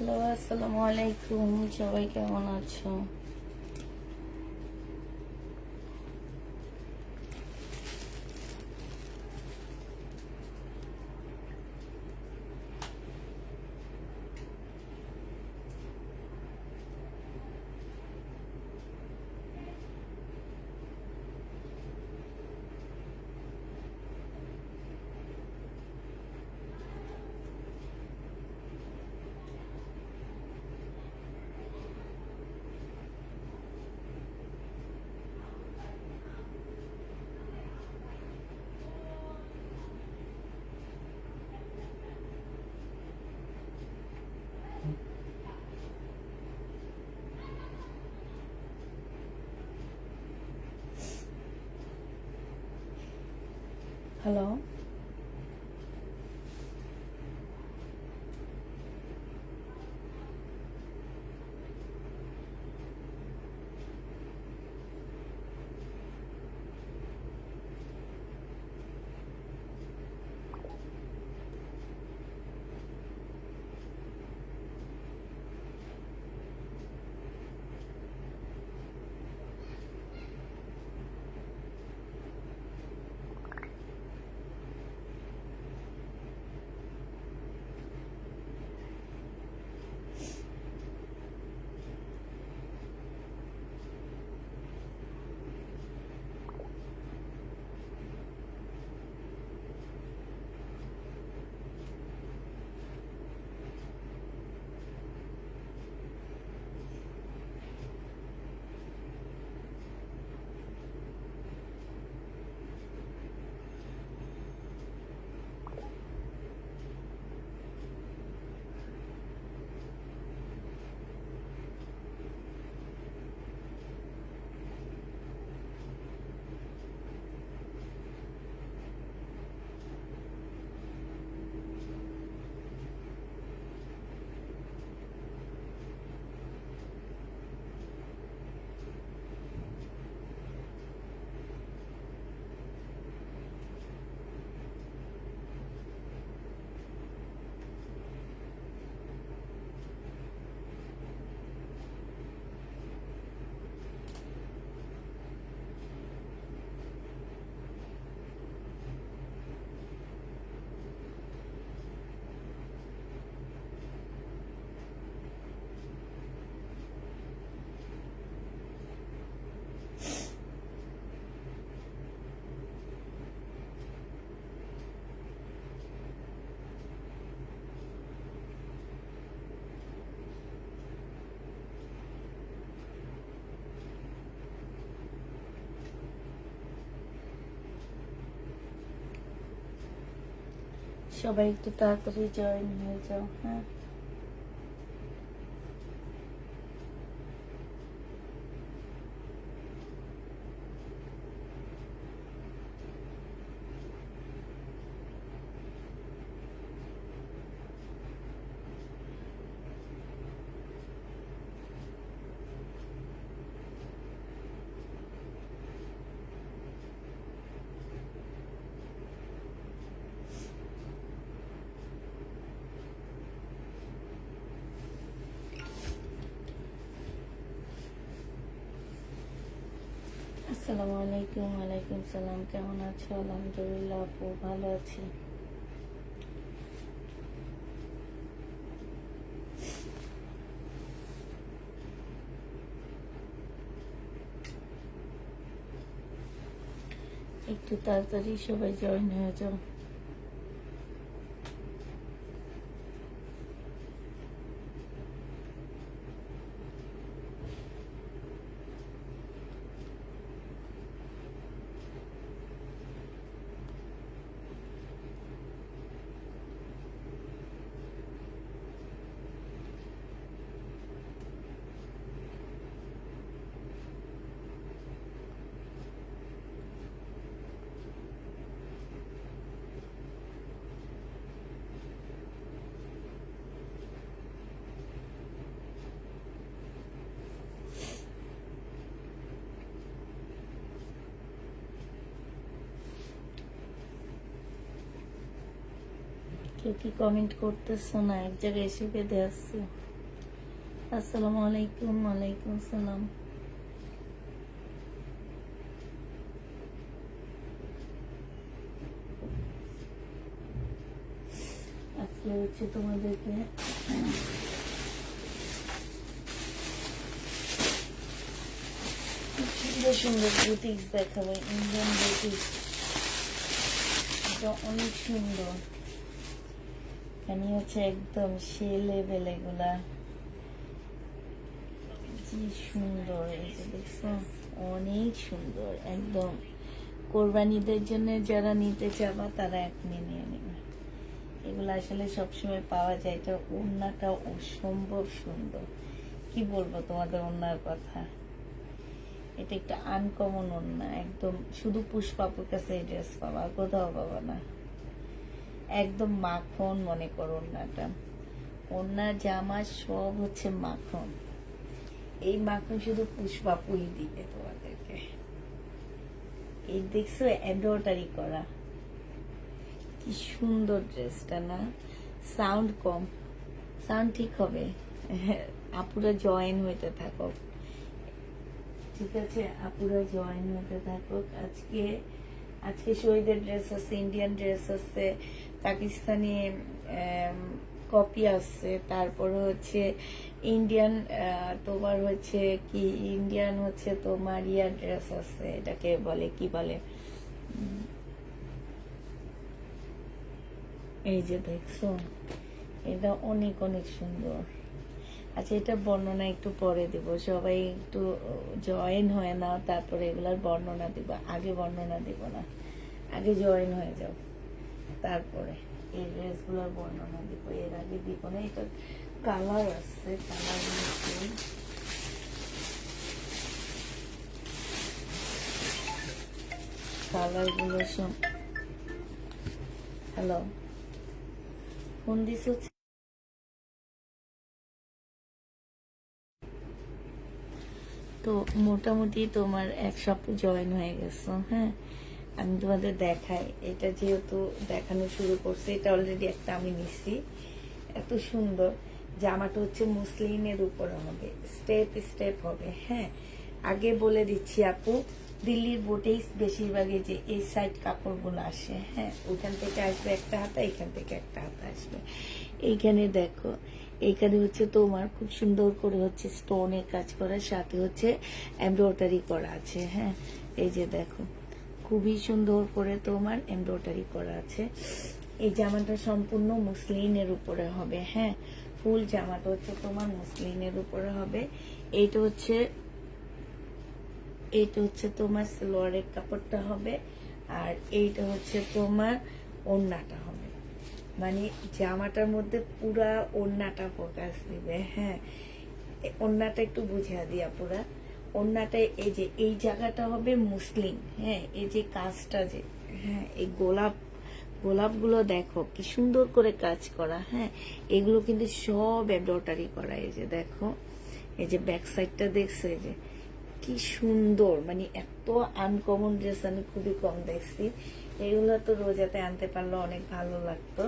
Hello, আসসালামু আলাইকুম। সবাই কেমন আছো? হ্যালো, সবাই একটু তাড়াতাড়ি জয়েন হয়ে যাও। হ্যাঁ, আসসালামু আলাইকুম। ওয়ালাইকুম সালাম। কেমন আছো? আলহামদুলিল্লাহ আপু, ভালো আছি। একটু তাড়াতাড়ি সবাই জয়েন হয়ে যাও। কেউ কি কমেন্ট করতেছো না? এক জায়গায় এসে বেঁধে আসছে। আসসালামু আলাইকুম। ওয়ালাইকুম আসসালাম। আজকে হচ্ছে তোমাদেরকে সুন্দর সুন্দর বুটিক্স দেখাবো, ইন্ডিয়ান বুটিক্স। এটা অনেক সুন্দর, এখানে হচ্ছে একদম সে লেভেল এগুলা, কি সুন্দর। এই যে দেখছো, অনেক সুন্দর একদম। কোরবানিদের জন্য যারা নিতে চাবা তারা এখনই নিয়ে নেবে। এগুলো আসলে সবসময় পাওয়া যায়। এটা ওড়নাটা অসম্ভব সুন্দর, কি বলবো তোমাদের ওড়নার কথা। এটা একটা আনকমন ওড়না, একদম শুধু পুষ্পাপুর কাছে এই ড্রেস পাবা, কোথাও পাবা না। একদম মাখন মনে করো ওড়নাটা। ওড়না জামা সব হচ্ছে মাখন। এই মাখন শুধু পুষ্পাপুই দিবে তোমাদেরকে। এই দেখছো এমব্রয়ডারি করা, কি সুন্দর ড্রেসটা না। সাউন্ড কম, সাউন্ড ঠিক হবে। আপুরা জয়েন হইতে থাকো, ঠিক আছে? আপুরা জয়েন হতে থাকুক। আজকে আজকে শহীদের ড্রেস আছে, ইন্ডিয়ান ড্রেস আছে, পাকিস্তানি কপি আছে, তারপরে হচ্ছে ইন্ডিয়ান তোমার হচ্ছে কি ইন্ডিয়ান হচ্ছে তোমার ইয়া ড্রেস আছে, এটাকে বলে কি বলে, এই যে দেখছো, এটা অনেক অনেক সুন্দর। আচ্ছা, এটা বর্ণনা একটু পরে দিব, সবাই একটু জয়েন হয়ে নাও, তারপরে এগুলার বর্ণনা দিব। আগে বর্ণনা দিব না, আগে জয়েন হয়ে যাও, তারপরে এই ড্রেসগুলোর বর্ণনা দিব। এর আগে দিব না। এটা কালার আছে, কালার কালার গুলো সব। হ্যালো, ফোন দিস হচ্ছে। তো মোটামুটি তোমার এক সপ্তাহ জয়েন হয়ে গেছো। হ্যাঁ, আমি তোমাদের দেখাই। এটা যেহেতু দেখানো শুরু করছে, এটা অলরেডি একটা আমি নিচ্ছি। এত সুন্দর জামাটা হচ্ছে মুসলিনের উপরে হবে, স্টেপ স্টেপ হবে। হ্যাঁ, আগে বলে দিচ্ছি আপু, দিল্লির বুটিক্স বেশিরভাগই যে এই সাইড কাপড়গুলো আসে, হ্যাঁ, ওইখান থেকে আসবে একটা হাতা, এখান থেকে একটা হাতা আসবে। এইখানে দেখো, এইখানে হচ্ছে তোমার খুব সুন্দর করে হচ্ছে স্টোনের কাজ করা, সাথে হচ্ছে এমব্রয়ডারি করা আছে। হ্যাঁ, এই যে দেখো, খুবই সুন্দর করে তোমার এমব্রয়ডারি করা আছে। এই জামাটা সম্পূর্ণ মুসলিনের উপরে হবে। হ্যাঁ, ফুল জামাটা হচ্ছে তোমার মুসলিনের উপরে হবে। এইটা হচ্ছে তোমার সালোয়ারের কাপড়টা হবে, আর এইটা হচ্ছে তোমার ওড়নাটা হবে। মানে জামাটার মধ্যে পুরা ওড়নাটা ফোকাস দিবে। হ্যাঁ, ওড়নাটা একটু বুঝিয়ে দিয়া পুরা ওড়নাটা, এই যে এই জায়গাটা হবে মুসলিম। হ্যাঁ, এই যে কাজটা যে, হ্যাঁ, এই গোলাপগুলো দেখো কি সুন্দর করে কাজ করা। হ্যাঁ, এগুলো কিন্তু সব এমব্রয়ডারি করা। এই যে দেখো, এই যে ব্যাক সাইডটা দেখছো, এই যে কি সুন্দর। মানে এত আনকমন ড্রেস আমি খুবই কম দেখছি। এগুলো তো রোজাতে আনতে পারলে অনেক ভালো লাগতো।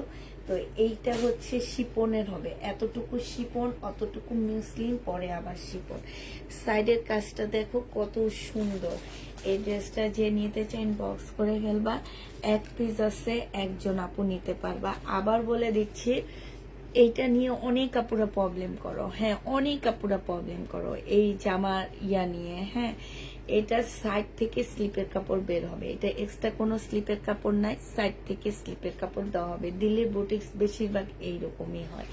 তো এইটা হচ্ছে শিপনের হবে, এতটুকু শিপন, অতটুকু মুসলিম, পরে আবার শিপন। সাইডের কাজটা দেখো কত সুন্দর। এই ড্রেসটা যে নিতে চাই ইনবক্স করে ফেলবা। এক পিস আছে, একজন আপু নিতে পারবা। আবার বলে দিচ্ছি, এইটা নিয়ে অনেক আপুরা প্রবলেম করো। হ্যাঁ, অনেক আপুরা প্রবলেম করো এই জামার ইয়া নিয়ে। হ্যাঁ, এটা সাইড থেকে স্লিপের কাপড় বের হবে, এটা এক্সট্রা কোনো স্লিপের কাপড় নাই, সাইড থেকে স্লিপের কাপড় দেওয়া হবে। দিল্লির বুটিক্স বেশিরভাগ এইরকমই হয়।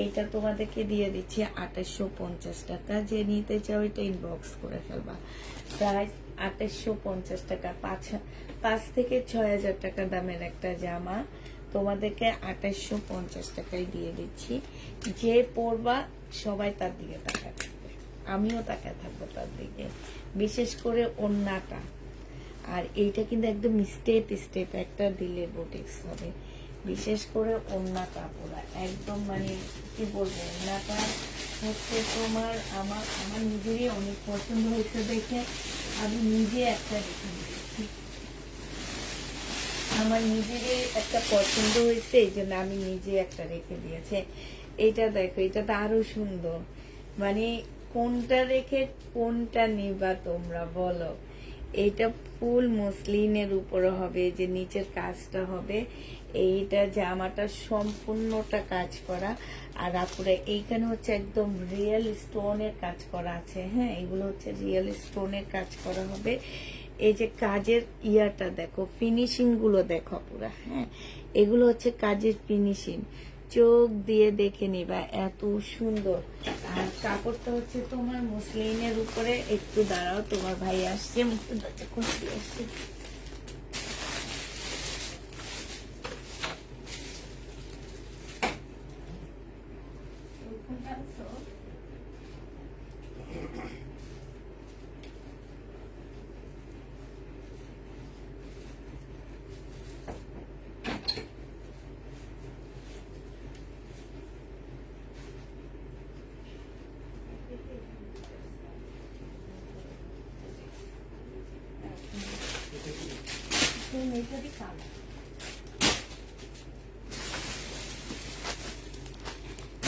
এটা তোমাদেরকে দিয়ে দিচ্ছি 2850 টাকা। যে নিতে চাও এটা ইনবক্স করে ফেলবা। প্রাইস 2850 টাকা। 5 থেকে 6000 টাকা দামের একটা জামা তোমাদেরকে 2850 টাকায় দিয়ে দিচ্ছি। যে পরবা সবাই তার দিকে তাকায় থাকবে, আমিও তাকায় থাকবো তার দিকে। বিশেষ করে ওড়নাটা, আর এইটা কিন্তু একদম স্টেপ স্টেপ একটা দিলের বুটিক্স হবে। বিশেষ করে ওড়নাটা পুরা একদম, মানে কি বলবো, ওড়নাটা হচ্ছে তোমার আমার নিজেরই অনেক পছন্দ হয়েছে দেখে আমি নিজে একটা রেখে দিয়েছি। আমার নিজেরই একটা পছন্দ হয়েছে, এই জন্য আমি নিজে একটা রেখে দিয়েছি। এটা দেখো, এটা তো আরো সুন্দর। মানে কোনটা রেখে কোনটা নিবা তোমরা বলো। এইটা ফুল মসলিনের উপরে হবে, যে নিচের কাজটা হবে, এইটা জামাটা সম্পূর্ণটা কাজ করা। আর আপুরা এইখানে হচ্ছে একদম রিয়েল স্টোনের কাজ করা আছে। হ্যাঁ, এগুলো হচ্ছে রিয়েল স্টোনের কাজ করা হবে। এই যে কাজের ইয়াটা দেখো, ফিনিশিং গুলো দেখো পুরা। হ্যাঁ, এগুলো হচ্ছে কাজের ফিনিশিং, চোখ দিয়ে দেখে নিবা, এত সুন্দর। আর কাপড়টা হচ্ছে তোমার মসলিনের উপরে। একটু দাঁড়াও, তোমার ভাই আসছে, মুখে দরজা খুলে আসছে।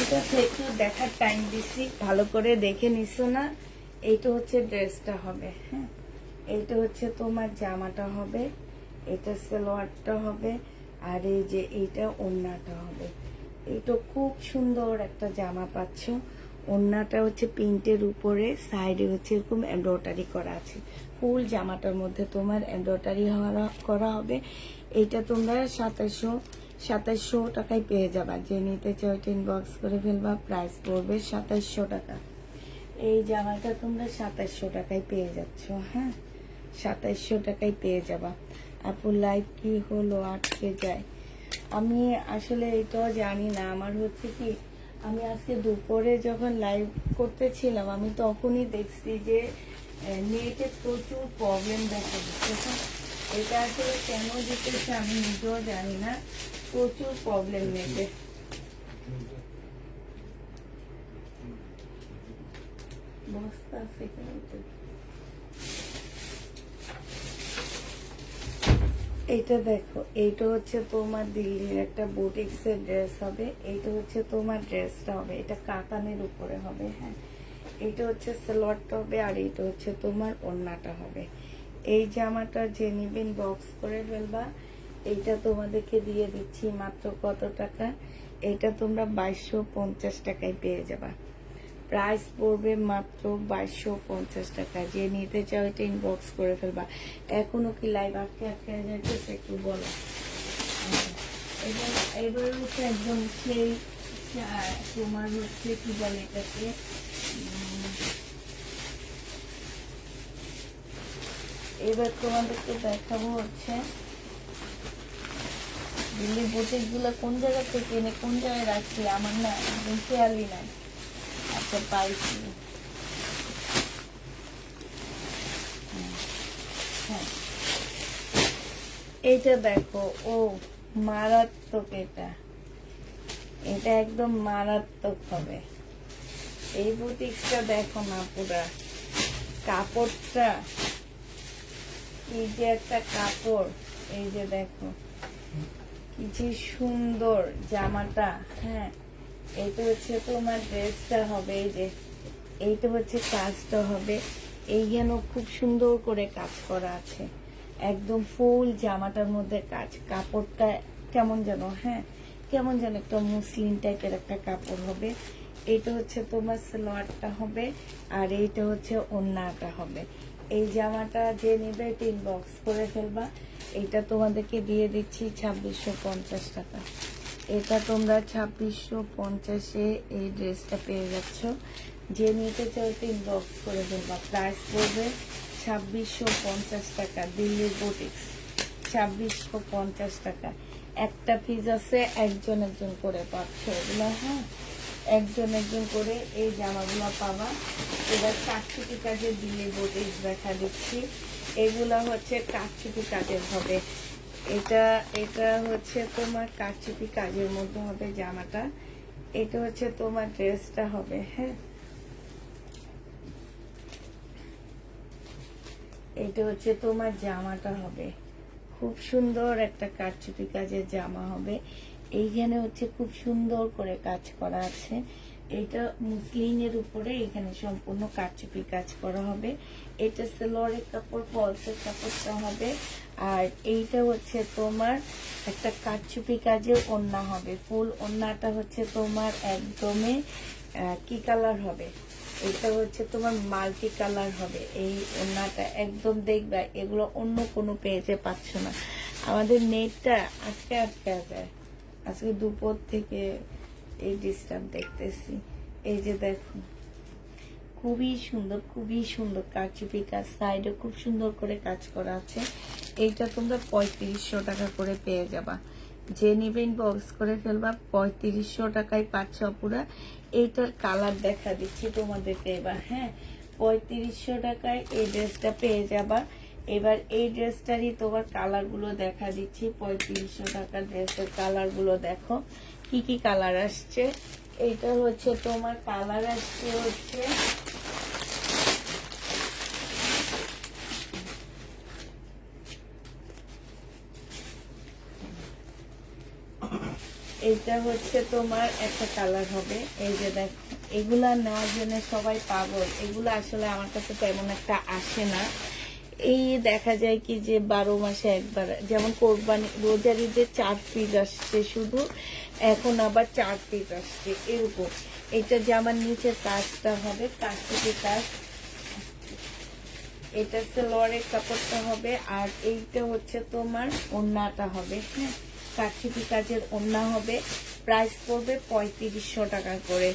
এটা একটু দেখার টাইম দিছি, ভালো করে দেখে নিছো না। এইটা হচ্ছে ড্রেসটা হবে। হ্যাঁ, এইটা হচ্ছে তোমার জামাটা হবে, এটা সালোয়ারটা হবে, আর এই যে এইটা ওড়নাটা হবে। এইটা খুব সুন্দর একটা জামা পাচ্ছ। ওড়নাটা হচ্ছে প্রিন্টের উপরে, সাইডে হচ্ছে এরকম এমব্রয়ডারি করা আছে। ফুল জামাটার মধ্যে তোমার এমব্রয়ডারি করা হবে। এইটা তোমরা 2700 টাকায় পেয়ে যাবা। যে নিতে চাও ইনবক্স করে ফেলবা, প্রাইস পড়বে 2700 টাকা। এই জামাটা তোমরা 2700 টাকায় পেয়ে যাচ্ছ। হ্যাঁ, 2700 টাকায় পেয়ে যাবা। আপু লাইভ কি হলো, আটকে যায়? আমি আসলে এটাও জানি না। আমার হচ্ছে কি, আমি আজকে দুপুরে যখন লাইভ করতেছিলাম, আমি তখনই দেখছি যে নেটে প্রচুর প্রবলেম দেখা দিচ্ছে। এটা আসলে কেন দিতেছে আমি নিজেও জানি না, প্রচুর প্রবলেম নেটে। বস্তা আছে কিন্তু। এইটা দেখো, এইটা হচ্ছে তোমার দিল্লির একটা বুটিক্সের ড্রেস হবে। এইটা হচ্ছে তোমার ড্রেসটা হবে, এটা কাতানের উপরে হবে। হ্যাঁ, এইটা হচ্ছে সালোয়ারটা হবে, আর এইটা হচ্ছে তোমার ওড়নাটা হবে। এই জামাটা যে নিবেন বক্স করে ফেলবা। এইটা তোমাদেরকে দিয়ে দিচ্ছি মাত্র কত টাকা? এইটা তোমরা 2250 টাকায় পেয়ে যাবা। প্রাইস পড়বে মাত্র 2250 টাকা। যে নিতে চাও এটা ইনবক্স করে ফেলবা। এখনো কি লাইভ আটকে যাইতেছে একটু বলো। এবার হচ্ছে একদম সেই তোমার হচ্ছে কি বলে এটাকে, এবার তোমাদেরকে দেখাবো হচ্ছে দিল্লি বুটিক গুলো কোন জায়গা থেকে এনে কোন জায়গায় রাখছি আমার না একদম খেয়ালই নাই। আচ্ছা, পাইছি। হ্যাঁ, এইটা দেখো, ও মারাত্মক। এটা এটা একদম মারাত্মক হবে। এই বুটিক্সটা দেখো না, পুরা কাপড়টা কি যে একটা কাপড়। এই যে দেখো কি যে সুন্দর জামাটা। হ্যাঁ, এইটা হচ্ছে তোমার ড্রেসটা হবে। এই যে এইটা হচ্ছে কাজটা হবে। এইখানেও খুব সুন্দর করে কাজ করা আছে, একদম ফুল জামাটার মধ্যে কাজ। কাপড়টা কেমন যেন, হ্যাঁ কেমন যেন একটা মুসলিম টাইপের একটা কাপড় হবে। এইটা হচ্ছে তোমার সালোয়ারটা হবে, আর এইটা হচ্ছে ওড়নাটা হবে। এই জামাটা যে নেবে ইনবক্স করে ফেলবা। এইটা তোমাদেরকে দিয়ে দিচ্ছি 2650 টাকা। এটা তোমরা 2650-এ এই ড্রেসটা পেয়ে যাচ্ছ। যে নিতে চাও ইনবক্স করে ফেলবা। প্রাইস পড়বে 2650 টাকা। দিল্লির বুটিক্স 2650 টাকা। একটা পিস আছে, একজন একজন করে পাচ্ছ এগুলো। হ্যাঁ, একজন একজন করে এই জামাগুলো পাবা। এবার কাটছুটি কাজের দিল্লির বুটিক্স দেখা দিচ্ছি। এগুলা হচ্ছে কাটছুটি কাজের হবে। এটা এটা হচ্ছে তোমার কারচুপি কাজের মধ্যে হবে জামাটা। এটা হচ্ছে তোমার ড্রেসটা হবে। হ্যাঁ, এটা হচ্ছে তোমার জামাটা হবে। খুব সুন্দর একটা কারচুপি কাজের জামা হবে। এইখানে হচ্ছে খুব সুন্দর করে কাজ করা আছে। এটা মুসলিনের উপরে এখানে সম্পূর্ণ কারচুপি কাজ করা হবে। এটা সালোয়ারের কাপড়, ফলসের কাপড়টা হবে। আর এইটা হচ্ছে তোমার একটা কারচুপি কাজের ওড়না হবে। ফুল ওড়নাটা হচ্ছে তোমার একদমই কি কালার হবে, এটা হচ্ছে তোমার মাল্টি কালার হবে। এই ওড়নাটা একদম দেখবা, এগুলো অন্য কোনো পেজে পাচ্ছ না। আমাদের নেটটা আটকে যায়, আজকে দুপুর থেকে এই ডিস্টার্ব দেখতেছি। এই যে দেখো, খুবই সুন্দর, খুবই সুন্দর কারচুপি কাজ, সাইডে খুব সুন্দর করে কাজ করা আছে। এইটা তোমরা 3500 টাকা করে পেয়ে যাবা। যে নিবেন বক্স করে ফেলবা, 3500 টাকায় পাচ্ছ পুরা। এইটার কালার দেখা দিচ্ছি তোমাদেরকে এবার। হ্যাঁ, 3500 টাকায় এই ড্রেসটা পেয়ে যাবা। এবার এই ড্রেসটারই তোমার কালার গুলো দেখা দিচ্ছি। 3500 টাকার ড্রেসের কালার গুলো দেখো কি কি কালার আসছে। এইটা হচ্ছে তোমার কালার আসছে হচ্ছে এইটা হচ্ছে তোমার একটা কালার হবে। এই যে দেখো, এগুলা নেওয়ার জন্য সবাই পাগল। এগুলো আসলে আমার কাছে তেমন একটা আসে না। এই দেখা যায় কি যে 12 মাসে একবার, যেমন কোরবানি রোজার ঈদে 4 পিস আসছে শুধু, এখন আবার 4 পিস আসছে এরকম। এটা জামার নিচের কাজটা হবে কারচুপি কাজ। এটা সালোয়ারের কাপড়টা হবে। আর এইটা হচ্ছে তোমার ওড়নাটা হবে। হ্যাঁ, কারচুপি কাজের ওড়না হবে। প্রাইস পড়বে 3500 টাকা করে।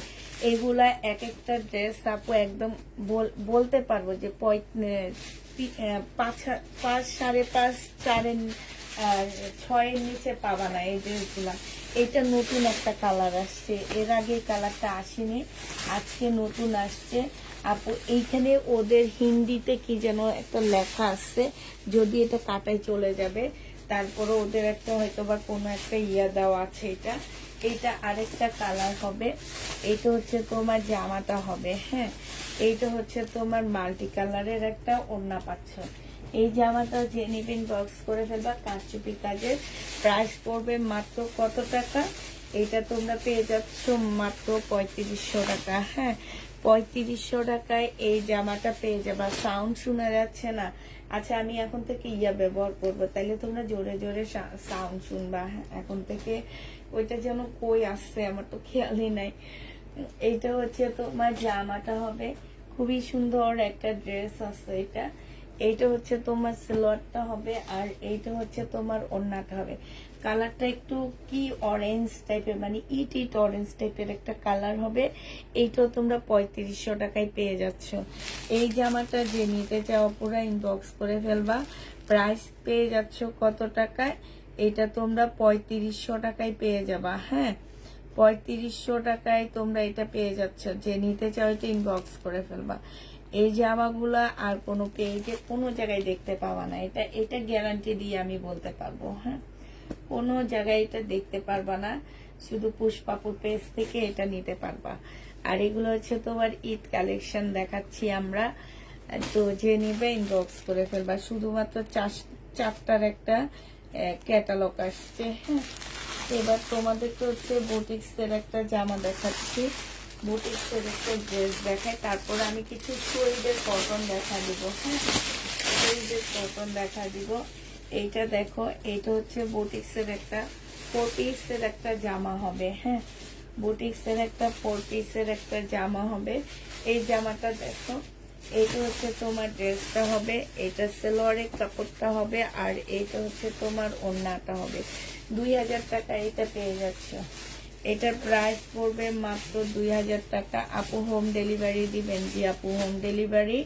এগুলা এক একটা ড্রেস আপু একদম বলতে পারবো যে 5, 5.5, 4, 6 নিচে পাবা না এই ড্রেসগুলা। এটা নতুন একটা কালার আসছে, এর আগে কালারটা আসেনি, আজকে নতুন আসছে আপু। এইখানে ওদের হিন্দিতে কি যেন একটা লেখা আসছে, যদি এটা কাটাই চলে যাবে। তারপরে ওদের একটা হয়তো বা কোনো একটা ইয়া দেওয়া আছে। এটা আরেকটা কালার হবে। এটা হচ্ছে তোমার জামাটা হবে। হ্যাঁ, এইটা হচ্ছে তোমার মাল্টি কালারের একটা ওড়না পাচ্ছ। এই জামাটা যে নিবেন বক্স করে ফেলবা, কারচুপি কাজের। প্রাইস পড়বে মাত্র কত টাকা? এটা তোমরা পেয়ে যাচ্ছ মাত্র 3500 টাকা। হ্যাঁ, 3500 টাকায় এই জামাটা পেয়ে যাবা। সাউন্ড শোনা যাচ্ছে না? আচ্ছা, আমি এখন থেকে ইয়া ব্যবহার করবো, তাইলে তোমরা জোরে জোরে সাউন্ড শুনবা। হ্যাঁ, এখন থেকে ওইটা যেন কই আসছে আমার তো খেয়ালই নাই। এইটা হচ্ছে তোমার জামাটা হবে। খুবই সুন্দর একটা ড্রেস আছে এটা। এইটা হচ্ছে তোমার সালোয়ারটা হবে। আর এইটা হচ্ছে তোমার ওড়নাটা হবে। কালারটা একটু কি অরেঞ্জ টাইপের, মানে ইট অরেঞ্জ টাইপের একটা কালার হবে। এইটাও তোমরা 3500 টাকায় পেয়ে যাচ্ছ। এই জামাটা যে নিতে চাও পুরো ইনবক্স করে ফেলবা। প্রাইস পেয়ে যাচ্ছ কত টাকায়? এটা তোমরা 3500 টাকায় পেয়ে যাবা। হ্যাঁ, 3500 টাকায় তোমরা এটা পেয়ে যাচ্ছ। যে নিতে চাও এটা ইনবক্স করে ফেলবা। এই জামাগুলা আর কোনো পেজে কোনো জায়গায় দেখতে পাবা না। এটা গ্যারান্টি দিয়ে আমি বলতে পারবো। হ্যাঁ, কোনো জায়গায় এটা দেখতে পারবা না, শুধু পুষ্পাপুর পেজ থেকে এটা নিতে পারবা। আর এগুলো হচ্ছে তোমার ঈদ কালেকশন দেখাচ্ছি আমরা। তো যে নিবে ইনবক্স করে ফেলবা। শুধুমাত্র 4টার একটা ক্যাটালগ আসছে। হ্যাঁ, এবার তোমাদেরকে হচ্ছে বুটিক্সের একটা জামা দেখাচ্ছি, বুটিক্সের একটা ড্রেস দেখাই, তারপরে আমি কিছু শরীরের কটন দেখা দিব। হ্যাঁ, শরীরের কটন দেখা দিব। এইটা দেখো, এইটা হচ্ছে বুটিক্সের একটা 4 পিসের একটা জামা হবে। হ্যাঁ, বুটিক্সের একটা 4 পিসের একটা জামা হবে। এই জামাটা দেখো, এইটা হচ্ছে তোমার ড্রেসটা হবে। এটা সালোয়ারের কাপড়টা হবে। আর এইটা হচ্ছে তোমার ওড়নাটা হবে। 2000 টাকা এটা পেয়ে যাচ্ছ। এটার প্রাইস পড়বে মাত্র 2000 টাকা। আপু হোম ডেলিভারি দিবেন? জি আপু, হোম ডেলিভারি।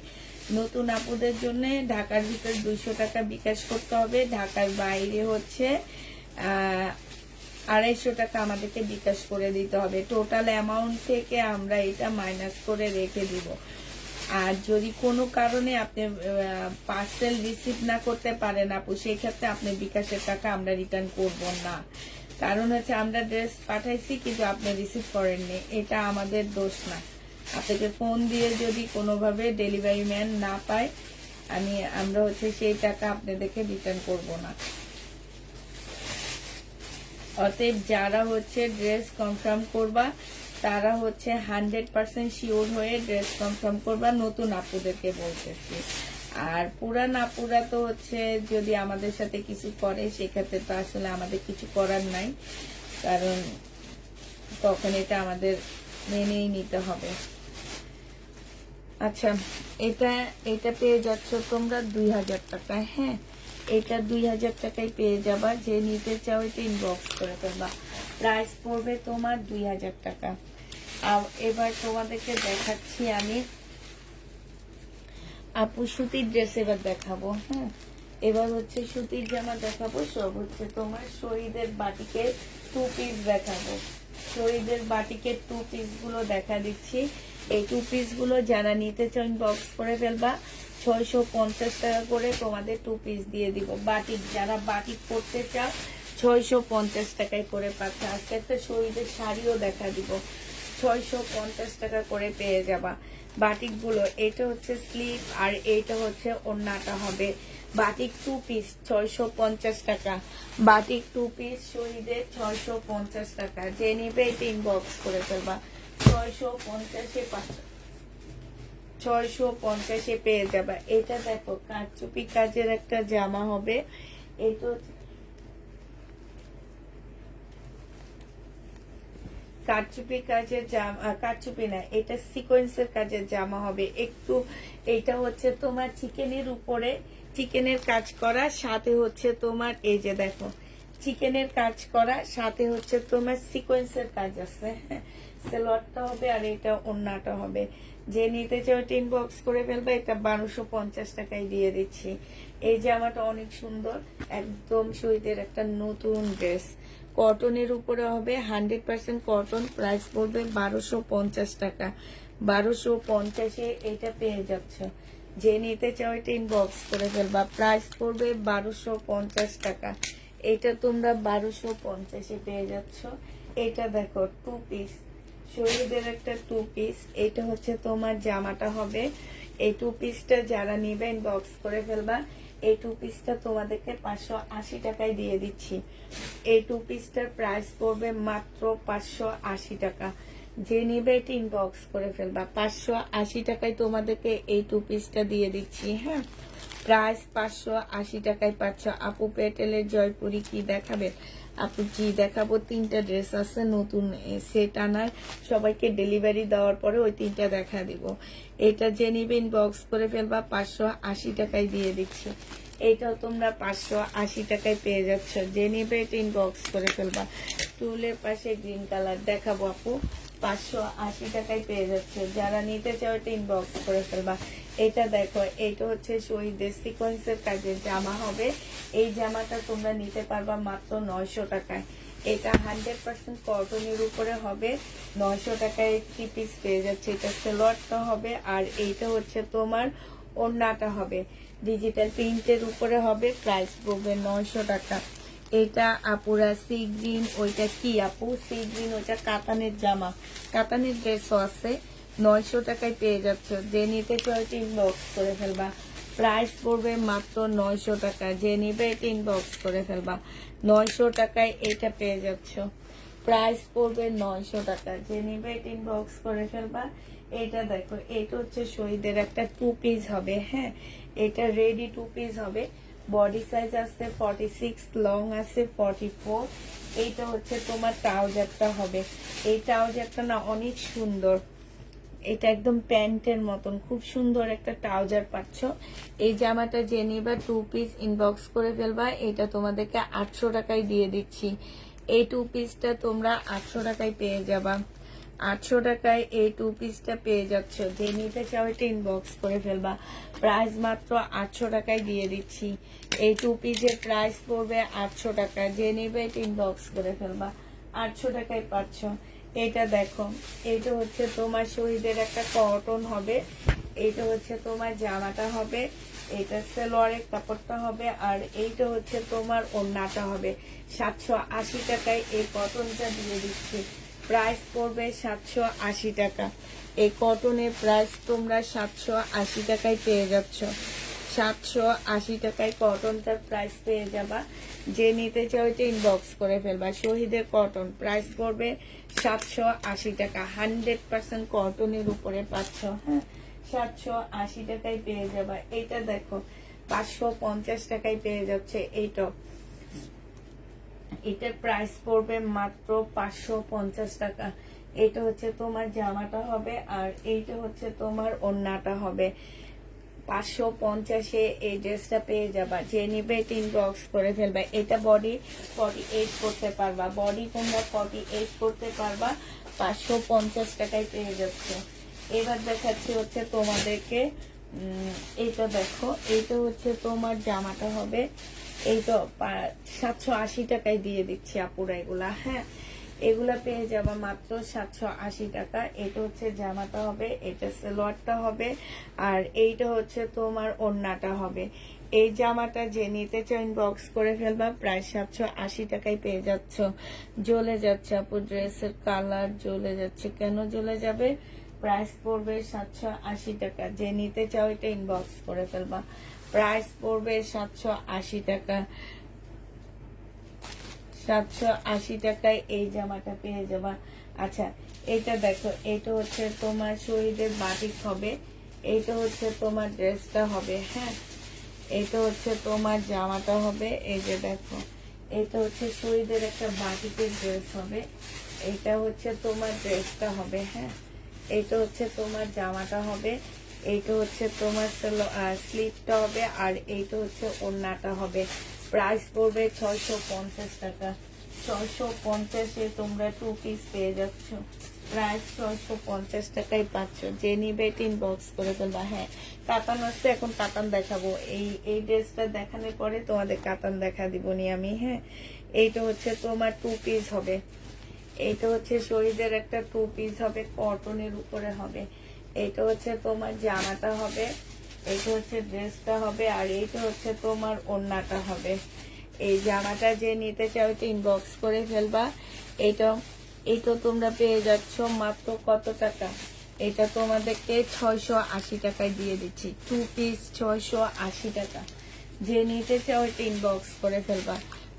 নতুন আপুদের জন্য ঢাকার ভিতর 200 টাকা বিকাশ করতে হবে। ঢাকার বাইরে হচ্ছে 250 টাকা আমাদেরকে বিকাশ করে দিতে হবে। টোটাল অ্যামাউন্ট থেকে আমরা এটা মাইনাস করে রেখে দিব। আর যদি কোনো কারণে আপনি পার্সেল রিসিভ না করতে পারেন আপু, সেই ক্ষেত্রে আপনি বিকাশের টাকা আমরা রিটার্ন করব না। কারণ হচ্ছে আমরা ড্রেস পাঠাইছি কিন্তু আপনি রিসিভ করেননি, এটা আমাদের দোষ না। আপনাকে ফোন দিয়ে যদি কোনোভাবে ডেলিভারি ম্যান না পায়, আমরা হচ্ছে সেই টাকা আপনাদেরকে রিটার্ন করব না। অতএব যারা হচ্ছে ড্রেস কনফার্ম করবা তারা হচ্ছে 100% শিওর হয়ে ড্রেস কনফার্ম করবা, নতুন আপুদেরকে বলতেছি। আর পুরান আপুরা তো হচ্ছে যদি আমাদের সাথে কিছু করে সেক্ষেত্রে তো আসলে আমাদের কিছু করার নাই, কারণ তখন এটা আমাদের মেনেই নিতে হবে। আচ্ছা, এটা এটা পেয়ে যাচ্ছ তোমরা 2000 টাকায়। হ্যাঁ, এটা 2000 টাকায় পেয়ে যাবা। যে নিতে চাও এটা ইনবক্স করে ফেলবা। প্রাইস পড়বে তোমার 2000 টাকা। আর এবার তোমাদেরকে দেখাচ্ছি আমি আপু সুতির ড্রেস এবার দেখাবো। হ্যাঁ, এবার হচ্ছে সুতির জামা দেখাবো। সব হচ্ছে তোমার শহীদের বাটিকের 2 পিস দেখাবো। শহীদের বাটিকের 2 পিস গুলো দেখা দিচ্ছি। এই 2 পিস গুলো যারা নিতে চান বক্স করে ফেলবা। 650 টাকা করে তোমাদের 2 পিস দিয়ে দিব। বাটিক যারা বাটিক পরতে চাও 650 টাকায় করে পাচ্ছে। আজকে একটা শহীদের শাড়িও দেখা দিব, 650 টাকা করে পেয়ে যাবা বাটিক গুলো। এটা হচ্ছে স্লিভ আর এইটা হচ্ছে ওড়নাটা হবে। বাটিক 2 পিস 650 টাকা। বাটিক 2 পিস শহীদের 650 টাকা। যে নিবে এটা ইনবক্স করে ফেলবা। 650 পেয়ে যাবা। এটা দেখো কারচুপি কাজের একটা জামা হবে। এটা কারচুপি কাজের জামা, কারচুপি না, এটা সিকোয়েন্সের কাজের জামা হবে একটু। এটা হচ্ছে তোমার চিকেনের উপরে চিকেনের কাজ করা, সাথে হচ্ছে তোমার এই যে দেখো চিকেনের কাজ করা, সাথে হচ্ছে তোমার সিকোয়েন্সের কাজ আছে। সালোয়ারটা হবে আর এটা ওড়নাটা হবে। যে নিতে চাও ইনবক্স করে ফেলবে। এটা 1250 টাকায় দিয়ে দিচ্ছি। এই জামাটা অনেক সুন্দর, একদম শহীদের একটা নতুন ড্রেস, কটনের উপরে হবে, 100% কটন। প্রাইস পড়বে 1250 টাকা। 1250-এ এটা পেয়ে যাচ্ছ। যে নিতে চাও এটা ইনবক্স করে ফেলবা। প্রাইস পড়বে 1250 টাকা। এটা তোমরা 1250-এ পেয়ে যাচ্ছ। এটা দেখো 2 পিস শহীদের একটা 2 পিস। এটা হচ্ছে তোমার জামাটা হবে। এই 2 পিসটা যারা নিবে ইনবক্স করে ফেলবা। এই 2 পিসটা তোমাদেরকে 580 টাকায় দিয়ে দিচ্ছি। এই 2 পিসটার প্রাইস পড়বে মাত্র 580 টাকা। যে নিবে এটা ইনবক্স করে ফেলবা। 580 টাকায় তোমাদেরকে এই 2 পিসটা দিয়ে দিচ্ছি। হ্যাঁ, প্রাইস 580 টাকায় পাচ্ছ। আপু পেটেলের জয়পুরি কি দেখাবে? আপু জি দেখাবো। 3টা ড্রেস আছে নতুন সেট আনার, সবাইকে ডেলিভারি দেওয়ার পরে ওই 3টা দেখা দিব। এটা যে নিবে ইনবক্স করে ফেলবা। 580 টাকায় দিয়ে দিচ্ছি। এইটাও তোমরা 580 টাকায় পেয়ে যাচ্ছ। যে নিবে এটা ইনবক্স করে ফেলবা। টুলের পাশে গ্রিন কালার দেখাবো আপু, 580 টাকায় পেয়ে যাচ্ছে। যারা নিতে চাও এটা ইনবক্স করে ফেলবা। এটা দেখো, এটা হচ্ছে শহীদের সিকোয়েন্সের কাজের জামা হবে। এই জামাটা তোমরা নিতে পারবা মাত্র 900 টাকায়। এটা 100% কটনের উপরে হবে। 900 টাকায় 3 পিস পেয়ে যাচ্ছে। এটা সালোয়ারটা হবে আর এইটা হচ্ছে তোমার ওড়নাটা হবে। ডিজিটাল প্রিন্টের উপরে হবে। প্রাইস পড়বে 900 টাকা। এটা আপুরা সি গ্রিন, ওইটা কি আপু? সি গ্রিন ওইটা কাতানের জামা, কাতানের ড্রেসও আছে। 900 টাকায় পেয়ে যাচ্ছ। যে নিতে চাও এটা ইনবক্স করে ফেলবা। প্রাইস পড়বে মাত্র 900 টাকা। যে নিবে এটা ইনবক্স করে ফেলবা। 900 টাকায় এটা পেয়ে যাচ্ছ। প্রাইস পড়বে 900 টাকা। যে নিবে এটা ইনবক্স করে ফেলবা। এটা দেখো, এটা হচ্ছে শহীদের একটা 2 পিস হবে। হ্যাঁ, এটা রেডি 2 পিস হবে। বডি সাইজ আছে 46, লং আছে 44। এইটা হচ্ছে তোমার ট্রাউজারটা হবে। এই ট্রাউজারটা না অনেক সুন্দর, এটা একদম প্যান্টের মতন, খুব সুন্দর একটা ট্রাউজার পাচ্ছ। এই জামাটা যে নিবা 2 পিস ইনবক্স করে ফেলবা। এটা তোমাদেরকে 800 টাকায় দিয়ে দিচ্ছি। এই 2 পিসটা তোমরা 800 টাকায় পেয়ে যাবা। 800 টাকায় এই 2 পিসটা পেয়ে যাচ্ছ। যে নিতে চাও এটা ইনবক্স করে ফেলবা। প্রাইস মাত্র 800 টাকায় দিয়ে দিচ্ছি। এই 2 পিসের প্রাইস পড়বে 800 টাকা। যে নিবে এটা ইনবক্স করে ফেলবা। 800 টাকায় পাচ্ছ। এটা দেখো, এটা হচ্ছে তোমার শহীদের একটা কটন হবে। এটা হচ্ছে তোমার জামাটা হবে। এটা সালোয়ারের কাপড়টা হবে আর এইটা হচ্ছে তোমার ওড়নাটা হবে। 780 টাকায় এই কটনটা দিয়ে দিচ্ছি। প্রাইস পড়বে 780 টাকা। এই কটনের প্রাইস তোমরা 780 টাকায় পেয়ে যাচ্ছ। 780 টাকায় কটনটার প্রাইস পেয়ে যাবা। যে নিতে চাও এটা ইনবক্স করে ফেলবা। শহীদের কটন প্রাইস পড়বে 780 টাকা, 100% কটনের উপরে পাচ্ছ। হ্যাঁ, 780 টাকায় পেয়ে যাবা। এইটা দেখো 550 টাকায় পেয়ে যাচ্ছে। এইটা এটার প্রাইস পড়বে মাত্র 550 টাকা। এটা হচ্ছে তোমার জামাটা হবে, আর এইটা হচ্ছে তোমার ওড়নাটা হবে। 550-এ এই ড্রেসটা পেয়ে যাবা। যে নিবে এটা ইনবক্স করে ফেলবা। এটা বডি 48 করতে পারবা, বডি তোমরা 48 করতে পারবা। 550 টাকায় পেয়ে যাচ্ছে। এবার দেখাচ্ছি হচ্ছে তোমাদেরকে এইটা দেখো, এইটা হচ্ছে তোমার জামাটা হবে। এই তো 780 টাকায় দিয়ে দিচ্ছি আপুরা এগুলা। হ্যাঁ, এগুলা পেয়ে যাবা মাত্র 780 টাকা। এটা হচ্ছে জামাটা হবে, এটা সালোয়ারটা হবে, আর এইটা হচ্ছে তোমার ওড়নাটা হবে। এই জামাটা যে নিতে চাও ইনবক্স করে ফেলবা। প্রায় 780 টাকায় পেয়ে যাচ্ছ। জ্বলে যাচ্ছে আপু, ড্রেসের কালার জ্বলে যাচ্ছে। কেন জ্বলে যাবে? প্রাইস পড়বে 780 টাকা। যে নিতে চাও এটা ইনবক্স করে ফেলবা। প্রাইস পড়বে 780 টাকা। 780 টাকায় এই জামাটা পেয়ে যাবা। আচ্ছা, এটা দেখো, এটা হচ্ছে তোমার শহীদের বাটিক হবে, এইটা হচ্ছে তোমার ড্রেসটা হবে। হ্যাঁ, এটা হচ্ছে তোমার জামাটা হবে। এই যে দেখো, এটা হচ্ছে শহীদের একটা বাটিকের ড্রেস হবে, এটা হচ্ছে তোমার ড্রেসটা হবে। হ্যাঁ, এটা হচ্ছে তোমার জামাটা হবে, এইটা হচ্ছে তোমার স্লিভটা হবে, আর এইটা হচ্ছে ওড়নাটা হবে। প্রাইস পড়বে 650 টাকা। 650-এ তোমরা 2 পিস পেয়ে যাচ্ছ। প্রাইস 650 টাকায় পাচ্ছ। যে নিবে ইনবক্স করে ফেলবা। হ্যাঁ, কাতান আসছে, এখন কাতান দেখাবো। এই ড্রেসটা দেখানোর পরে তোমাদের কাতান দেখা দিবনি আমি। হ্যাঁ, এইটা হচ্ছে তোমার 2 পিস হবে। এইটা হচ্ছে শহীদের একটা 2 পিস হবে, কটনের উপরে হবে। এইটা হচ্ছে তোমার জামাটা হবে, এইটা হচ্ছে ড্রেসটা হবে, আর এইটা হচ্ছে তোমার ওড়নাটা হবে। এই জামাটা যে নিতে চাও এটা ইনবক্স করে ফেলবা। এইটা তোমরা পেয়ে যাচ্ছ মাত্র কত টাকা? এটা তোমাদেরকে 680 টাকায় দিয়ে দিচ্ছি। 2 পিস 680 টাকা। যে নিতে চাও এটা ইনবক্স করে ফেলবা।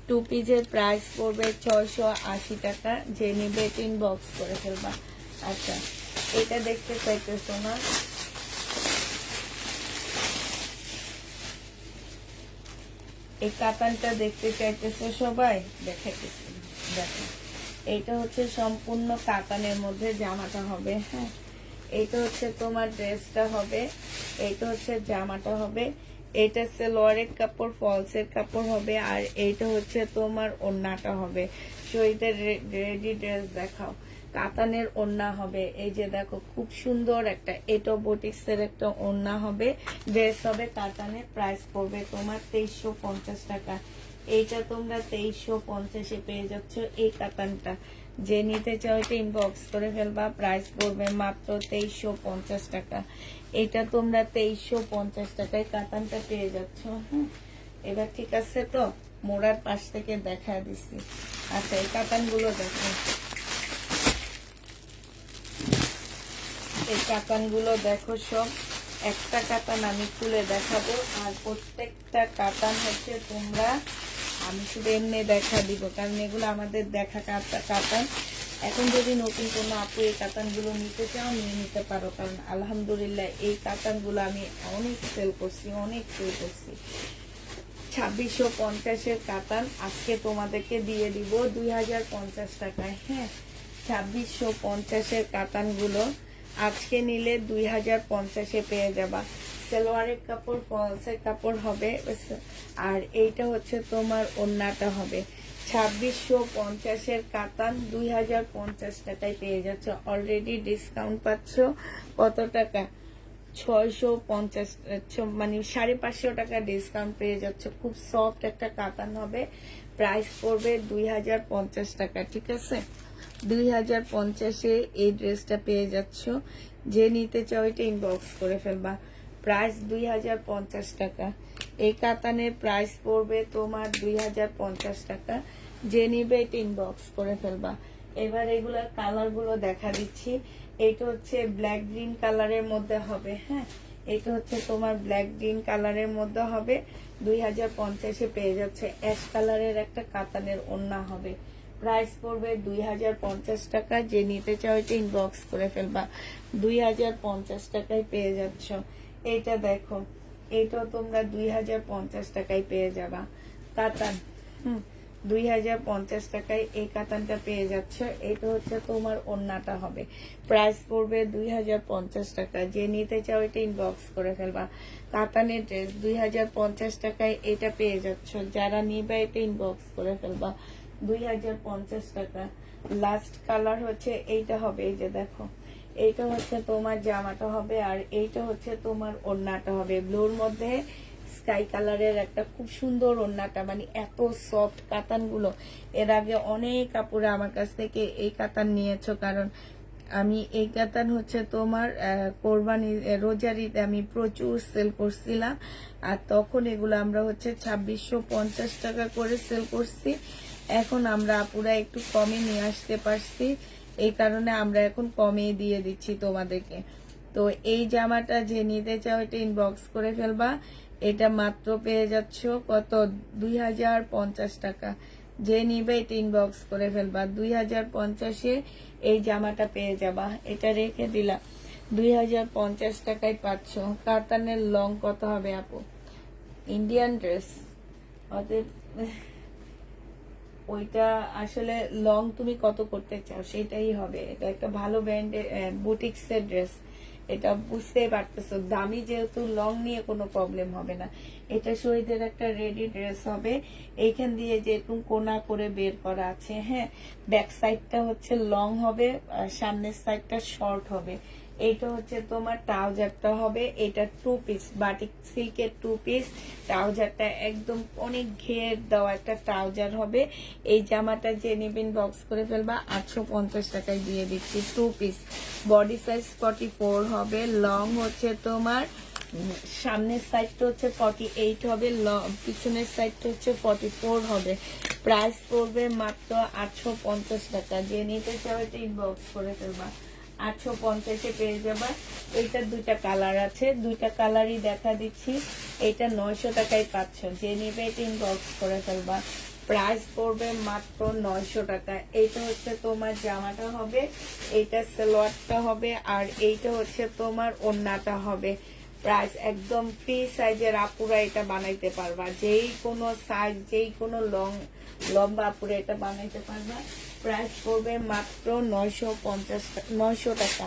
2 পিসের প্রাইস পড়বে 680 টাকা। যে নিবে এটা ইনবক্স করে ফেলবা। আচ্ছা, এটা দেখতে চাইতেছো না? এই কাতানটা দেখতে চাইতেছো সবাই? দেখাইতেছি, দেখো। এইটা হচ্ছে সম্পূর্ণ কাতানের মধ্যে জামাটা হবে। হ্যাঁ, এইটা হচ্ছে তোমার ড্রেসটা হবে, এইটা হচ্ছে জামাটা হবে, এইটা সালোয়ারের কাপড়, ফলসের কাপড় হবে, আর এইটা হচ্ছে তোমার ওড়নাটা হবে। শহীদের রেডি ড্রেস দেখাও। কাতানের ওড়না হবে, এই যে দেখো খুব সুন্দর একটা এটো বুটিক্সের একটা ওড়না হবে, ড্রেস হবে কাতানের। প্রাইস পড়বে তোমার 2350 টাকা। এইটা তোমরা 2350-এ পেয়ে যাচ্ছ এই কাতানটা। যে নিতে চাও এটা ইনবক্স করে ফেলবা। প্রাইস পড়বে মাত্র 2350 টাকা। এটা তোমরা 2350 টাকায় কাতানটা পেয়ে যাচ্ছ। হ্যাঁ, এবার ঠিক আছে তো? মোড়ার পাশ থেকে দেখা দিচ্ছি। আচ্ছা, এই কাতানগুলো দেখো, এই কাতানগুলো দেখো সব। একটা কাতান আমি খুলে দেখাবো, আর প্রত্যেকটা কাতান হচ্ছে তোমরা, আমি শুধু এমনি দেখা দিব কারণ এগুলো আমাদের দেখা কাতান। এখন যদি নতুন কোনো আপু এই কাতানগুলো নিতে চাও নিয়ে নিতে পারো, কারণ আলহামদুলিল্লাহ এই কাতানগুলো আমি অনেক সেল করছি, অনেক সেল করছি। 2650-এর কাতান আজকে তোমাদেরকে দিয়ে দিব 2050 টাকায়। হ্যাঁ, 2650-এর কাতানগুলো আজকে নিলে 2050-এ পেয়ে যাবা। সালোয়ারের কাপড়, ফলসের কাপড় হবে, আর এইটা হচ্ছে তোমার ওড়নাটা হবে। 2650-এর কাতান 2050 টাকায় পেয়ে যাচ্ছ। অলরেডি ডিসকাউন্ট পাচ্ছ কত টাকা? 650, মানে 550 টাকা ডিসকাউন্ট পেয়ে যাচ্ছ। খুব সফট একটা কাতান হবে। প্রাইস পড়বে 2050 টাকা। ঠিক আছে, 2050-এ এই ড্রেসটা পেয়ে যাচ্ছ। যে নিতে চাও এটা ইনবক্স করে ফেলবা। প্রাইস 2050 টাকা। এই কাতানের প্রাইস পড়বে তোমার 2050 টাকা। যে নিবে এটা ইনবক্স করে ফেলবা। এবার এগুলার কালার গুলো দেখা দিচ্ছি। এটা হচ্ছে ব্ল্যাক গ্রিন কালারের মধ্যে হবে। হ্যাঁ, এটা হচ্ছে তোমার ব্ল্যাক গ্রিন কালারের মধ্যে হবে, 2050-এ পেয়ে যাচ্ছে। অ্যাশ কালারের একটা কাতানের ওড়না হবে, প্রাইস পড়বে 2050 টাকা। যে নিতে চাও এটা ইনবক্স করে ফেলবা, 2050 টাকায় পেয়ে যাচ্ছ। এইটা দেখো, এইটাও তোমরা 2050 টাকায় পেয়ে যাবা। কাতান 2050 টাকায় এই কাতানটা পেয়ে যাচ্ছ। এটা হচ্ছে তোমার ওড়নাটা হবে, প্রাইস পড়বে 2050 টাকা। যে নিতে চাও এটা ইনবক্স করে ফেলবা। কাতানের ড্রেস 2050 টাকায় এটা পেয়ে যাচ্ছ। যারা নিবে এটা ইনবক্স করে ফেলবা, 2050 টাকা। লাস্ট কালার হচ্ছে এইটা হবে, এই যে দেখো, এইটা হচ্ছে তোমার জামাটা হবে, আর এইটা হচ্ছে তোমার ওড়নাটা হবে। ব্লুর মধ্যে স্কাই কালারের একটা খুব সুন্দর ওড়নাটা, মানে এত সফট কাতানগুলো। এর আগে অনেক কাপড়ে আমার কাছ থেকে এই কাতান নিয়েছো, কারণ আমি এই কাতান হচ্ছে তোমার কোরবানি রোজার ঈদে আমি প্রচুর সেল করছিলাম, আর তখন এগুলো আমরা হচ্ছে 2650 টাকা করে সেল করছি। এখন আমরা আপুরা একটু কমে নিয়ে আসতে পারছি, এই কারণে আমরা এখন কমে দিয়ে দিচ্ছি তোমাদেরকে। তো এই জামাটা যে নিতে চাও এটা ইনবক্স করে ফেলবা। এটা মাত্র পেয়ে যাচ্ছ কত, 2050 টাকা। যে নিবে এটা ইনবক্স করে ফেলবা, 2050-এ এই জামাটা পেয়ে যাবা। এটা রেখে দিলা, 2050 টাকায় পাচ্ছ। কাতানের লং কত হবে আপু? ইন্ডিয়ান ড্রেস, অতএব ওইটা আসলে লং তুমি কত করতে চাও সেটাই হবে। এটা একটা ভালো ব্র্যান্ডের বুটিক্সের ড্রেস, এটা বুঝতেই পারতেছো। দামি যেহেতু, লং নিয়ে কোনো প্রবলেম হবে না। এটা শহীদের একটা রেডি ড্রেস হবে, এইখান দিয়ে যেরকম কোনা করে বের করা আছে। হ্যাঁ, ব্যাক সাইডটা হচ্ছে লং হবে, সামনের সাইডটা শর্ট হবে। এইটা হচ্ছে তোমার ট্রাউজারটা হবে, এটা 2 পিস বাটিক সিল্কের 2 পিস ট্রাউজারটা, একদম অনেক ঘের দেওয়া একটা ট্রাউজার হবে। এই জামাটা যে নেবেন বক্স করে ফেলবা, 850 টাকায় দিয়ে দিচ্ছি। 2 পিস, বডি সাইজ 44 হবে, লং হচ্ছে তোমার সামনের সাইডটা হচ্ছে 48 হবে, পিছনের সাইডটা হচ্ছে 44 হবে। প্রাইস পড়বে মাত্র 850 টাকা। যে নিতে চাও এটা ইনবক্স করে ফেলবা, 850-এ পেয়ে যাবা। এইটার দুইটা কালার আছে, দুইটা কালারই দেখা দিচ্ছি। এটা 900 টাকায় পাচ্ছ। যে নিবে এটা ইনবক্স করে ফেলবা, প্রাইস পড়বে মাত্র 900 টাকা। এইটা হচ্ছে তোমার জামাটা হবে, এইটা সালোয়ারটা হবে, আর এইটা হচ্ছে তোমার ওড়নাটা হবে। প্রাইস একদম ফ্রি সাইজের আপুরা এটা বানাইতে পারবা, যেই কোনো সাইজ, যেই কোনো লম্বা আপুরা এটা বানাইতে পারবা। প্রাইস পড়বে মাত্র 900 টাকা।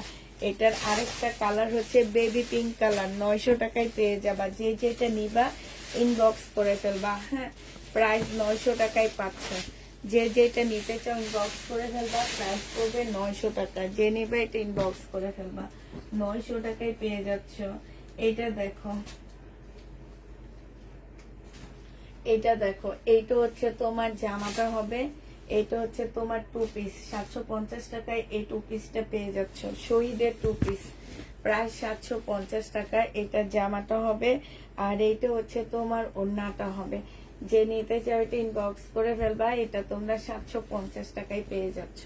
এটার আরেকটা কালার হচ্ছে বেবি পিঙ্ক কালার, 900 টাকায় পেয়ে যাবা। যে যেটা নিবা ইনবক্স করে ফেলবা। হ্যাঁ, প্রাইস 900 টাকায় পাচ্ছ। যে যেটা নিতে চাও ইনবক্স করে ফেলবা, প্রাইস পড়বে 900 টাকা। যে নিবে এটা ইনবক্স করে ফেলবা, 900 টাকায় পেয়ে যাচ্ছ। এটা দেখো, এটা দেখো, এইটা হচ্ছে তোমার জামাটা হবে, এটা হচ্ছে তোমার 2 পিস, 750 টাকায় এই 2 পিসটা পেয়ে যাচ্ছ। শহীদের 2 পিস, প্রায় 750 টাকা। এটা জামাটা হবে, আর এইটা হচ্ছে তোমার ওড়নাটা হবে। যে নিতে চাও এটা ইনবক্স করে ফেলবা, এটা তোমরা 750 টাকায় পেয়ে যাচ্ছ।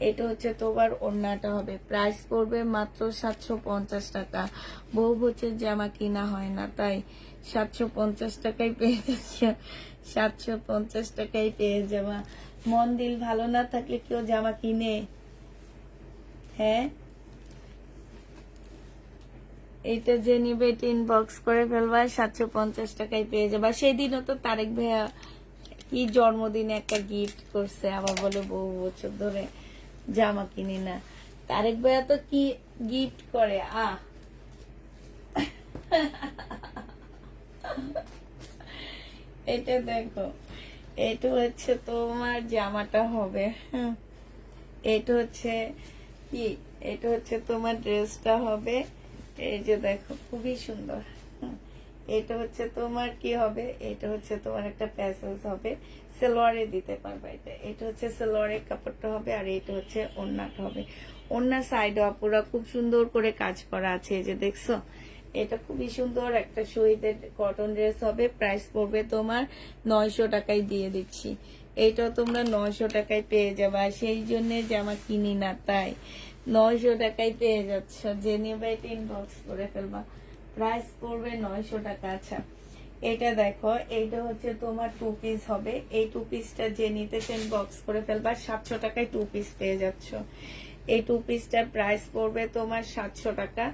এটা হচ্ছে তোমার ওড়নাটা হবে, প্রাইস পড়বে মাত্র 750 টাকা। বহু বছর জামা কিনা হয় না, তাই 750 টাকায় পেয়ে যাচ্ছ। 750 টাকায় পেয়ে যাবা। মন দিল ভালো না থাকলে কেউ জামা কিনে? হ্যাঁ, এইটা যে নিবে এটা ইনবক্স করে ফেলবা, 750 টাকায় পেয়ে যাবা। সেদিনও তো তারেক ভাইয়া কি জন্মদিনে একটা গিফট করছে, আবার বলে বহু বছর ধরে জামা কিনি না। তারেক ভাইয়া তো কি গিফট করে, এটা দেখো, এটা হচ্ছে তোমার জামাটা হবে। হ্যাঁ, এটা হচ্ছে কি, এটা হচ্ছে তোমার ড্রেসটা হবে। এই যে দেখো, খুবই সুন্দর। এটা হচ্ছে তোমার কি হবে, এটা হচ্ছে তোমার একটা প্যাসেজ হবে, সালোয়ারে দিতে পারবে। এটা হচ্ছে সালোয়ারের কাপড়টা হবে, আর এটা হচ্ছে ওড়নাটা হবে। ওড়নার সাইডে পুরো খুব সুন্দর করে কাজ করা আছে, এই যে দেখছো। এটা খুবই সুন্দর একটা শহীদের কটন ড্রেস হবে, প্রাইস পড়বে তোমার 900 টাকায় দিয়ে দিচ্ছি। এইটাও তোমরা 900 টাকায় পেয়ে যাবা, সেই জন্য জামা কিনি না, তাই 900 টাকায় পেয়ে যাচ্ছ। যে নেবে এটা ইনবক্স করে ফেলবা, প্রাইস পড়বে 900 টাকা। আচ্ছা এটা দেখো, এইটা হচ্ছে তোমার 2 পিস হবে। এই 2 পিসটা যে নিতে চান বক্স করে ফেলবা, 700 টাকায় 2 পিস পেয়ে যাচ্ছ। এই 2 পিসটার প্রাইস পড়বে তোমার 700 টাকা।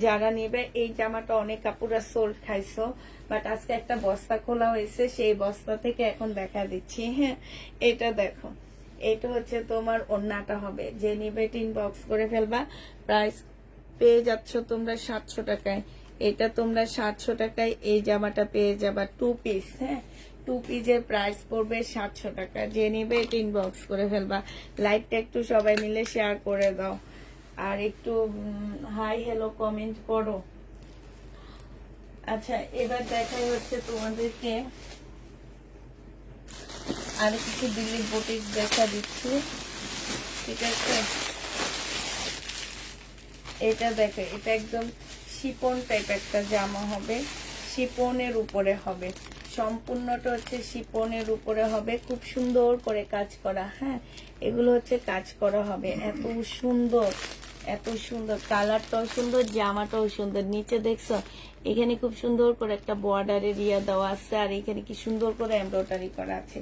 যারা নেবে, এই জামাটা অনেক কাপড়া সোল্ড খাইছো, বাট আজকে একটা বস্তা খোলা হয়েছে, সেই বস্তা থেকে এখন দেখা দিচ্ছি। হ্যাঁ এটা দেখো, এটা হচ্ছে তোমার ওড়নাটা হবে। যে নিবে টিন বক্স করে ফেলবা, প্রাইস পেয়ে যাচ্ছ তোমরা 700 টাকায়। এটা তোমরা 700 টাকায় এই জামাটা পেয়ে যাবা 2 পিস। হ্যাঁ 2 পিসের প্রাইস পড়বে 700 টাকা। যে নিবে টিন বক্স করে ফেলবা। লাইভটা একটু সবাই মিলে শেয়ার করে দাও, আর একটু হাই হ্যালো কমেন্ট করো। আচ্ছা এবার দেখাই হচ্ছে তোমাদেরকে আর কিছু দিল্লি বুটিক্স দেখা দিচ্ছি, ঠিক আছে। এটা দেখো, এটা একদম শিপন টাইপ একটা জামা হবে, শিপনের উপরে হবে, সম্পূর্ণটা হচ্ছে শিপনের উপরে হবে, খুব সুন্দর করে কাজ করা। হ্যাঁ এগুলো হচ্ছে কাজ করা হবে, এত সুন্দর, এত সুন্দর, কালারটাও সুন্দর, জামাটাও সুন্দর। নিচে দেখছো এখানে খুব সুন্দর করে একটা বর্ডারের ইয়া দেওয়া আছে, আর এখানে কি সুন্দর করে এমব্রয়ডারি করা আছে।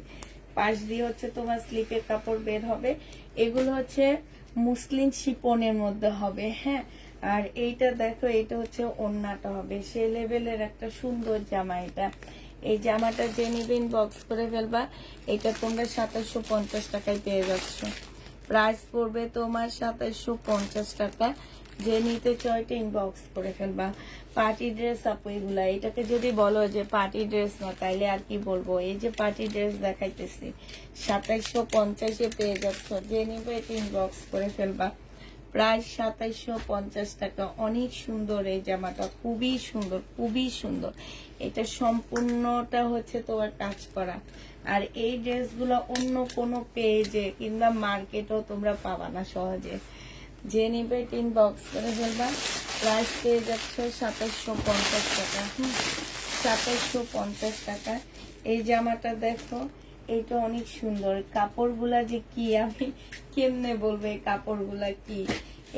পাশ দিয়ে হচ্ছে তোমার স্লিপের কাপড় বের হবে। এগুলো হচ্ছে মুসলিম শিপনের মধ্যে হবে। হ্যাঁ আর এইটা দেখো, এটা হচ্ছে ওড়নাটা হবে, সে লেভেলের একটা সুন্দর জামা। এটা এই জামাটা যে নিবেন বক্স করে ফেলবা, এটা তোমরা 2750 টাকায় পেয়ে যাচ্ছ। প্রাইস পড়বে তোমার 2750 টাকা। যে নিতে চাইতে ইনবক্স করে ফেলবা। পার্টি ড্রেস আপু এগুলা, এটাকে যদি বলো যে পার্টি ড্রেস না, তাইলে আর কি বলবো। এই যে পার্টি ড্রেস দেখাইতেছি, 2750-এ পেয়ে যাচ্ছ। যে নিবে এটা ইনবক্স করে ফেলবা। প্রাইস 2750 টাকা। অনেক সুন্দর এই জামাটা, খুবই সুন্দর, খুবই সুন্দর। এটা সম্পূর্ণটা হচ্ছে তোমার কাজ করা। আর এই ড্রেসগুলো অন্য কোনো পেজে কিংবা মার্কেটেও তোমরা পাবা না সহজে। যে নিবে টিন বক্স করে ফেলবা। প্রাইস পেয়ে যাচ্ছে 2750 টাকা। 2750 টাকা। এই জামাটা দেখো, এইটা অনেক সুন্দর। কাপড়গুলা যে কি, আমি কেমনে বলবো এই কাপড়গুলা কি।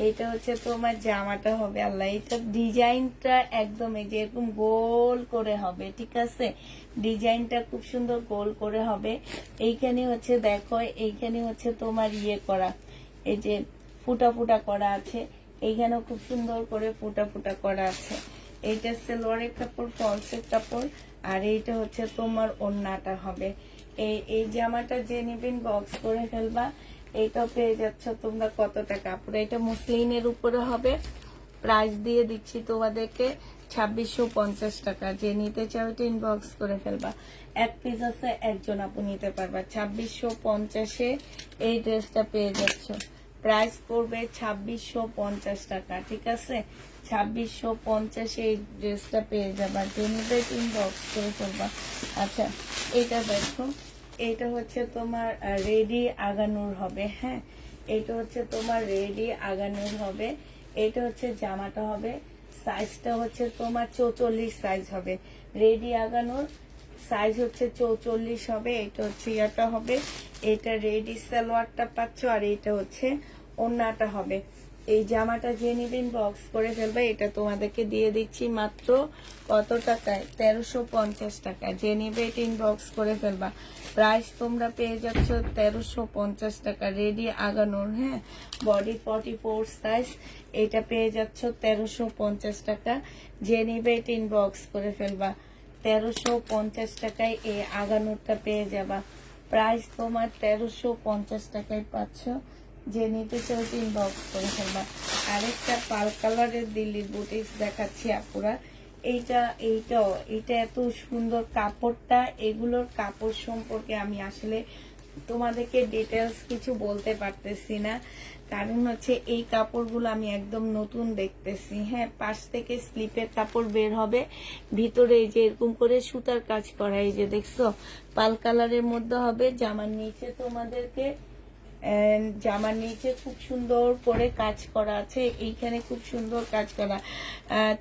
এইটা হচ্ছে তোমার জামাটা হবে, আল্লাহ, এটা ডিজাইনটা একদম এই যে এরকম গোল করে হবে, ঠিক আছে। ডিজাইনটা খুব সুন্দর গোল করে হবে। এইখানে হচ্ছে দেখো, এইখানে হচ্ছে তোমার ইয়ে করা, এই যে ফুটা ফুটা করা আছে, এইখানেও খুব সুন্দর করে ফুটা ফুটা করা আছে। এইটা সালোয়ারের কাপড়, ফলসের কাপড়, আর এইটা হচ্ছে তোমার ওড়নাটা হবে। এই জামাটা যে নিবেন বক্স করে ফেলবা। এইটাও পেয়ে যাচ্ছ তোমরা কত টাকা পুরো, এটা মুসলিনের উপরে হবে। প্রাইস দিয়ে দিচ্ছি তোমাদেরকে 2650 টাকা। যে নিতে চাও এটা ইনবক্স করে ফেলবা। এক পিস আছে, একজন আপু নিতে পারবা। 2650-এ এই ড্রেসটা পেয়ে যাচ্ছ। প্রাইস পড়বে 2650 টাকা, ঠিক আছে। 2650-এ এই ড্রেসটা পেয়ে যাবা। যে নিবে ইনবক্স করে ফেলবা। আচ্ছা এটা দেখো, এটা হচ্ছে তোমার রেডি আগানুর হবে। হ্যাঁ এটা হচ্ছে তোমার রেডি আগানুর হবে। এটা হচ্ছে জামাটা হবে, সাইজটা হচ্ছে তোমার 44 সাইজ হবে। রেডি আগানোর সাইজ হচ্ছে 44 হবে। এটা হচ্ছে ইয়াটা হবে, এটা রেডি সালোয়ারটা পাচ্ছ, আর এটা হচ্ছে ওড়নাটা হবে। এই জামাটা যে নিবেন বক্স করে ফেলবে। এটা তোমাদেরকে দিয়ে দিচ্ছি মাত্র কত টাকায়, 1350 টাকা। যে নিবে এটা ইনবক্স করে ফেলবা। প্রাইস তোমরা পেয়ে যাচ্ছ 1350 টাকা। রেডি আগানোর, হ্যাঁ বডি 44 সাইজ, এটা পেয়ে যাচ্ছ 1350 টাকা। যে নিবে এটা ইনবক্স করে ফেলবা। 1350 টাকায় এই আগানোরটা পেয়ে যাবা। প্রাইস তোমার 1350 টাকায় পাচ্ছ। যে নিতে চাও ইনবক্স করে ফেলবা। আরেকটা পাল কালারের দিল্লির বুটিক্স দেখাচ্ছি আপুরা। এইটা এত সুন্দর কাপড়টা। এগুলোর কাপড় সম্পর্কে আমি আসলে তোমাদেরকে ডিটেলস কিছু বলতে পারতেছি না, কারণ হচ্ছে এই কাপড়গুলো আমি একদম নতুন দেখতেছি। হ্যাঁ পাশ থেকে স্লিপের কাপড় বের হবে, ভিতরে এই যে এরকম করে সুতার কাজ করা, এই যে দেখছো পাল কালারের মধ্যে হবে। জামার নিচে খুব সুন্দর করে কাজ করা আছে, এইখানে খুব সুন্দর কাজ করা।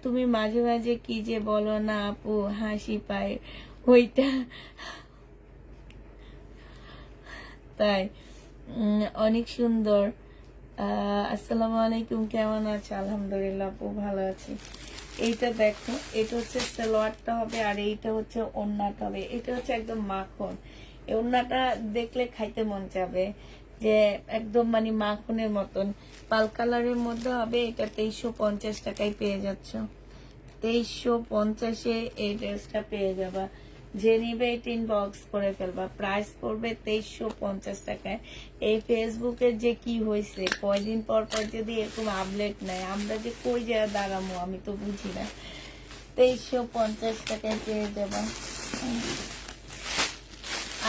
তুমি মাঝে মাঝে কি যে বলো না আপু, হাসি পায় ওইটা, তাই অনেক সুন্দর। আসসালামু আলাইকুম, কেমন আছো? আলহামদুলিল্লাহ আপু ভালো আছি। এইটা দেখো, এটা হচ্ছে সালোয়ারটা হবে আর এইটা হচ্ছে ওড়নাটা হবে। এটা হচ্ছে একদম মাখন, এই ওড়নাটা দেখলে খাইতে মন যাবে, যে একদম মানে মাখনের মতন। পাল কালারের মধ্যে হবে। এটা 2350 টাকায় পেয়ে যাচ্ছ। 2350-এ এই ড্রেসটা পেয়ে যাবা। যে নিবে 18 বক্স করে ফেলবা। প্রাইস পড়বে 2350 টাকায়। এই ফেসবুকের যে কি হয়েছে, কয়দিন পর পর যদি এরকম আপডেট নেয়, আমরা যে কই যায় দাঁড়ামো আমি তো বুঝি না। 2350 টাকায় পেয়ে যাবা।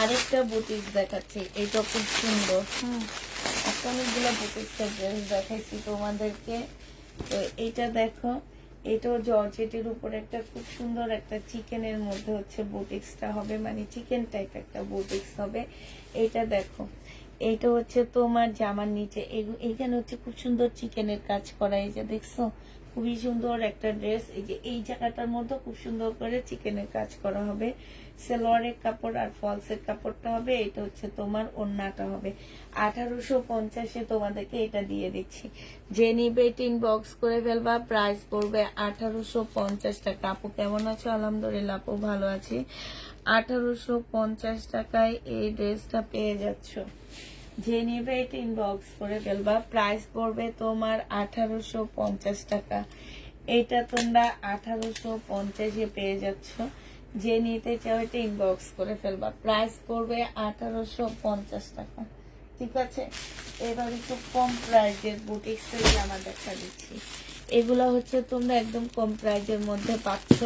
আরেকটা বুটিক্স দেখাচ্ছি, এটা খুব সুন্দর। একটা অনেকগুলো বুটিক্সের ড্রেস দেখাইছি তোমাদেরকে। তো এইটা দেখো, এটাও জর্জেটের উপর একটা খুব সুন্দর একটা চিকেনের মধ্যে হচ্ছে বুটিক্সটা হবে, মানে চিকেন টাইপ একটা বুটিক্স হবে। এটা দেখো, এইটা হচ্ছে তোমার জামার নিচে এইখানে হচ্ছে খুব সুন্দর চিকেনের কাজ করা। এই যে দেখছো, খুবই সুন্দর একটা ড্রেস। এই যে এই জায়গাটার মধ্যে খুব সুন্দর করে চিকেনের কাজ করা হবে। সালোয়ারের কাপড় আর ফলসের কাপড়টা হবে। এটা হচ্ছে তোমার ওড়নাটা হবে। 1850-এ তোমাদেরকে এটা দিয়ে দিচ্ছি। যে নিবে 18 বক্স করে ফেলবা। প্রাইস পড়বে 1850 টাকা। আপু কেমন আছো? আলহামদুলিল্লাহ আপু ভালো আছি। 1850 টাকায় এই ড্রেসটা পেয়ে যাচ্ছ। যে নিবে 18 বক্স করে ফেলবা। প্রাইস পড়বে তোমার 1850 টাকা। এটা তোমরা 1850-এ পেয়ে যাচ্ছ। যে নিতে চাও এটা ইনবক্স করে ফেলবা। প্রাইস পড়বে 1850 টাকা। ঠিক আছে, এবার একটু কম প্রাইজের বুটিক্সের জামা দেখা দিচ্ছি। এগুলা হচ্ছে তোমরা একদম কম প্রাইজের মধ্যে পাচ্ছ,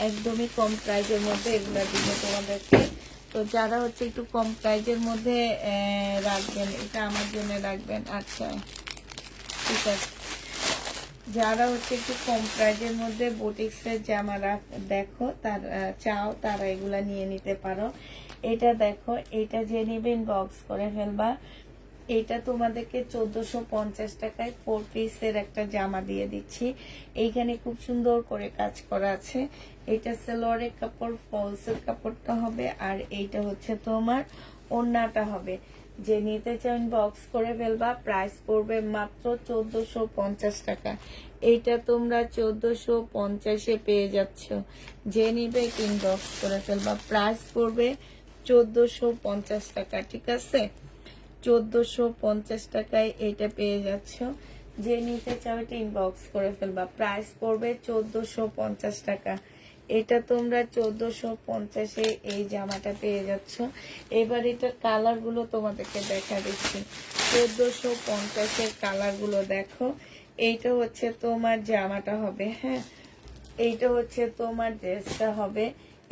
একদমই কম প্রাইজের মধ্যে এগুলা দিবে তোমাদেরকে। তো যারা হচ্ছে একটু কম প্রাইজের মধ্যে রাখবেন, এটা আমার জন্য রাখবেন। আচ্ছা ঠিক আছে, যারা হচ্ছে একটু কম প্রাইজের মধ্যে বুটিক্সের জামা দেখো তার চাও, তারা এগুলা নিয়ে নিতে পারো। এটা দেখো, এটা যে নেবেন বক্স করে ফেলবা। এটা তোমাদেরকে 1450 টাকায় 4 পিসের একটা জামা দিয়ে দিচ্ছি। এইখানে খুব সুন্দর করে কাজ করা আছে। এটা সালোয়ারের কাপড়, ফলসের কাপড়টা হবে আর এইটা হচ্ছে তোমার ওড়নাটা হবে। যে নিতে চান বক্স করে ফেলবা। প্রাইস পড়বে মাত্র 1450 টাকা। এইটা তোমরা 1450-এ পেয়ে যাচ্ছ। যে নিবে 3 বক্স করে ফেলবা। প্রাইস পড়বে 1450 টাকা। ঠিক আছে, 1450 টাকায় এটা পেয়ে যাচ্ছ। যে নিতে চাও এটা ইনবক্স করে ফেলবা। প্রাইস পড়বে 1450 টাকা। এটা তোমরা 1450-এ এই জামাটা পেয়ে যাচ্ছ। এবার এটা কালার গুলো তোমাদেরকে দেখা দিচ্ছি। 1450-এর কালার গুলো দেখো। এইটা হচ্ছে তোমার জামাটা হবে। হ্যাঁ, এইটা হচ্ছে তোমার ড্রেসটা হবে।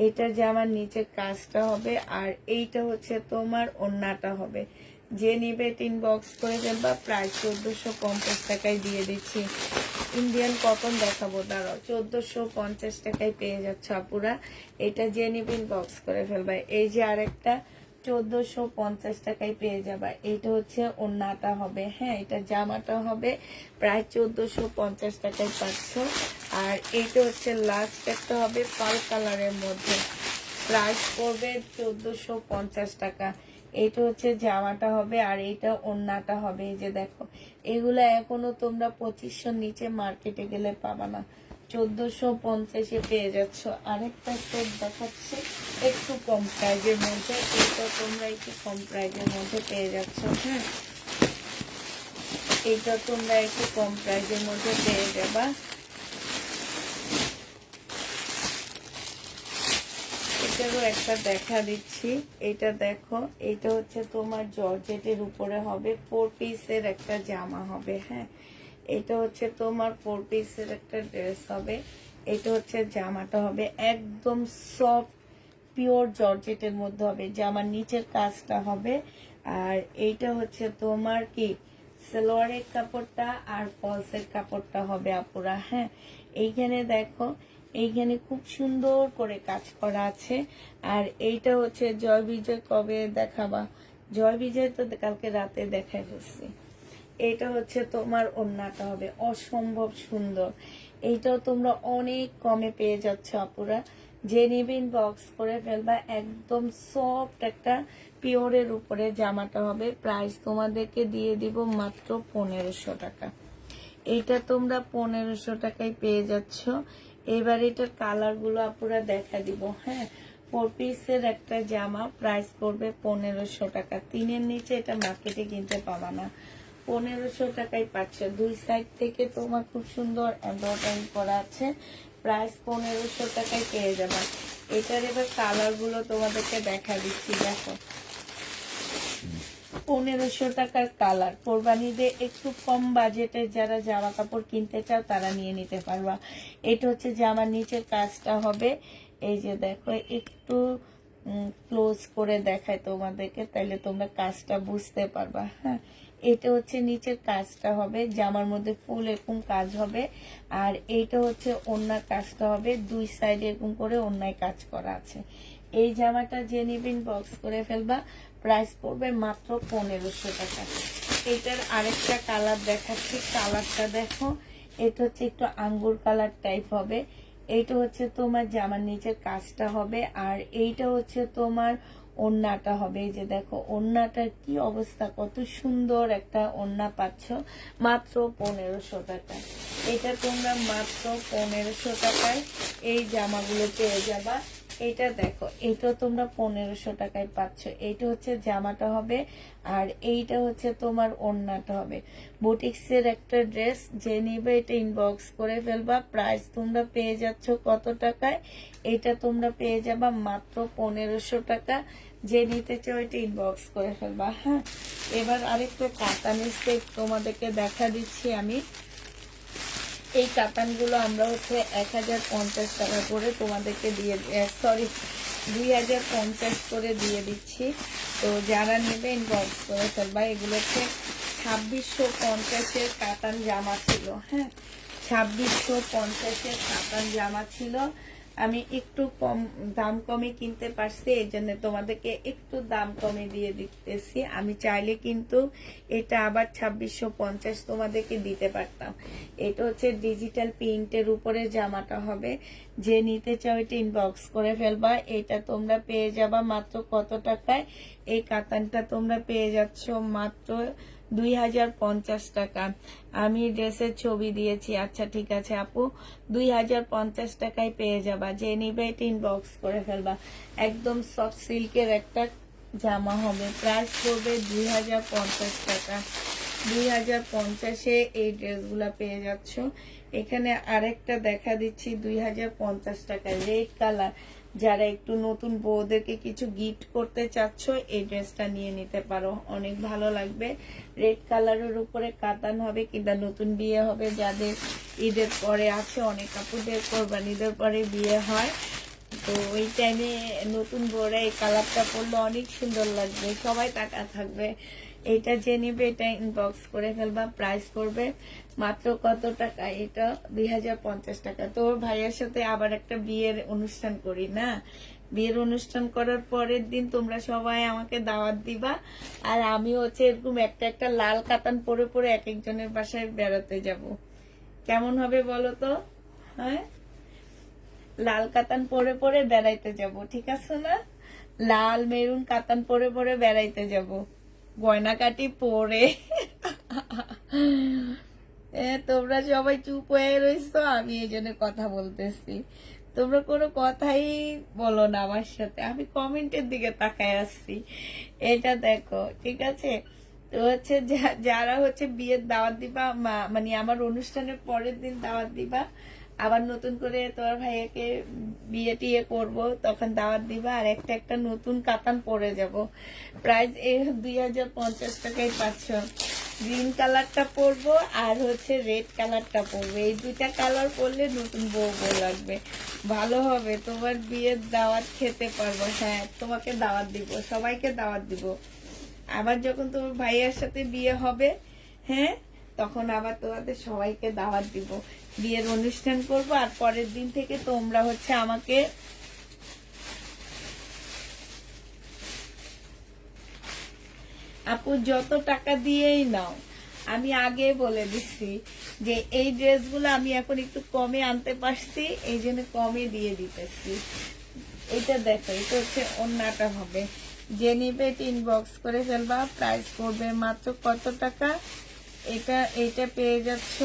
এটা জামার নিচে কাজটা হবে আর এইটা হচ্ছে তোমার ওড়নাটা হবে। যে নিবে 3 বক্স করে ফেলবা। প্রাইস 1450 টাকায় দিয়ে দিচ্ছি। ইন্ডিয়ান কটন দেখাবো, দাঁড়াও। 1450 টাকায় পেয়ে যাচ্ছ আপুরা। এটা যে নিবেন বক্স করে ফেলবা। এই যে আরেকটা 1450 টাকায় পেয়ে যাবা। এটা হচ্ছে ওড়নাটা হবে। হ্যাঁ, এটা জামাটা হবে। প্রায় 1450 টাকায় পাচ্ছ। আর এইটা হচ্ছে লাস্ট একটা হবে পাল কালারের মধ্যে। প্রাইস পড়বে 1450 টাকা। এইটা হচ্ছে জামাটা হবে আর এইটা ওড়নাটা হবে। এই যে দেখো, এগুলো এখনো তোমরা 2500 নিচে মার্কেটে গেলে পাবা না। 1450-এ পেয়ে যাচ্ছ। আরেকটা সেট দেখাচ্ছি একটু কম প্রাইজের মধ্যে। এটা তোমরা একটু কম প্রাইজের মধ্যে পেয়ে যাচ্ছ। হ্যাঁ, এটা তোমরা একটু কম প্রাইজের মধ্যে পেয়ে যাবা। এটারও একটা দেখা দিচ্ছি। এটা দেখো, এটা হচ্ছে তোমার জর্জেটের উপরে হবে। 4 পিসের একটা জামা হবে। হ্যাঁ, এটা হচ্ছে তোমার 4 পিসের একটা ড্রেস হবে। এটা হচ্ছে জামাটা হবে একদম সফট পিওর জর্জেটের মধ্যে হবে। জামার নিচের কাজটা হবে আর এইটা হচ্ছে তোমার কি সালোয়ারের কাপড়টা আর ফলসের কাপড়টা হবে আপুরা। হ্যাঁ, এইখানে দেখো, এইখানে খুব সুন্দর করে কাজ করা আছে। আর এইটা হচ্ছে জয় বিজয় কবে দেখাবা? জয় বিজয় তো কালকে রাতে দেখাই ফেলছি। এটা হচ্ছে তোমার ওড়নাটা হবে অসম্ভব সুন্দর। এইটাও তোমরা অনেক কমে পেয়ে যাচ্ছ আপুরা। যে নিবেন বক্স করে ফেলবা। একদম সফট একটা পিওরের উপরে জামাটা হবে। প্রাইস তোমাদেরকে দিয়ে দিব মাত্র 1500 টাকা। এটা তোমরা 1500 টাকায় পেয়ে যাচ্ছ। এবার এটার কালারগুলো আপুরা দেখা দিব। হ্যাঁ, 4 পিসের একটা জামা, প্রাইস পড়বে 1500 টাকা। 3-এর নিচে এটা মার্কেটে কিনতে পাবা না। 1500 টাকায় পাচ্ছ। দুই সাইড থেকে তোমার খুব সুন্দর এমব্রয়ডারি করা আছে। প্রাইস 1500 টাকায় পেয়ে যাবা। এটার এবার কালারগুলো তোমাদেরকে দেখা দিচ্ছি। দেখো, 1500 টাকার কালার। কোরবানিতে একটু কম বাজেটে যারা জামা কাপড় কিনতে চাও তারা নিয়ে নিতে পারবা। এটা হচ্ছে জামার নিচের কাজটা হবে। এই যে দেখো, একটু ক্লোজ করে দেখায় তোমাদেরকে, তাইলে তোমরা কাজটা বুঝতে পারবা। হ্যাঁ, এটা হচ্ছে নিচের কাজটা হবে, জামার মধ্যে ফুল এরকম কাজ হবে। আর এইটা হচ্ছে ওড়নার কাজটা হবে, দুই সাইড এরকম করে ওড়নায় কাজ করা আছে। এই জামাটা যে নিবেন বক্স করে ফেলবা। প্রাইস পড়বে মাত্র 1500 টাকা। এটার আরেকটা কালার দেখাচ্ছি, কালারটা দেখো। এটা হচ্ছে একটু আঙ্গুর কালার টাইপ হবে। এইটা হচ্ছে তোমার জামার নিচের কাজটা হবে। আর এইটা হচ্ছে তোমার ওড়নাটা হবে। এই যে দেখো, ওড়নাটার কি অবস্থা, কত সুন্দর একটা ওড়না পাচ্ছ মাত্র 1500 টাকায়। এটা তোমরা মাত্র 1500 টাকায় এই জামাগুলো পেয়ে যাবা। এটা দেখো, এটা তোমরা 1500 টাকায় পাচ্ছ। এইটা হচ্ছে জামাটা হবে, আর এইটা হচ্ছে তোমার ওড়নাটা হবে। বুটিক্সের একটা ড্রেস, যে নিবে এটা ইনবক্স করে ফেলবা। প্রাইস তোমরা পেয়ে যাচ্ছ কত টাকায়? এটা তোমরা পেয়ে যাবা মাত্র 1500 টাকা। যে নিতে চাও এটা ইনবক্স করে ফেলবা। হ্যাঁ, এবার আরেকটা কাতানের সেট তোমাদেরকে দেখা দিচ্ছি আমি। এই কাতানগুলো আমরা হচ্ছে 1050 টাকা করে তোমাদেরকে দিয়ে, সরি 2050 করে দিয়ে দিচ্ছি। তো যারা নেবে ইনবক্স করে ফেলবা। এগুলো হচ্ছে 2650-এর কাতান জামা ছিল। হ্যাঁ, 2650-এর কাতান জামা ছিল। আমি একটু কম দাম কমে কিনতে পারছি, এই জন্য তোমাদেরকে একটু দাম কমে দিয়ে দিতেছি। আমি চাইলে কিন্তু এটা আবার 2650 তোমাদেরকে দিতে পারতাম। এটা হচ্ছে ডিজিটাল প্রিন্টের উপরে জামাটা হবে। যে নিতে চাও এটা ইনবক্স করে ফেলবা। এটা তোমরা পেয়ে যাবা মাত্র কত টাকায়? এই কাতানটা তোমরা পেয়ে যাচ্ছ মাত্র 2050 টাকা। আমি ড্রেসের ছবি দিয়েছি। আচ্ছা ঠিক আছে আপু, 2050 টাকায় পেয়ে যাবা। যে নিবে এটা ইনবক্স করে ফেলবা। একদম সফট সিল্কের একটা জামা হবে। প্রাইস পড়বে 2050 টাকা। 2050-এ এই ড্রেসগুলা পেয়ে যাচ্ছ। এখানে আরেকটা দেখা দিচ্ছি 2050 টাকা, রেড কালার। যারা একটু নতুন বউদেরকে কিছু গিফট করতে চাচ্ছ, এই ড্রেসটা নিয়ে নিতে পারো, অনেক ভালো লাগবে। রেড কালারের উপরে কাতান হবে, কিংবা নতুন বিয়ে হবে যাদের ঈদের পরে আছে, অনেক আপুদের কোরবানিদের পরে বিয়ে হয়। তো ওই টাইমে নতুন বউরা এই কালারটা পরলে অনেক সুন্দর লাগবে, সবাই তাকা থাকবে। এটা যে নিবে এটা ইনবক্স করে ফেলবা। প্রাইস করবে মাত্র কত টাকা? এটা 2050 টাকা। তোর ভাইয়ের সাথে আবার একটা বিয়ের অনুষ্ঠান করি না, বিয়ের অনুষ্ঠান করার পরের দিন তোমরা সবাই আমাকে দাওয়াত দিবা। আর আমি হচ্ছে এরকম একটা একটা লাল কাতান পরে পরে এক একজনের বাসায় বেড়াতে যাব। কেমন হবে বলো তো? হ্যাঁ, লাল কাতান পরে পরে বেড়াইতে যাব, ঠিক আছে না? লাল মেরুন কাতান পরে পরে বেড়াইতে যাব, গয়নাকাটি পরে। তোমরা সবাই চুপ হয়ে রইছো, আমি এই জন্য কথা বলতেছি। তোমরা কোনো কথাই বলো না আমার সাথে, আমি কমেন্টের দিকে তাকায় আসছি। এটা দেখো, ঠিক আছে? তো হচ্ছে যারা হচ্ছে বিয়ের দাওয়াত দিবা, মানে আমার অনুষ্ঠানের পরের দিন দাওয়াত দিবা, আবার নতুন করে তোমার ভাইয়াকে বিয়ে টিয়ে করবো, তখন দাওয়াত দিবা, আর একটা একটা নতুন কাতান পরে যাব। প্রাইস 2050 টাকায় পাচ্ছ। গ্রিন কালারটা পরবো আর হচ্ছে রেড কালারটা পরবো। এই দুইটা কালার পরলে নতুন বউ বউ লাগবে, ভালো হবে। তোমার বিয়ের দাওয়াত খেতে পারবো। হ্যাঁ, তোমাকে দাওয়াত দিব, সবাইকে দাওয়াত দিব। আবার যখন তোমার ভাইয়ার সাথে বিয়ে হবে, হ্যাঁ, তখন আবার তোমাদের সবাইকে দাওয়াত দিব, বিয়ের অনুষ্ঠান করব। আর পরের দিন থেকে তোমরা হচ্ছে আমাকে আপু যত টাকা দিয়েই নাও, আমি আগে বলে দিচ্ছি যে এই ড্রেসগুলো আমি এখন একটু কমে আনতে পারছি, এই জন্য কমে দিয়ে দিতেছি। এটা দেখো, এটা হচ্ছে ওড়নাটা হবে। যে নিবে এটা ইনবক্স করে ফেলবা। প্রাইস পড়বে মাত্র কত টাকা? এটা পেয়ে যাচ্ছ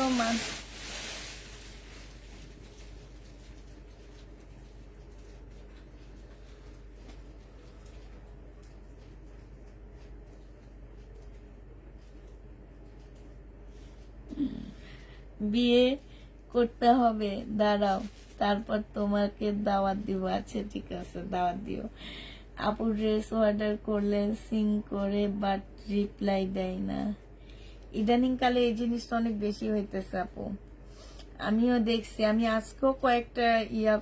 বিয়ে করতে হবে, দাঁড়াও, তারপর তোমাকে দাওয়াত দিব। আচ্ছা ঠিক আছে, দাওয়াত দিও। আপু ড্রেস অর্ডার করলে সিং করে বাট রিপ্লাই দেয় না। ইদানিং কালে এই জিনিসটা অনেক বেশি হইতেছে আপু, আমিও দেখছি। আমি আজকেও কয়েকটা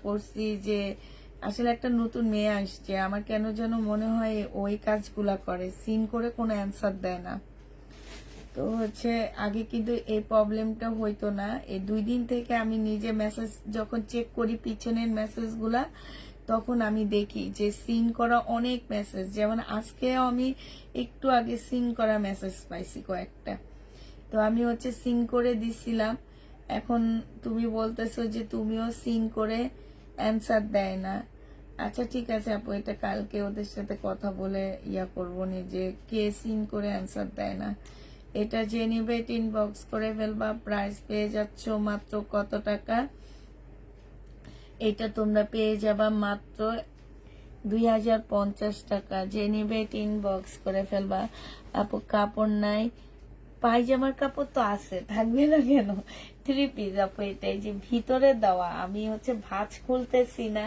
করছি যে আসলে একটা নতুন মেয়ে আসছে, আমার কেন যেন মনে হয় ওই কাজগুলা করে, সিন করে কোনো অ্যান্সার দেয় না। তো হচ্ছে আগে কিন্তু এই প্রবলেমটা হইতো না। এই 2 দিন থেকে আমি নিজে মেসেজ যখন চেক করি পিছনের মেসেজগুলা, তখন আমি দেখি যে সিন করা অনেক মেসেজ, যেমন আজকে আমি একটু আগে সিন করা মেসেজ পাইছি কয়েকটা। তো আমি হচ্ছে সিন করে দিছিলাম। এখন তুমি বলতেছো যে তুমিও সিন করে অ্যান্সার দেয় না। আচ্ছা ঠিক আছে আপু, এটা কালকে ওদের সাথে কথা বলে করবো নি যে কে সিন করে অ্যান্সার দেয় না। এটা জেনিবে ইনবক্স করে ফেলবা। প্রাইস পেয়ে যাচ্ছ মাত্র কত টাকা? এটা তোমরা পেয়ে যাবা মাত্র 2050 টাকা। জেনিবেট ইনবক্স করে ফেলবা। আপু কাপড় নাই? পায়জামার কাপড় তো আছে, থাকবে না কেন? 3 পিস আপু, এটাই যে ভিতরে দেওয়া। আমি হচ্ছে ভাঁজ খুলতেছি না,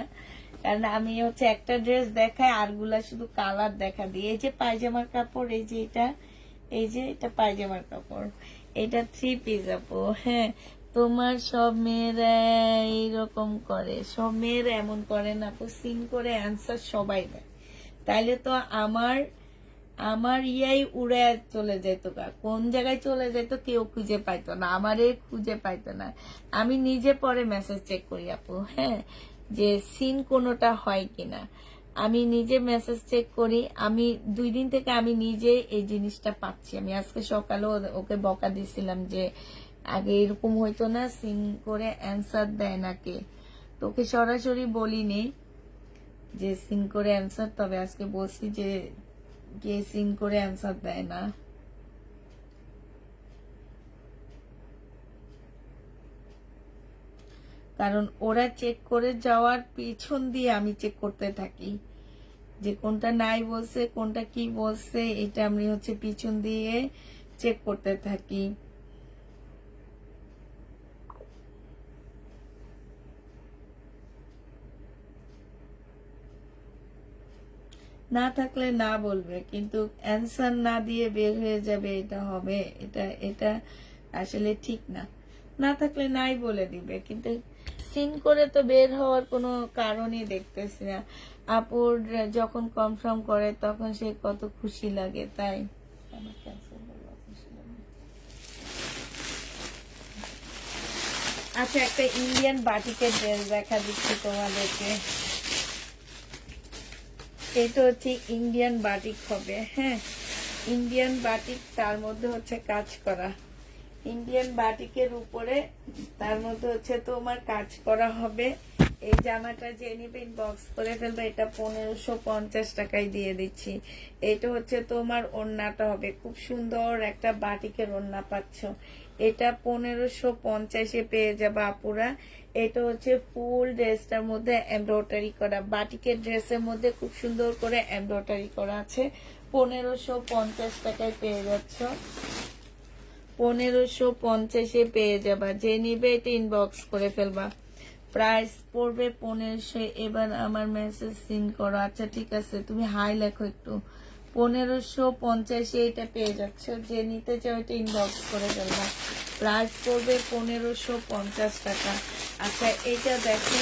কারণ আমি হচ্ছে একটা ড্রেস দেখাই আরগুলা শুধু কালার দেখা দিই। এই যে পায়জামার কাপড়, এই যে এটা পায়জামার কাপড়, এটা 3 পিস আপু। হ্যাঁ, তোমার সব মেয়েরা এইরকম করে? সব মেয়েরা এমন করে না আপু, সিন করে অ্যান্সার সবাই দেয়। তাইলে তো আমার আমার উড়ে চলে যেত, কোন জায়গায় চলে যেত কেউ খুঁজে পাইতো না, আমারে খুঁজে পাইতো না। আমি নিজে পরে মেসেজ চেক করি আপু, হ্যাঁ, যে সিন কোনোটা হয় কিনা। আমি নিজে মেসেজ চেক করি। আমি 2 দিন থেকে আমি নিজে এই জিনিসটা পাচ্ছি। আমি আজকে সকালে ওকে বকা দিছিলাম যে আগে এরকম হইতো না, সিন করে অ্যান্সার দেয় না কে। তোকে সরাসরি বলিনি যে সিন করে অ্যান্সার, তবে আজকে বলছি যে কে সিন করে অ্যান্সার দেয় না। কারণ ওরা চেক করে যাওয়ার পিছন দিয়ে আমি চেক করতে থাকি যে কোনটা নাই বলছে, কোনটা কি বলছে, এটা আমি হচ্ছে পিছন দিয়ে চেক করতে থাকি। না থাকলে না বলবে, কিন্তু অ্যান্সার না দিয়ে বের হয়ে যাবে, এটা হবে, এটা এটা আসলে ঠিক না। না থাকলে নাই বলে দিবে, কিন্তু সিন করে তো বের হওয়ার কোনো কারণই দেখতেছি না। আপুর যখন কনফার্ম করে তখন সে কত খুশি লাগে, তাই আচ্ছা, একটা ইন্ডিয়ান বাটিকের ড্রেস দেখা দিচ্ছি তোমাদেরকে। এটা হচ্ছে ইন্ডিয়ান বাটিক হবে, হ্যাঁ, ইন্ডিয়ান বাটিক, তার মধ্যে হচ্ছে কাজ করা। ইন্ডিয়ান বাটিকের উপরে তার মধ্যে হচ্ছে তোমার কাজ করা হবে। এই জামাটা যে নিবে ইনবক্স করে ফেলবে। এটা 1550 টাকায় দিয়ে দিচ্ছি। এটা হচ্ছে তোমার ওড়নাটা হবে, খুব সুন্দর একটা বাটিকের ওড়না পাচ্ছ। এটা 1550-এ পেয়ে যাবে আপুরা। এটা হচ্ছে ফুল ড্রেসটার মধ্যে এমব্রয়ডারি করা, বাটিকের ড্রেসের মধ্যে খুব সুন্দর করে এমব্রয়ডারি করা আছে। 1550 টাকায় পেয়ে যাচ্ছ। 1550-এ পেয়ে যাবা। যে নিবে এটা ইনবক্স করে ফেলবা। প্রাইস পড়বে 1500। এবার আমার মেসেজ সিন করো। আচ্ছা ঠিক আছে, তুমি হাই লেখো একটু। 1550-এ এটা পেয়ে যাচ্ছ। যে নিতে চাও এটা ইনবক্স করে ফেলবা। প্রাইস পড়বে 1550 টাকা। আচ্ছা এটা দেখো,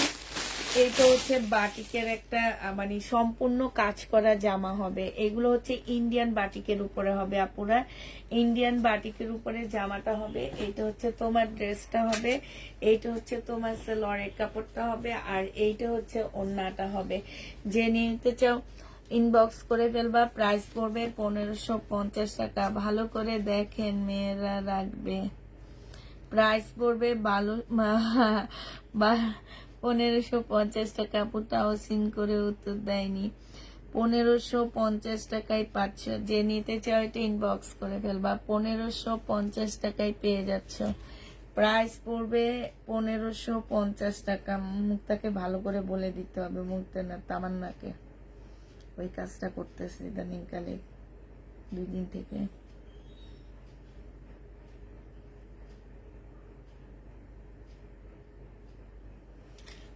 এইটা হচ্ছে বাটিকের একটা মানে সম্পূর্ণ কাজ করা জামা হবে। এগুলো হচ্ছে ইন্ডিয়ান বাটিকের উপরে হবে আপুরা। ইন্ডিয়ান বাটিকের উপরে জামাটা হবে। এইটা হচ্ছে তোমার ড্রেসটা হবে। এইটা হচ্ছে তোমার সেলোয়ারের কাপড়টা হবে। আর এইটা হচ্ছে ওড়নাটা হবে। যে নিতে চাও ইনবক্স করে ফেলবা। প্রাইস পড়বে 1550 টাকা। ভালো করে দেখেন, মেয়েরা রাখবে। প্রাইস পড়বে 1550 টাকা। পুটাও সিন করে উত্তর দেয়নি। 1550 টাকায় পাচ্ছ। যে নিতে চাও এটা ইনবক্স করে ফেলবা। 1550 টাকায় পেয়ে যাচ্ছ। প্রাইস পড়বে 1550 টাকা। মুক্তাকে ভালো করে বলে দিতে হবে, মুক্তা না তামান্নাকে। ওই কাজটা করতেছে ইদানিং কালে 2 দিন থেকে।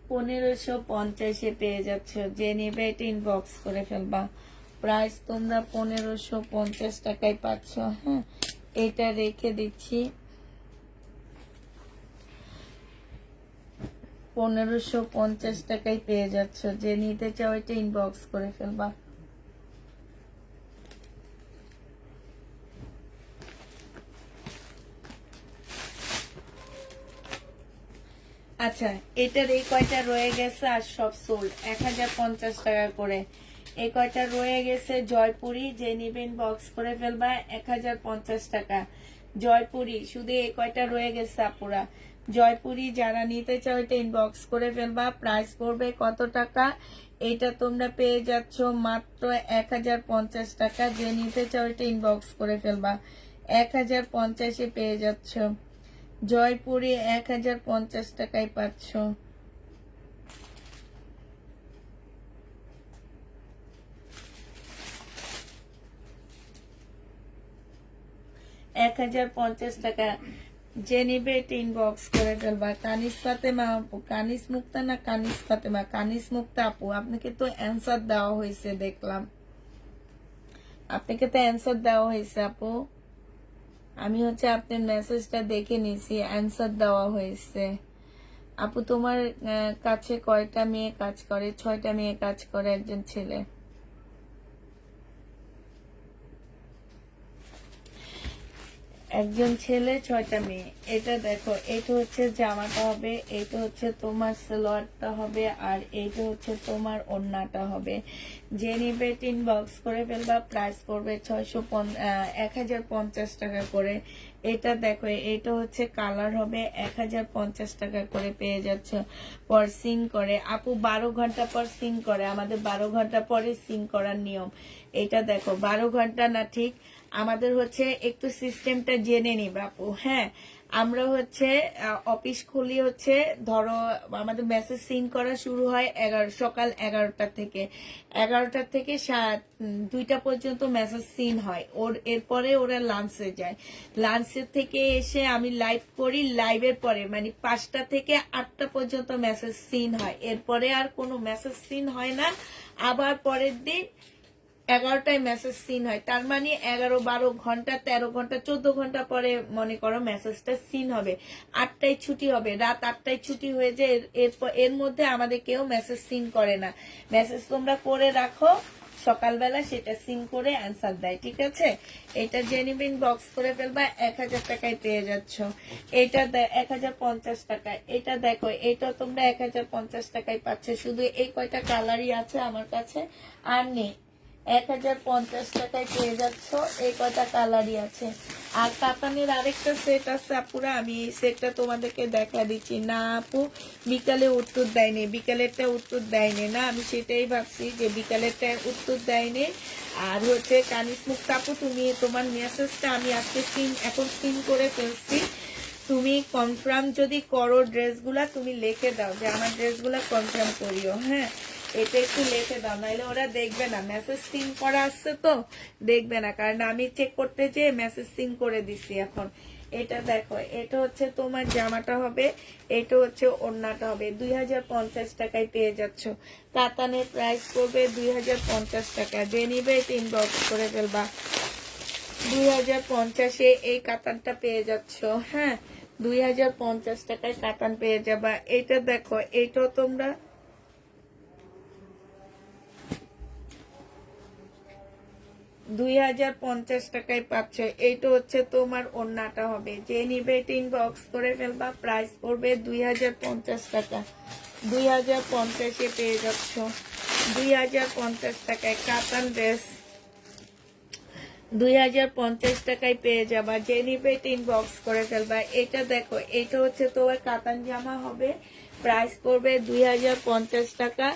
1550 পেয়ে যাচ্ছ। যে নেবে এটা ইনবক্স করে ফেলবা। প্রাইস তোমরা 1550 টাকায় পাচ্ছ। হ্যাঁ, এটা রেখে দিচ্ছি 1550 টাকায় পেয়ে যাচ্ছ। যে নিতে চাও এটা ইনবক্স করে ফেলবা। আচ্ছা, এটার এই কয়টা রয়ে গেছে আর সব সোল্ড 1050 টাকা করে। এই কয়টা রয়ে গেছে জয়পুরি। যে নিবেন বক্স করে ফেলবা 1050 টাকা। জয়পুরি শুধু এই কয়টা রয়ে গেছে আপুরা। জয়পুরি যারা নিতে চাও এটা ইনবক্স করে ফেলবা। প্রাইস পড়বে কত টাকা? এটা তোমরা পেয়ে যাচ্ছ মাত্র 1050 টাকা। যে নিতে চাও এটা ইনবক্স করে ফেলবা। 1050 পেয়ে যাচ্ছ। জয়পুরি 1050 টাকায় পাচ্ছ। 1050 টাকা। যে নিবে এটা ইনবক্স করে ফেলবা। কানিস ফাতেমা আপু, কানিস মুক্তা না কানিস ফাতেমা? কানিস মুক্তা আপু, আপনাকে তো অ্যান্সার দেওয়া হয়েছে দেখলাম। আপনাকে তো অ্যান্সার দেওয়া হয়েছে আপু। আমি হচ্ছে আপনার মেসেজটা দেখে নিছি, অ্যান্সার দেওয়া হয়েছে। আপু তোমার কাছে কয়টা মেয়ে কাজ করে? 6টা মেয়ে কাজ করে, একজন ছেলে। একজন ছেলে 6টা মেয়ে। এটা দেখো, এটা হচ্ছে জামাটা হবে, এটা হচ্ছে তোমার সালোয়ারটা হবে, আর এটা হচ্ছে তোমার ওড়নাটা হবে। যে নিবে ইনবক্স করে ফেলবা। প্রাইস পড়বে 1050 টাকা করে। এটা দেখো, এটা হচ্ছে কালার হবে 1050 টাকা করে পেয়ে যাচ্ছ। পর সিং করে আপু 12 ঘন্টা পর সিং করে। আমাদের 12 ঘন্টা পরে সিং করার নিয়ম। এটা দেখো 12 ঘন্টা না, ঠিক আমাদের হচ্ছে একটু সিস্টেমটা জেনে নিবে আপু। হ্যাঁ, আমরা হচ্ছে অফিস খুলি হচ্ছে, ধরো আমাদের মেসেজ সিন করা শুরু হয় সকাল 11টা থেকে। 11টা থেকে 2টা পর্যন্ত মেসেজ সিন হয়। এরপরে ওরা লাঞ্চে যায়। লাঞ্চের থেকে এসে আমি লাইভ করি। লাইভের পরে মানে 5টা থেকে 8টা পর্যন্ত মেসেজ সিন হয়। এরপরে আর কোনো মেসেজ সিন হয় না। আবার পরের দিন 11টায় মেসেজ সিন হয়। তার মানে 11, 12 ঘন্টা, 13 ঘন্টা, 14 ঘন্টা পরে মনে করো মেসেজটা সিন হবে। 8টায় ছুটি হবে, রাত 8টায় ছুটি হয়ে যায়। এর মধ্যে আমাদের কেউ মেসেজ সিন করে না। মেসেজ তোমরা করে রাখো, সকালবেলা সেটা সিন করে অ্যান্সার দেয়। ঠিক আছে, এটা জেনুইন বক্স করে ফেলবা। 1000 টাকায় পেয়ে যাচ্ছ। এটা 1050 টাকায়। এটা দেখো, এটা তোমরা 1050 টাকায় পাচ্ছ। শুধু এই কয়টা কালারই আছে আমার কাছে, আর নেই। 1050 টাকায় পেয়ে যাচ্ছ। এই কয়টা কালারই আছে। আর কাতানের আরেকটা সেট আছে আপুরা, আমি এই সেটটা তোমাদেরকে দেখা দিচ্ছি। না আপু, বিকালে উত্তর দেয়নি, বিকালেরটা উত্তর দেয়নি না। আমি সেটাই ভাবছি যে বিকালেরটা উত্তর দেয়নি। আর হচ্ছে কানিস মুক্তা আপু, তুমি তোমার মেসেজটা আমি আজকে এখন সিন করে ফেলছি। তুমি কনফার্ম যদি করো ড্রেসগুলা, তুমি লিখে দাও যে আমার ড্রেসগুলা কনফার্ম করিও। হ্যাঁ, এটা একটু লিখে দাও, নাহলে ওরা দেখবে না। মেসেজ সিন করা আসছে তো দেখবে না, কারণ আমি চেক করতে যেয়ে মেসেজ সিন করে দিছি এখন। এটা দেখো, এটা হচ্ছে তোমার জামাটা হবে, এটা হচ্ছে ওড়নাটা হবে। 2050 টাকায় পেয়ে যাচ্ছ। কাতানের প্রাইস পড়বে 2050 টাকা। যে নিবে এটা ইনবক্স করে ফেলবা। 2050-এ এই কাতানটা পেয়ে যাচ্ছ। হ্যাঁ, 2050 টাকায় কাতান পেয়ে যাবা। এটা দেখো, এইটাও তোমরা 2050 টাকায় পাচ্ছ। এইটা হচ্ছে তোমার ওড়নাটা হবে। যে নিবে এটা ইনবক্স করে ফেলবা। প্রাইস পড়বে 2050 টাকা। 2050-এ পেয়ে যাচ্ছ। 2050 টাকায় কাতান ড্রেস 2050 টাকায় পেয়ে যাবা। যে নিবে এটা ইনবক্স করে ফেলবা। এটা দেখো, এটা হচ্ছে তোমার কাতান জামা হবে। প্রাইস পড়বে 2050 টাকা।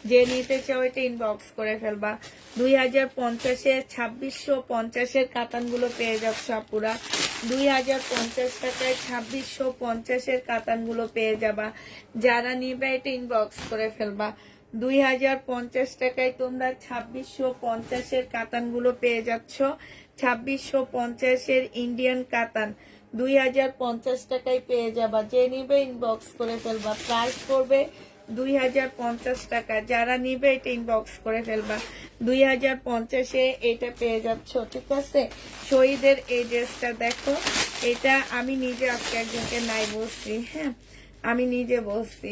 যে নিতে চাও এটা ইনবক্স করে ফেলবা। 2050-এ 2650-এর কাতানগুলো পেয়ে যাচ্ছ আপুরা। 2050 টাকায় 2650-এর কাতানগুলো পেয়ে যাবা। যারা নিবে এটা ইনবক্স করে ফেলবা। 2050 টাকায় তোমরা 2650-এর কাতানগুলো পেয়ে যাচ্ছ। 2650-এর ইন্ডিয়ান কাতান 2050 টাকায় পেয়ে যাবা। যে নিবে ইনবক্স করে ফেলবা। প্রাইস পড়বে 2050 টাকা। যারা নিবে এটা ইনবক্স করে ফেলবা। 2050-এ এটা পেয়ে যাচ্ছ, ঠিক আছে। শহীদের এই ড্রেসটা দেখো, এটা আমি নিজে আজকে একজনকে নাই বলছি, হ্যাঁ আমি নিজে বলছি।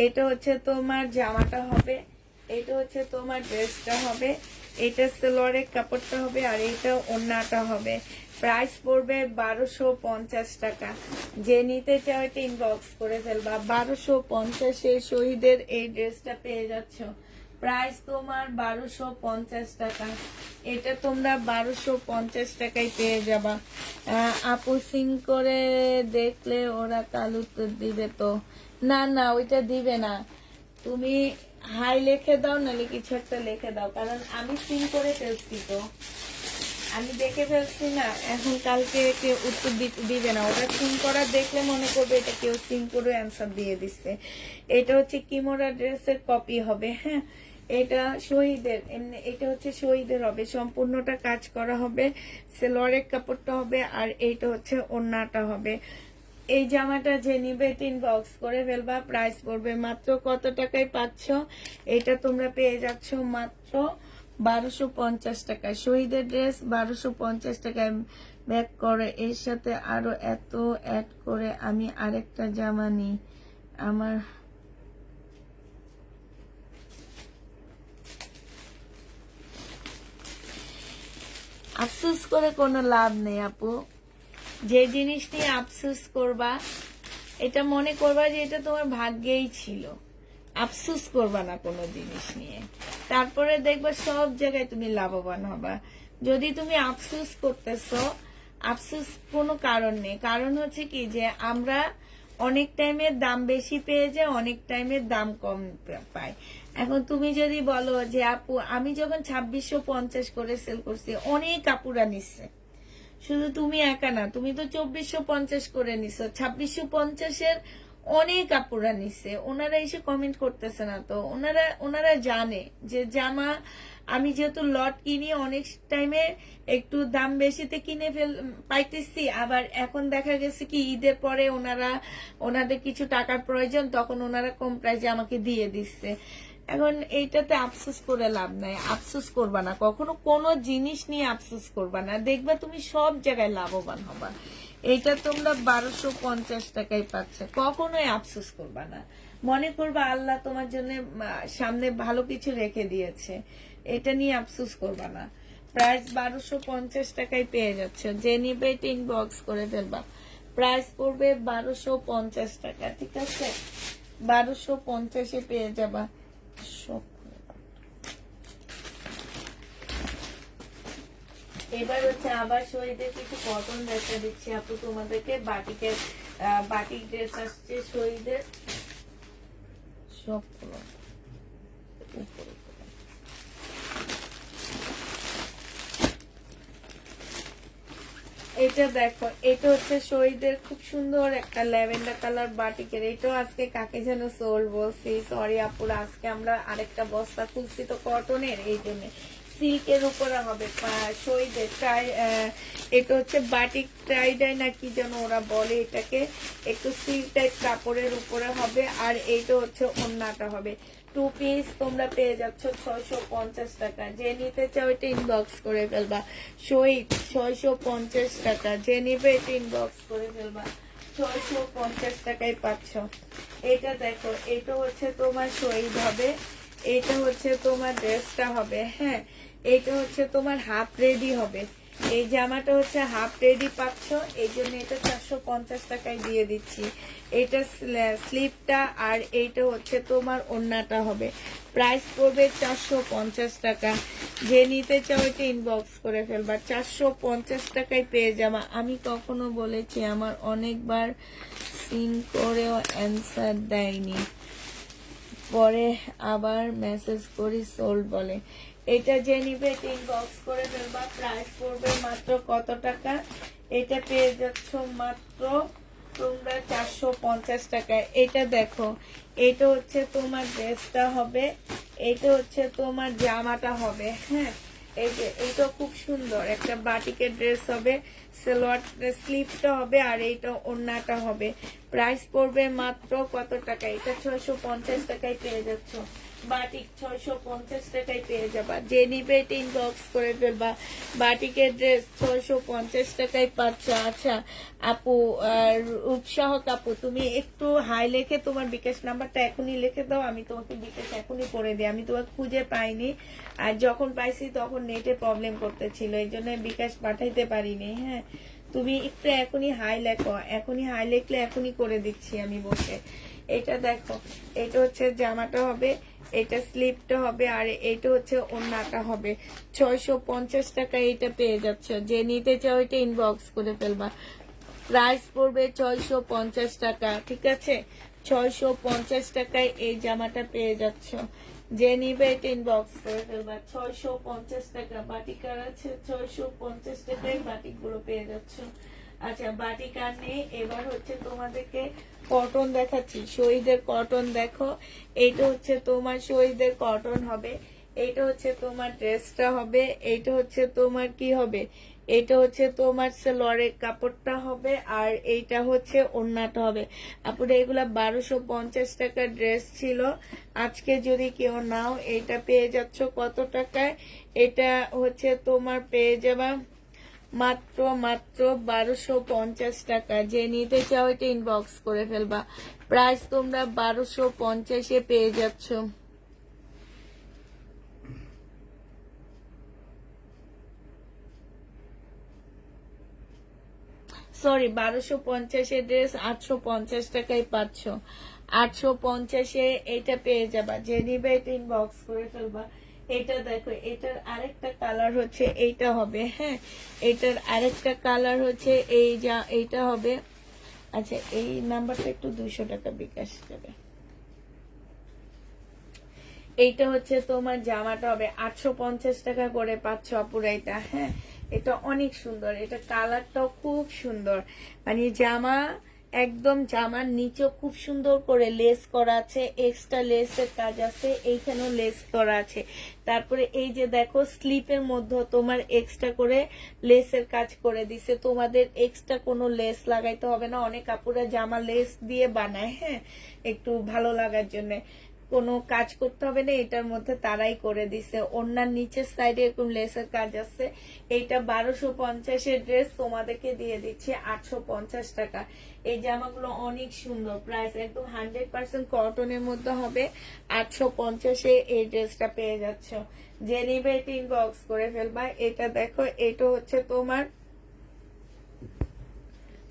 এটা হচ্ছে তোমার জামাটা হবে, এটা হচ্ছে তোমার ড্রেসটা হবে, এটা সালোয়ারের কাপড়টা হবে, আর এটা ওড়নাটা হবে। প্রাইস পড়বে 1250 টাকা। যে নিতে চাও এটা ইনবক্স করে ফেলবা। 1250-এ শহীদের এই ড্রেসটা পেয়ে যাচ্ছ। প্রাইস তোমার 1250 টাকা। এটা তোমরা 1250 টাকায় পেয়ে যাবা। আপু সিং করে দেখলে ওরা কাল উত্তর দিবে তো? না না, ওইটা দিবে না। তুমি হাই লিখে দাও, নাহলে কিছু একটা লিখে দাও, কারণ আমি সিং করে ফেলছি তো, আমি দেখে ফেলছি না। এখন কালকে কেউ উত্তর দিবে না। ওরা সিং করা দেখলে মনে করবে এটা কেউ সিং করে অ্যান্সার দিয়ে দিচ্ছে। এটা হচ্ছে কিমোরা ড্রেসের কপি হবে, হ্যাঁ। এটা শহীদের, এমনি এটা হচ্ছে শহীদের হবে, সম্পূর্ণটা কাজ করা হবে। সালোয়ারের কাপড়টা হবে, আর এইটা হচ্ছে ওড়নাটা হবে। এই জামাটা যে নিবে ইনবক্স করে ফেলবা। প্রাইস পড়বে মাত্র কত টাকায় পাচ্ছ? এটা তোমরা পেয়ে যাচ্ছ মাত্র 1250 টাকায়। শহীদের ড্রেস 1250 টাকায় ব্যাক করে। এর সাথে আরো এত অ্যাড করে আমি আরেকটা জামা নিই। আমার আফসোস করে কোনো লাভ নেই আপু। যে জিনিস নিয়ে আফসোস করবা, এটা মনে করবা যে এটা তোমার ভাগ্যেই ছিল। আফসোস করবা না কোনো জিনিস নিয়ে, তারপরে দেখবা সব জায়গায় তুমি লাভবান হবা। যদি তুমি আফসোস করতেছো, আফসোস কোনো কারণ নেই। কারণ হচ্ছে কি, যে আমরা অনেক টাইমে দাম বেশি পেয়ে যাই, অনেক টাইমে দাম কম পাই। এখন তুমি যদি বলো যে আপু আমি যখন 2650 করে সেল করছি, অনেক আপুরা নিচ্ছে, শুধু তুমি একা না, তুমি তো 2450 করে নিছো, 2650-এর অনেক আপুরা নিচ্ছে। ওনারা এসে কমেন্ট করতেছে না তো, ওনারা জানে যে জামা আমি যেহেতু লট কিনি, অনেক টাইমে একটু দাম বেশিতে কিনে পাইতেছি। আবার এখন দেখা গেছে কি ঈদের পরে ওনাদের কিছু টাকার প্রয়োজন, তখন ওনারা কম প্রাইসে আমাকে দিয়ে দিচ্ছে। এখন এইটাতে আফসোস করে লাভ নাই। আফসোস করবা না কখনো, কোনো জিনিস নিয়ে আফসোস করবা না, দেখবা তুমি সব জায়গায় লাভবান হবা। এইটা তোমরা 1250 টাকায় পাচ্ছে, কখনোই আফসোস করবা না। মনে করবা আল্লাহ তোমার জন্য সামনে ভালো কিছু রেখে দিয়েছে, এটা নিয়ে আফসোস করবা না। প্রাইস 1250 টাকায় পেয়ে যাচ্ছে। যে নিবে এটা ইনবক্স করে ফেলবা। প্রাইস পড়বে 1250 টাকা, ঠিক আছে। 1250-এ পেয়ে যাবা। এবার হচ্ছে আবার শহীদের কিছু কটন দেখা দিচ্ছি আপু তোমাদেরকে। বাটিক ড্রেস আসছে শহীদের সবগুলো। এটা দেখো, এটা হচ্ছে শহীদের খুব সুন্দর একটা ল্যাভেন্ডার কালার বাটিকের। এটাও আজকে কাকে যেন সোল বলছি, সরি আপুরা। আজকে আমরা আরেকটা বস্তা খুলছি তো কটনের, এই জন্য। সিল্কের উপরে হবে শহীদের এটা হচ্ছে বাটিক টাইডাই না কি যেন ওরা বলে এটাকে, একটু সিল্ক টাইপ কাপড়ের উপরে হবে। আর এইটা হচ্ছে ওড়নাটা হবে। 2 পিস তোমরা পেয়ে যাচ্ছ 650 টাকা। যে নিতে চাও এটা ইনবক্স করে ফেলবা। শহীদ 650 টাকা। যে নিবে এটা ইনবক্স করে ফেলবা। 650 টাকায় পাচ্ছ। এটা দেখো, এটা হচ্ছে তোমার শহীদ হবে, এটা হচ্ছে তোমার ড্রেসটা হবে, হ্যাঁ। এটা হচ্ছে তোমার হাফ রেডি হবে। এই জামাটা হচ্ছে হাফ রেডি পাচ্ছ, এই জন্য এটা 450 টাকায় দিয়ে দিচ্ছি। এটা স্লিপটা, আর এইটা হচ্ছে তোমার ওড়নাটা হবে। প্রাইস পড়বে 450 টাকা। যে নিতে চাও এটা ইনবক্স করে ফেলবা। 450 টাকায় পেয়ে যাবা। আমি কখনো বলেছি আমার অনেকবার সিন করেও অ্যান্সার দেয়নি? পরে আবার মেসেজ করি সোল্ড বলে। এটা যে নিবে ইনবক্স করে ফেলবা। প্রাইস পড়বে মাত্র কত টাকা? এটা পেয়ে যাচ্ছ মাত্র তোমরা 450 টাকায়। এটা দেখো, এটা হচ্ছে তোমার ড্রেসটা হবে, এটা হচ্ছে তোমার জামাটা হবে। হ্যাঁ, এই যে এইটা খুব সুন্দর একটা বাটিকের ড্রেস হবে, সালোয়ার স্লিভটা হবে আর এইটা ওড়নাটা হবে। প্রাইস পড়বে মাত্র কত টাকা? এটা 650 টাকায় পেয়ে যাচ্ছ। বাটিক 650 টাকায় পেয়ে যাবা। যে নিবে এটা ইনবক্স করে ফেলবা। বাটিকের ড্রেস 650 টাকায় পাচ্ছ। আচ্ছা আপু, উৎসাহ আপু, তুমি একটু হাই লিখে তোমার বিকাশ নাম্বারটা এখনই লিখে দাও, আমি তোমাকে বিকাশ এখনই করে দিই। আমি তোমাকে খুঁজে পাইনি, আর যখন পাইছি তখন নেটে প্রবলেম করতেছিল, এই জন্য বিকাশ পাঠাইতে পারিনি। হ্যাঁ, তুমি একটু এখনই হাই লেখো, এখনই হাই লিখলে এখনই করে দিচ্ছি আমি বসে। এটা দেখো, এটা হচ্ছে জামাটা হবে, এটা স্লিপটা হবে আর এটা হচ্ছে ওড়নাটা হবে। 650 টাকা এটা পেয়ে যাচ্ছে। যে নিতে চাও এটা ইনবক্স করে ফেলবা। প্রাইস পড়বে 650 টাকা, ঠিক আছে? 650 টাকায় এই জামাটা পেয়ে যাচ্ছ। যে নিবে এটা ইনবক্স করে ফেলবা। 650 টাকা বাটিকার আছে, 650 টাকায় বাটিক গুলো পেয়ে যাচ্ছ। আচ্ছা, বাটিক আর নেই, এবার হচ্ছে তোমাদেরকে কটন দেখাচ্ছি। শহীদের কটন দেখো, এইটা হচ্ছে তোমার শহীদের কটন হবে, এইটা হচ্ছে তোমার ড্রেসটা হবে, এইটা হচ্ছে তোমার কি হবে, এটা হচ্ছে তোমার সালোয়ারের কাপড়টা হবে আর এইটা হচ্ছে ওড়নাটা হবে। আপুরা এগুলা 1250 টাকার ড্রেস ছিল, আজকে যদি কেউ নাও এটা পেয়ে যাচ্ছ কত টাকায়? এটা হচ্ছে তোমার পেয়ে যাবা মাত্র মাত্র 1250 টাকা। যে নিতে চাও এটা ইনবক্স করে ফেলবা। প্রাইস তোমরা 1250-এ পেয়ে যাচ্ছ। সরি, 1250-এর ড্রেস 850 টাকায় পাচ্ছ। 850-এ এটা পেয়ে যাবা। যে নিবে এটা ইনবক্স করে ফেলবা। এটা দেখো, এটার আরেকটা কালার হচ্ছে এইটা হবে। হ্যাঁ, এটার আরেকটা কালার হচ্ছে এই যা এইটা হবে। আচ্ছা, এই নাম্বারটা একটু 200 টাকা বিকাশ দেবে। এইটা হচ্ছে তোমার জামাটা হবে 850 টাকা করে পাচ্ছ আপুরা এটা। হ্যাঁ, এটা অনেক সুন্দর, এটা কালারটাও খুব সুন্দর। মানে জামা একদম, জামার নিচে খুব সুন্দর করে লেস করা আছে, এক্সট্রা লেসের কাজ আছে, এইখানেও লেস করা আছে। তারপরে এই যে দেখো, স্লিপের মধ্যে তোমার এক্সট্রা করে লেসের কাজ করে দিছে, তোমাদের এক্সট্রা কোনো লেস লাগাইতে হবে না। অনেক আপুরা জামা লেস দিয়ে বানায়, হ্যাঁ, একটু ভালো লাগার জন্য, কোনো কাজ করতে হবে না, এটার মধ্যে তারাই করে দিছে। ওড়নার নিচের সাইডে এরকম লেসের কাজ আছে। এইটা 1250-এর ড্রেস তোমাদেরকে দিয়ে দিচ্ছি 850 টাকা। এই জামাগুলো অনেক সুন্দর, প্রাইস একদম 100% কটনের মধ্যে হবে। 850-এ এই ড্রেসটা পেয়ে যাচ্ছ। যে নিবে এটা ইনবক্স করে ফেলবা। এটা দেখো, এটা হচ্ছে তোমার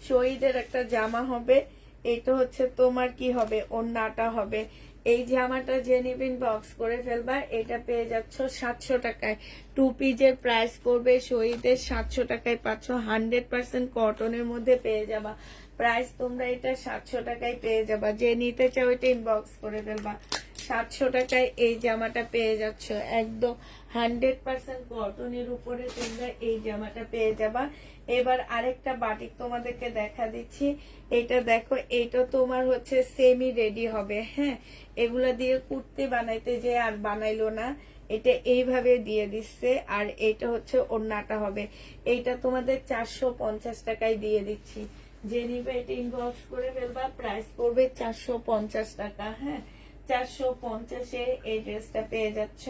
শহীদের একটা জামা হবে, এটা হচ্ছে তোমার কি হবে, ওড়নাটা হবে। এই জামাটা যে নিবেন বক্স করে ফেলবা। এটা পেয়ে যাচ্ছ 700 টাকায়। 2 পিসের প্রাইস পড়বে শহীদের 700 টাকায় পাচ্ছ। 100% কটনের মধ্যে পেয়ে যাবা। প্রাইস তোমরা এটা 700 টাকায় পেয়ে যাবা। যে নিতে চাও এটা ইনবক্স করে ফেলবা। 700 টাকায় এই জামাটা পেয়ে যাচ্ছ। একদম 100% কটনের উপরে তোমরা এই জামাটা পেয়ে যাবা। এবার আরেকটা বাটিক তোমাদেরকে দেখা দিচ্ছি। এটা দেখো, এটা তোমার হচ্ছে সেমি রেডি হবে। হ্যাঁ, এগুলা দিয়ে কুর্তি বানাইতে যে আর বানাইলো না, এটা এইভাবে দিয়ে দিচ্ছে। আর এটা হচ্ছে ওড়নাটা হবে। এইটা তোমাদের 450 টাকায় দিয়ে দিচ্ছি। যে নিবে এটা ইনবক্স করে ফেলবা। প্রাইস পড়বে 450 টাকা। হ্যাঁ, 450-এ এই ড্রেসটা পেয়ে যাচ্ছ।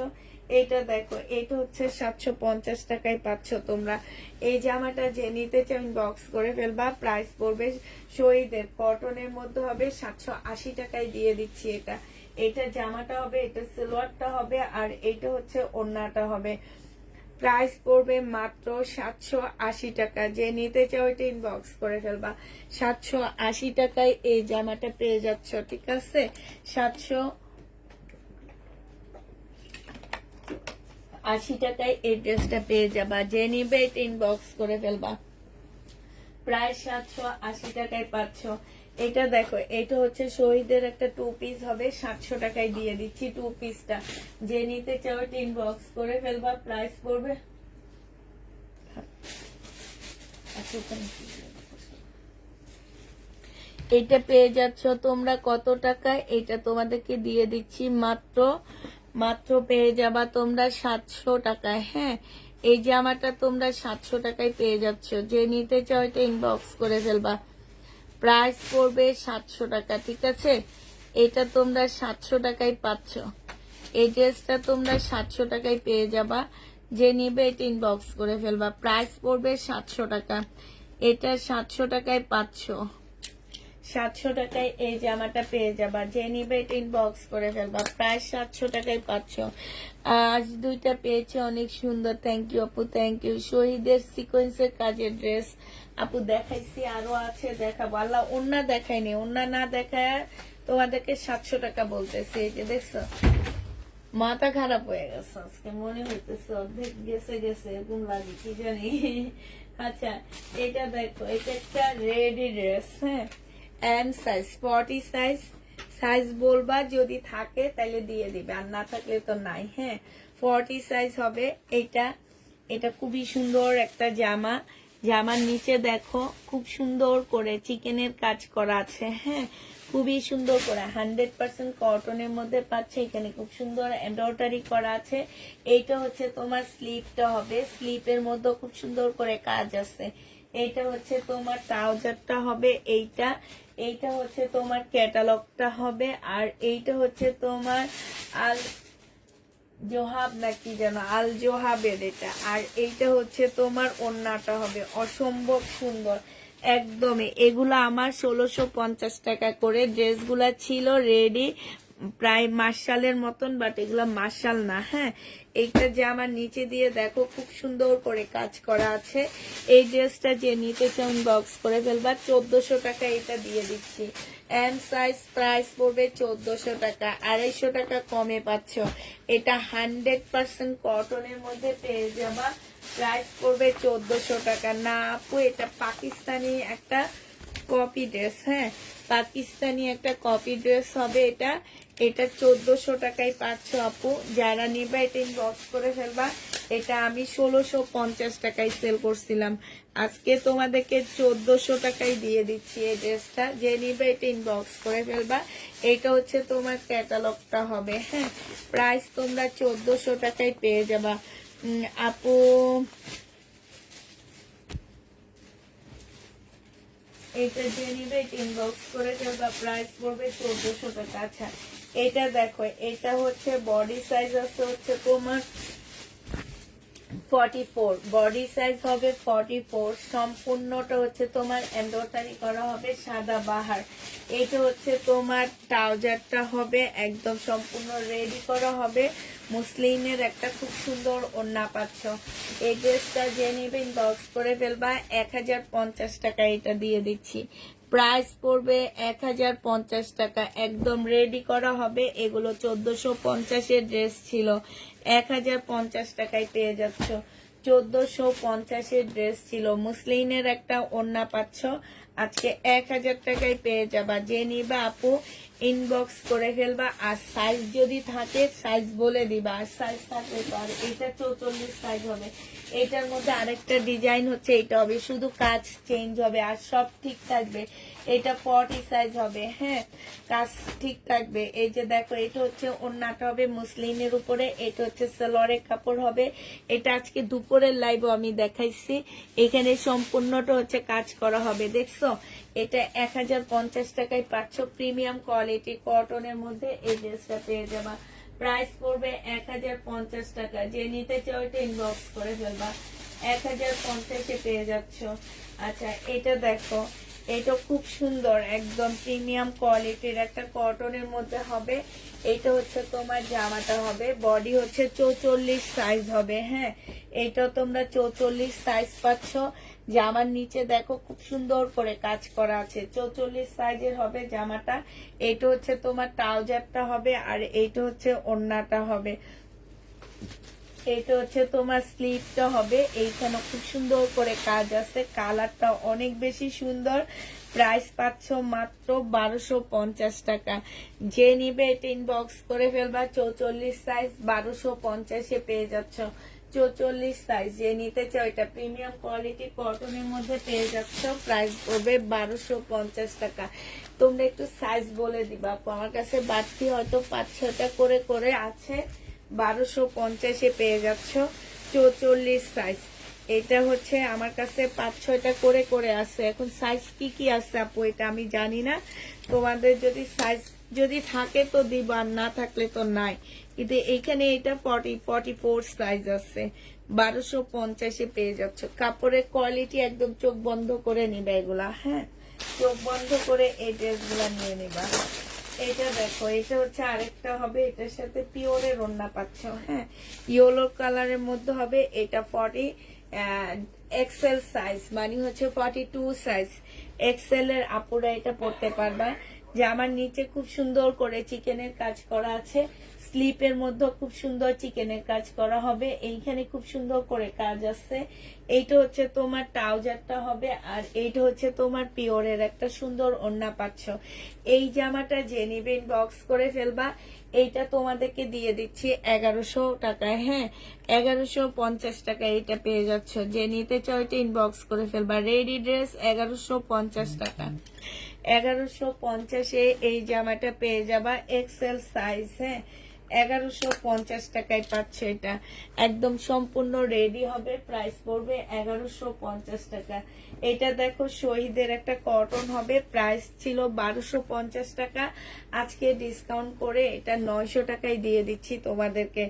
এটা দেখো, এটা হচ্ছে 750 টাকায় পাচ্ছ তোমরা। এই জামাটা যে নিতে চাও ইনবক্স করে ফেলবা। প্রাইস পড়বে শহীদের কটনের মধ্যে হবে 780 টাকায় দিয়ে দিচ্ছি। এটা এটা জামাটা হবে, এটা সালোয়ারটা হবে আর এটা হচ্ছে ওড়নাটা হবে। প্রাইস পড়বে মাত্র 780 টাকা। যে নিতে চাও এটা ইনবক্স করে ফেলবা। 780 টাকায় এই জামাটা পেয়ে যাচ্ছ, ঠিক আছে? 780 টাকায় এই ড্রেসটা পেয়ে যাবা। যে নিবে এটা ইনবক্স করে ফেলবা। প্রায় 780 টাকায় পাচ্ছ। এটা দেখো, এটা হচ্ছে শহীদের একটা 2 পিস হবে, 700 টাকায় দিয়ে দিচ্ছি 2 পিসটা। যে নিতে চাও ইনবক্স করে ফেলবা, প্রাইস পড়বে। এটা পেয়ে যাচ্ছ তোমরা কত টাকায়? এটা তোমাদেরকে দিয়ে দিচ্ছি মাত্র মাত্র পেয়ে যাবা তোমরা 700 টাকায়। হ্যাঁ, এই জামাটা তোমরা 700 টাকায় পেয়ে যাচ্ছ। যে নিতে চাও এটা ইনবক্স করে ফেলবা, প্রাইস পড়বে 700 টাকা। ঠিক আছে, এটা তোমরা 700 টাকায় পাচ্ছ। এই ড্রেসটা তোমরা 700 টাকায় পেয়ে যাবা। যে নিবে এটা ইনবক্স করে ফেলবা, প্রাইস পড়বে 700 টাকা। এটা 700 টাকায় পাচ্ছ। 700 টাকায় এই জামাটা পেয়ে যাবা। যে নিবে এটা ইনবক্স করে ফেলবা, প্রায় 700 টাকায় পাচ্ছ। আজ দুইটা পেয়েছে, অনেক সুন্দর। থ্যাংক ইউ আপু, থ্যাংক ইউ। শহীদের সিকোয়েন্সের কাজের ড্রেস আপু দেখাইছি, আরো আছে দেখাবো। আল্লাহ, ওন্না দেখায়নি, ওন্না না দেখায় তোমাদেরকে 700 টাকা বলতেছি। এই যে দেখছো, মাথা খারাপ হয়ে গেছে আজকে, মনে হইতেছে অর্ধেক গেছে গেছে এরকম লাগে, কি জানি। আচ্ছা, এটা দেখো, এটা একটা রেডি ড্রেস। হ্যাঁ, এম সাইজ, 40 সাইজ। সাইজ বলবা, যদি থাকে তাহলে দিয়ে দিবে, আর না থাকলে তো নাই। হ্যাঁ, 40 সাইজ হবে এটা। এটা খুবই সুন্দর একটা জামা। জামার নিচে দেখো খুব সুন্দর করে চিকেনের কাজ করা আছে। হ্যাঁ, খুবই সুন্দর করে 100% কটনের মধ্যে পাচ্ছে। এখানে খুব সুন্দর এমব্রয়ডারি করা আছে। এইটা হচ্ছে তোমার স্লিপটা হবে, স্লিপের মধ্যে খুব সুন্দর করে কাজ আছে। এইটা হচ্ছে তোমার ট্রাউজারটা হবে। এইটা হচ্ছে তোমার ক্যাটালগটা হবে। আর এইটা হচ্ছে তোমার আল জোহাব নাকি যেন, আল জোহাবের এটা। আর এইটা হচ্ছে তোমার ওড়নাটা হবে, অসম্ভব সুন্দর একদমই। এগুলো আমার 1650 টাকা করে। ড্রেসগুলা ছিল রেডি প্রায় মার্শালের মতন, বাট এগুলো মার্শাল না। হ্যাঁ, এইটা যে আমার নিচে দিয়ে দেখো খুব সুন্দর করে কাজ করা আছে। এই ড্রেসটা যে নিতে চাও বক্স করে ফেলবা, 1400 টাকা এটা দিয়ে দিচ্ছি। এম সাইজ, প্রাইস পড়বে 1400 টাকা, 250 টাকা কমে পাচ্ছ। এটা 100% কটনের মধ্যে পেয়ে যাবা, প্রাইস পড়বে 1400 টাকা। না আপু, এটা পাকিস্তানি একটা কপি ড্রেস। হ্যাঁ, পাকিস্তানি একটা কপি ড্রেস হবে এটা। এটা 1400 টাকায় পাচ্ছ আপু। যারা নিবা এটা ইনবক্স করে ফেলবা। এটা আমি 1650 টাকায় সেল করছিলাম, আজকে তোমাদেরকে 1400 টাকায় দিয়ে দিচ্ছি এই ড্রেসটা। যে নিবে এটা ইনবক্স করে ফেলবা। এটা হচ্ছে তোমার ক্যাটালগটা হবে। হ্যাঁ, প্রাইস তোমরা 1400 টাকায় পেয়ে যাবা। আপু এটা যে নিবে ইনবক্স করে ফেলবা, প্রাইস পড়বে 1400 টাকা। আচ্ছা, এটা দেখো, এটা হচ্ছে বডি সাইজ আছে হচ্ছে তোমার 44, বডি সাইজ হবে 44। সম্পূর্ণটা হচ্ছে তোমার এমব্রয়ডারি করা হবে সাদা বাহার। এটা হচ্ছে তোমার ট্রাউজারটা হবে, একদম সম্পূর্ণ রেডি করা হবে। মুসলিনের একটা খুব সুন্দর ওড়না পাচ্ছ। এই ড্রেসটা যে নিবে ইনবক্স করে ফেলবা, 1050 টাকা এটা দিয়ে দিচ্ছি। প্রাইস পড়বে 1050 টাকা, একদম রেডি করা হবে। এগুলো 1450 ড্রেস ছিল, 1050 টাকায় পেয়ে যাচ্ছ। 1450 ড্রেস ছিল। মুসলিনের একটা ওড়না পাচ্ছ, আজকে 1000 টাকায় পেয়ে যাবা। যে নিবা আপু ইনবক্স করে ফেলবা। আর সাইজ যদি থাকে সাইজ বলে দিবা, আর সাইজ থাকলে তো। আর এটা 44 সাইজ হবে। এটার মধ্যে আরেকটা ডিজাইন হচ্ছে, এটা হবে শুধু কাজ চেঞ্জ হবে, আর সব ঠিক থাকবে। এটা 40 সাইজ হবে। হ্যাঁ, কাজ ঠিক থাকবে। এই যে দেখো, এটা হচ্ছে ওড়নাটা হবে মুসলিনের উপরে। এটা হচ্ছে সালোয়ারের কাপড় হবে। এটা আজকে দুপুরের লাইভও আমি দেখাইছি। এখানে সম্পূর্ণটা হচ্ছে কাজ করা হবে, দেখছো। এটা 1050 টাকায় পাচ্ছ। প্রিমিয়াম কোয়ালিটি কটনের মধ্যে এই ড্রেসটা পেয়ে যাবা। প্রাইস পড়বে 1050 টাকা। যে নিতে চাও এটা ইনবক্স করে ফেলবা, 1050 পেয়ে যাচ্ছ। আচ্ছা, এটা দেখো, এটা খুব সুন্দর, একদম প্রিমিয়াম কোয়ালিটির একটা কটনের মধ্যে হবে। এটা হচ্ছে তোমার জামাটা হবে, বডি হচ্ছে 44 সাইজ হবে। হ্যাঁ, এটা তোমরা 44 সাইজ পাচ্ছ। জামার নিচে দেখো খুব সুন্দর করে কাজ করা আছে, 44 সাইজের হবে জামাটা। এটা হচ্ছে তোমার ট্রাউজারটা হবে, আর এইটা হচ্ছে ওড়নাটা হবে। এটা হচ্ছে তোমার স্লিভটা হবে, এইখানে খুব সুন্দর করে কাজ আছে, কালারটা অনেক বেশি সুন্দর। প্রাইস পাচ্ছ মাত্র 1250 টাকা। যে নিবে এটা ইনবক্স করে ফেলবা। 44 সাইজ 1250-এ পেয়ে যাচ্ছ। 44 সাইজ যে নিতে চাও, এটা প্রিমিয়াম কোয়ালিটি কটনের মধ্যে পেয়ে যাচ্ছ। প্রাইস পড়বে 1250 টাকা। তোমরা একটু সাইজ বলে দিবা, আমার কাছে বাড়তি হয়তো 5-6টা করে করে আছে। 1250-এ পেয়ে যাচ্ছ 44 সাইজ। এটা হচ্ছে আমার কাছে 5-6টা করে করে আছে। এখন সাইজ কি কি আছে আপু এটা আমি জানি না, তোমাদের যদি সাইজ যদি থাকে তো দিব, আর না থাকলে তো নাই। কিন্তু এইখানে এটা 44 সাইজ আছে। 1250-এ পেয়ে যাচ্ছ। কাপড়ের কোয়ালিটি একদম চোখ বন্ধ করে নিবা এগুলা, হ্যাঁ চোখ বন্ধ করে এই ড্রেসগুলা নিয়ে নিবা। এটা দেখো, এটা হচ্ছে আরেকটা হবে, এটার সাথে পিওরের ওড়না পাচ্ছ, হ্যাঁ ইয়েলো কালারের মধ্যে হবে। এটা 40 এক্সেল সাইজ, মানে হচ্ছে 42 সাইজ। এক্সেল এর আপুরা এটা পড়তে পারবা। জামার নিচে খুব সুন্দর করে চিকেনের কাজ করা আছে, স্লিপের মধ্যে খুব সুন্দর চিকেনের কাজ করা হবে, এইখানে খুব সুন্দর করে কাজ আছে। এইটা হচ্ছে তোমার ট্রাউজারটা হবে, আর এইটা হচ্ছে তোমার পিওরের একটা সুন্দর ওড়না পাচ্ছ। এই জামাটা যে নিবে ইনবক্স করে ফেলবা। এইটা তোমাদেরকে দিয়ে দিচ্ছি 1100 টাকায়, হ্যাঁ 1150 টাকা এইটা পেয়ে যাচ্ছ। যে নিতে চাও এটা ইনবক্স করে ফেলবা। রেডি ড্রেস 1150 টাকা। 1150-এ এই জামাটা পেয়ে যাবা, এক্সেল সাইজ, হ্যাঁ 1150 টাকায় পাচ্ছ। এটা একদম সম্পূর্ণ রেডি হবে। প্রাইস পড়বে 1150 টাকা। এটা দেখো শহীদের একটা কটন হবে, প্রাইস ছিল 1250 টাকা, আজকে ডিসকাউন্ট করে এটা 900 টাকায় দিয়ে দিচ্ছি তোমাদেরকে।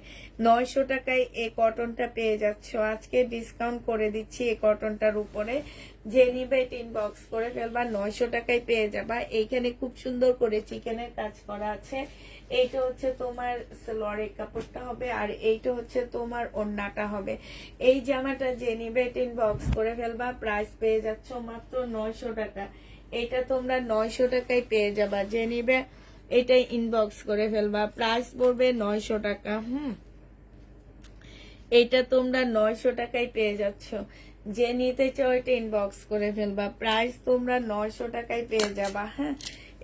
900 টাকায় এই কটনটা পেয়ে যাচ্ছ, আজকে ডিসকাউন্ট করে দিচ্ছি এই কটনটার উপরে। যে নিবে এটা ইনবক্স করে ফেলবা, 900 টাকায় পেয়ে যাবা। এইখানে খুব সুন্দর করে চিকেনের কাজ করা আছে। এইটা হচ্ছে তোমার সালোয়ারের কাপড়টা হবে, আর এইটা হচ্ছে তোমার ওড়নাটা হবে। এই জামাটা যে নিবে এটা ইনবক্স করে ফেলবা। প্রাইস পেয়ে যাচ্ছ মাত্র 900 টাকা। এটা তোমরা 900 টাকায় পেয়ে যাবা। যে নিবে এটা ইনবক্স করে ফেলবা। প্রাইস পড়বে 900 টাকা। এইটা তোমরা 900 টাকায় পেয়ে যাচ্ছ। যে নিতে চাও এটা ইনবক্স করে ফেলবা। প্রাইস তোমরা 900 টাকায় পেয়ে যাবা, হ্যাঁ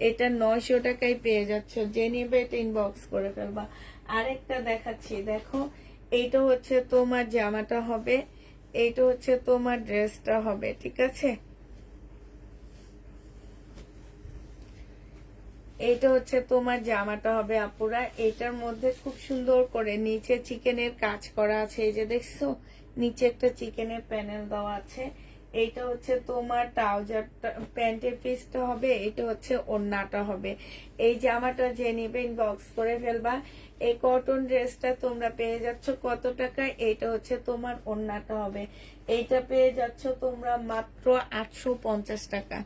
এটা 900 টাকায় পেয়ে যাচ্ছ। যে নিবে এটা ইনবক্স করে ফেলবা। আরেকটা দেখাচ্ছি, দেখো এইটা হচ্ছে তোমার জামাটা হবে, এইটা হচ্ছে তোমার ড্রেসটা হবে, ঠিক আছে। এইটা হচ্ছে তোমার জামাটা হবে আপুরা। এটার মধ্যে খুব সুন্দর করে নিচে চিকেনের কাজ করা আছে, এই যে দেখছো নিচে একটা চিকেনের প্যানেল দেওয়া আছে। এইটা হচ্ছে তোমার ট্রাউজার প্যান্টের পিসটা হবে, এটা হচ্ছে ওড়নাটা হবে। এই জামাটা যে নিবে ইনবক্স করে ফেলবা। এই কটন ড্রেসটা তোমরা পেয়ে যাচ্ছ কত টাকায়? এইটা হচ্ছে তোমার ওড়নাটা হবে, এইটা পেয়ে যাচ্ছ তোমরা মাত্র 850 টাকা।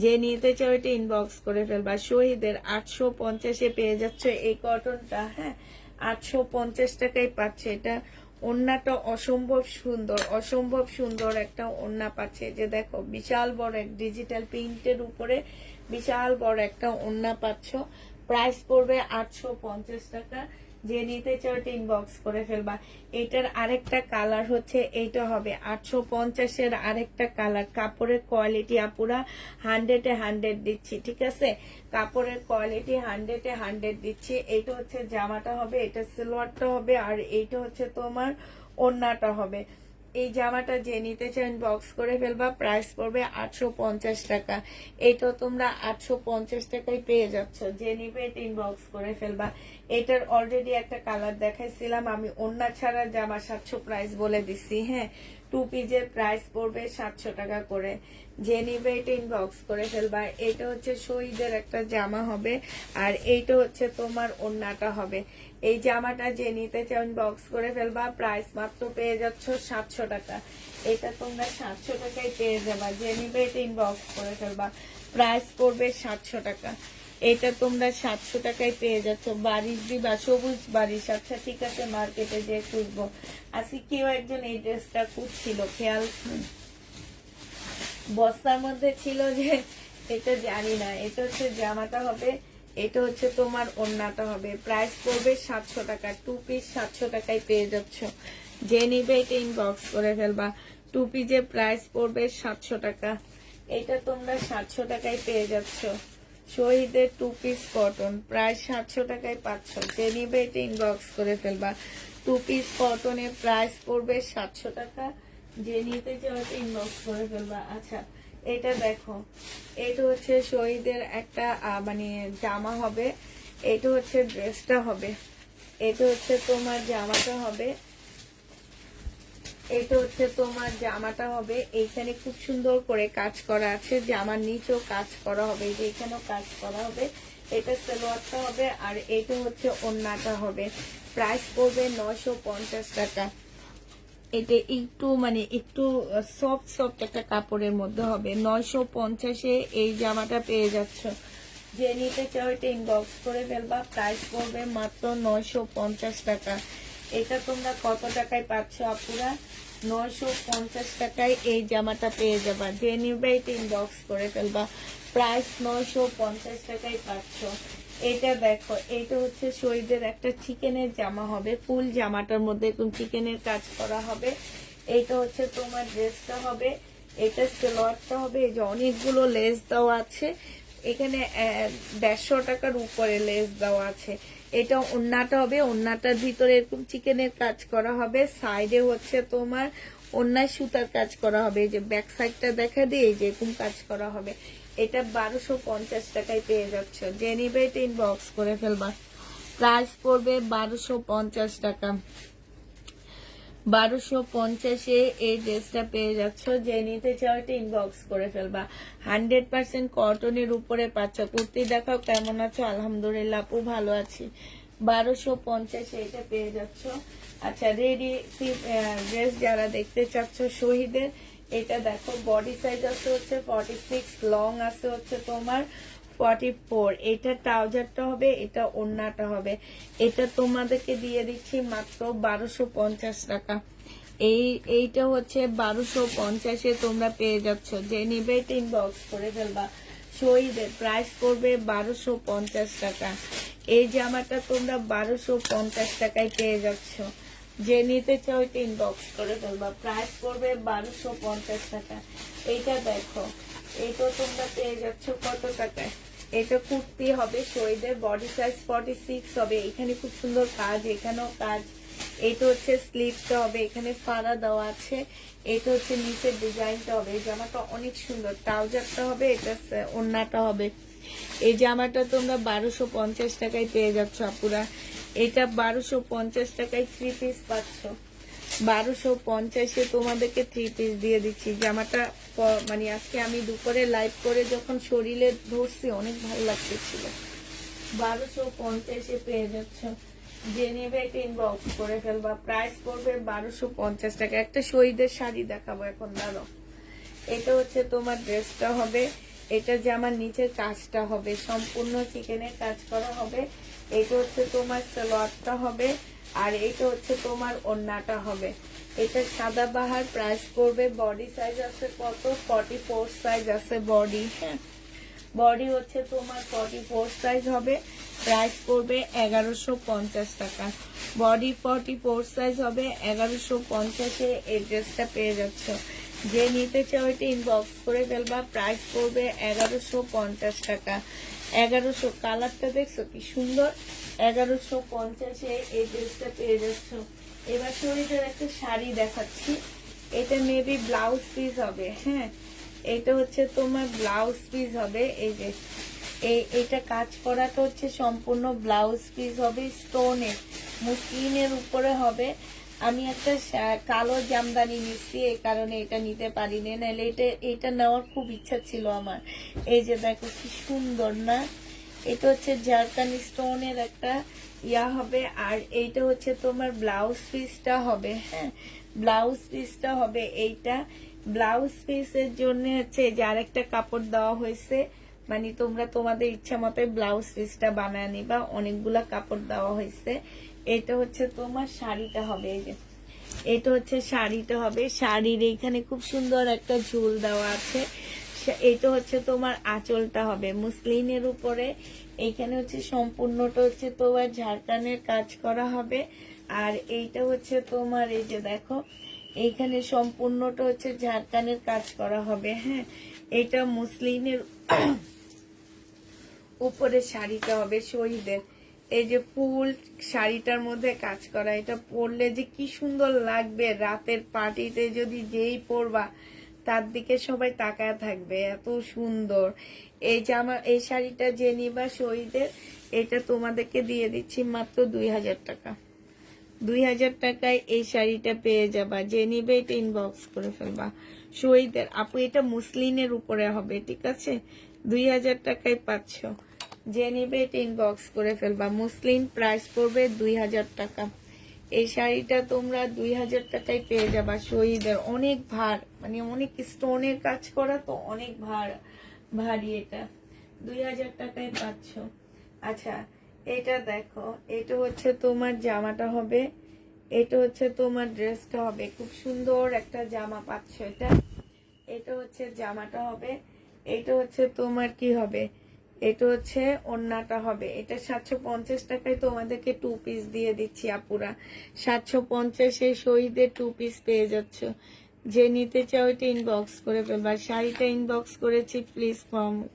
যে নিতে চাও এটা ইনবক্স করে ফেলবা। শহীদের 850-এ পেয়ে যাচ্ছ এই কটনটা, হ্যাঁ 850 টাকায় পাচ্ছে। এটা ওড়নাটা অসম্ভব সুন্দর, অসম্ভব সুন্দর একটা ওড়না পাচ্ছে। যে দেখো বিশাল বড় এক ডিজিটাল প্রিন্টের উপরে বিশাল বড় একটা ওড়না পাচ্ছ। প্রাইস পড়বে 850 টাকা। যে নিতে চাও এটা ইনবক্স করে ফেলবা। এটার আরেকটা কালার হচ্ছে এইটা হবে 850-এর আরেকটা কালার। কাপড়ের কোয়ালিটি আপুরা 100-এ 100 দিচ্ছি, ঠিক আছে কাপড়ের কোয়ালিটি 100-এ 100 দিচ্ছি। এইটা হচ্ছে জামাটা হবে, এটা সালোয়ারটা হবে, আর এইটা হচ্ছে তোমার ওড়নাটা হবে। এই জামাটা যে নিতে চান বক্স করে ফেলবা। প্রাইস পড়বে 850 টাকা। এটা তোমরা 850 টাকায় পেয়ে যাচ্ছ। যে নিবে এটা ইনবক্স করে ফেলবা। এটার অলরেডি একটা কালার দেখাইছিলাম আমি, ওড়না ছাড়া জামা 700 প্রাইস বলে দিছি, হ্যাঁ 2 পিসের প্রাইস পড়বে 700 টাকা করে। যে নিবে এটা ইনবক্স করে ফেলবা। এটা হচ্ছে শহীদের একটা জামা হবে, আর এইটা হচ্ছে তোমার ওড়নাটা হবে। এই জামাটা যে নিতে চান বক্স করে ফেলবা। প্রাইস মাত্র পেয়ে যাচ্ছ 700 টাকা। এটা তোমরা 700 টাকায় পেয়ে যাবা। যে নিবে এটা ইনবক্স করে ফেলবা। প্রাইস পড়বে 700 টাকা। এটা তোমরা 700 টাকায় পেয়ে যাচ্ছ। বারিশ দিবা, সবুজ বারিশ। আচ্ছা ঠিক আছে, মার্কেটে যে খুঁজবো। আজকে কেউ একজন এই ড্রেসটা খুঁজছিল, খেয়াল বস্তার মধ্যে ছিল যে, এটা জানি না। এটা হচ্ছে জামাটা হবে, এটা হচ্ছে তোমার ওড়নাটা হবে। প্রাইস পড়বে 700 টাকা। 2 পিস 700 টাকায় পেয়ে যাচ্ছ। যে নিবে এটা ইনবক্স করে ফেলবা। টু পিসের প্রাইস পড়বে 700 টাকা। এটা তোমরা 700 টাকায় পেয়ে যাচ্ছ। শহীদের টু পিস কটন প্রায় 700 টাকায় পাচ্ছ। যে নিবে এটা ইনবক্স করে ফেলবা। টু পিস কটনের প্রাইস পড়বে 700 টাকা। যে নিতে চাও এটা ইনবক্স করে ফেলবা। আচ্ছা এটা দেখো, এটা হচ্ছে শহীদের একটা মানে জামা হবে, এটা হচ্ছে ড্রেসটা হবে, এটা হচ্ছে তোমার জামাটা হবে, এটা হচ্ছে তোমার জামাটা হবে। এইখানে খুব সুন্দর করে কাজ করা আছে, জামার নিচেও কাজ করা হবে, এই যে এখানেও কাজ করা হবে। এটা সালোয়ারটা হবে আর এটা হচ্ছে ওড়নাটা হবে। প্রাইস পড়বে 950 টাকা। এটা একটু মানে একটু সফট সফট একটা কাপড়ের মধ্যে হবে। 950-এ এই জামাটা পেয়ে যাচ্ছ। যে নিতে চাও এটা ইনবক্স করে ফেলবা। প্রাইস পড়বে মাত্র 950 টাকা। এটা তোমরা কত টাকায় পাচ্ছ আপুরা? 950 টাকায় এই জামাটা পেয়ে যাবা। যে নিবে এটা ইনবক্স করে ফেলবা। প্রাইস 950 টাকায় পাচ্ছ। এটা দেখো, এটা হচ্ছে শহীদের একটা চিকেনের জামা হবে, ফুল জামাটার মধ্যে একদম চিকেনের কাজ করা হবে। এটা হচ্ছে তোমার ড্রেসটা হবে, এটা সালোয়ারটা হবে। এই যে অনেকগুলো লেস দেওয়া আছে এখানে, 150 টাকার উপরে লেস দেওয়া আছে। এটা ওড়নাটা হবে, ওড়নাটার ভিতরে এরকম চিকেনের কাজ করা হবে। সাইডে হচ্ছে তোমার ওড়নায় সুতার কাজ করা হবে। এই যে ব্যাক সাইডটা দেখা দিয়ে এই যে এরকম কাজ করা হবে। এটা 1250 টাকায় পেয়ে যাচ্ছ। যে নিবে এটা ইনবক্স করে ফেলবা। প্রাইস পড়বে 1250 টাকা। 1250-এ এই ড্রেসটা পেয়ে যাচ্ছ। যে নিতে চাও এটা ইনবক্স করে ফেলবা। 100% কটনের উপরে পাচ্ছ। কুর্তি দেখাও, কেমন আছো? আলহামদুলিল্লাহ আপু ভালো আছি। 1250-এ এটা পেয়ে যাচ্ছ। আচ্ছা রেডি ড্রেস যারা দেখতে চাচ্ছ শহীদের, এটা দেখো বডি সাইজ আছে হচ্ছে 46, লং আছে হচ্ছে তোমার 44। এটা ট্রাউজারটা হবে, এটা ওড়নাটা হবে। এটা তোমাদেরকে দিয়ে দিচ্ছি মাত্র 1250 টাকা। এইটা হচ্ছে 1250-এ তোমরা পেয়ে যাচ্ছ। যে নিবে এটা ইনবক্স করে ফেলবা। শহীদের প্রাইস পড়বে 1250 টাকা। এই জামাটা তোমরা 1250 টাকায় পেয়ে যাচ্ছ। যে নিতে চাও এটা ইনবক্স করে ফেলবা। প্রাইস পড়বে 1250 টাকা। এইটা দেখো, এইটা তোমরা পেয়ে যাচ্ছ কত টাকায়? এটা কুর্তি হবে শহীদের, বডি সাইজ 46 হবে। এখানে খুব সুন্দর কাজ, এখানেও কাজ। এটা হচ্ছে স্লিভটা হবে, এখানে ফাড়া দেওয়া আছে। এটা হচ্ছে নিচের ডিজাইনটা হবে। এই জামাটা অনেক সুন্দর। ট্রাউজারটা হবে, এটা ওড়নাটা হবে। এই জামাটা তোমরা 1250 টাকায় পেয়ে যাচ্ছ আপুরা। এটা 1250 টাকায় 3 পিস পাচ্ছ। 1250-এ তোমাদেরকে 3 পিস দিয়ে দিচ্ছি। জামাটা মানে আজকে আমি দুপুরে লাইভ করে যখন শরীরে ধরছি অনেক ভালো লাগতেছিল। 1250-এ পেয়ে যাচ্ছ। যে নেবে এটা ইনবক্স করে ফেলবা। প্রাইস পড়বে 1250 টাকা। একটা শহীদের শাড়ি দেখাবো এখন, দাঁড়াও। এটা হচ্ছে তোমার ড্রেসটা হবে, এটা জামার নিচের কাজটা হবে, সম্পূর্ণ চিকেনের কাজ করা হবে। এটা হচ্ছে তোমার সালোয়ারটা হবে আর এটা হচ্ছে তোমার ওড়নাটা হবে। এটা সাদা বাহার। প্রাইস পড়বে, বডি সাইজ আছে কত? 44 সাইজ আছে বডি। হ্যাঁ, বডি হচ্ছে তোমার 44 সাইজ হবে। প্রাইস পড়বে 1150 টাকা। বডি 44 সাইজ হবে, 1150-এ এই ড্রেসটা পেয়ে যাচ্ছ। যে নিতে চাও এটা ইনবক্স করে ফেলবা। প্রাইস পড়বে 1150 টাকা। 1100, কালারটা দেখছো কি সুন্দর? 1150-এ এই ড্রেসটা পেয়ে যাচ্ছ। এবার শরীরের একটা শাড়ি দেখাচ্ছি। এটা মেবি ব্লাউজ পিস হবে। হ্যাঁ, এটা হচ্ছে তোমার ব্লাউজ পিস হবে। এই যে এইটা কাজ করাটা হচ্ছে সম্পূর্ণ ব্লাউজ পিস হবে, স্টোনের মুসলিনের উপরে হবে। আমি একটা কালো জামদানি নিচ্ছি, এই কারণে এটা নিতে পারিনি, নাহলে এটা নেওয়ার খুব ইচ্ছা ছিল আমার। এই যে দেখো কি সুন্দর না? এটা হচ্ছে জারকানি স্টোনের একটা ইয়া হবে। আর এইটা হচ্ছে তোমার ব্লাউজ পিসটা হবে। হ্যাঁ, ব্লাউজ পিসটা হবে এইটা। ব্লাউজ পিসের জন্য হচ্ছে যার একটা কাপড় দেওয়া হয়েছে, মানে তোমরা তোমাদের ইচ্ছা মতো ব্লাউজ পিসটা বানায় নিবা। অনেকগুলা কাপড় দেওয়া হয়েছে। এটা হচ্ছে তোমার শাড়িটা হবে। এই যে এটা হচ্ছে শাড়িটা হবে। শাড়ির এখানে খুব সুন্দর একটা ঝুল দেওয়া আছে। এটা হচ্ছে তোমার আঁচলটা হবে মুসলিনের উপরে। এখানে হচ্ছে সম্পূর্ণটা হচ্ছে তোমার ঝাড়খানের কাজ করা হবে। আর এইটা হচ্ছে তোমার এই যে দেখো এইখানে সম্পূর্ণটা হচ্ছে ঝাড়খানের কাজ করা হবে। হ্যাঁ, এটা মুসলিমের উপরে শাড়িটা হবে শহীদের, এই যে ফুল শাড়িটার মধ্যে কাজ করা, এটা পরলে যে কি সুন্দর লাগবে রাতের পার্টিতে, যদি যেই পরবা তার দিকে সবাই তাকায় থাকবে, এত সুন্দর। এই জামা এই শাড়িটা যে নিবা শহীদের, এটা তোমাদেরকে দিয়ে দিচ্ছি মাত্র 2000 টাকা। 2000 টাকায় এই শাড়িটা পেয়ে যাবা, যে নিবে এটা ইনবক্স করে ফেলবা শহীদের। আপু এটা মুসলিনের উপরে হবে, ঠিক আছে? 2000 টাকায় পাচ্ছ, যে নিবে এটা ইনবক্স করে ফেলবা। মুসলিন প্রাইস পড়বে 2000 টাকা। এই শাড়িটা তোমরা 2000 টাকায় পেয়ে যাবা শহীদের। অনেক ভার, মানে অনেক স্টোনের কাজ করা, তো অনেক ভারী। এটা 2000 টাকায় পাচ্ছ। আচ্ছা, এটা দেখো, এটা হচ্ছে তোমার জামাটা হবে, এটা হচ্ছে তোমার ড্রেসটা হবে। খুব সুন্দর একটা জামা পাচ্ছ। এটা হচ্ছে জামাটা হবে, এটা হচ্ছে তোমার কি হবে, এটা হচ্ছে ওড়নাটা হবে। এটা 750 টাকায় তোমাদেরকে 2 পিস দিয়ে দিচ্ছি আপুরা। 750 শহীদের 2 পিস পেয়ে যাচ্ছ। যে নিতে চাও এটা ইনবক্স করে ফেলবা। শাড়িটা ইনবক্স করেছি, প্লিজ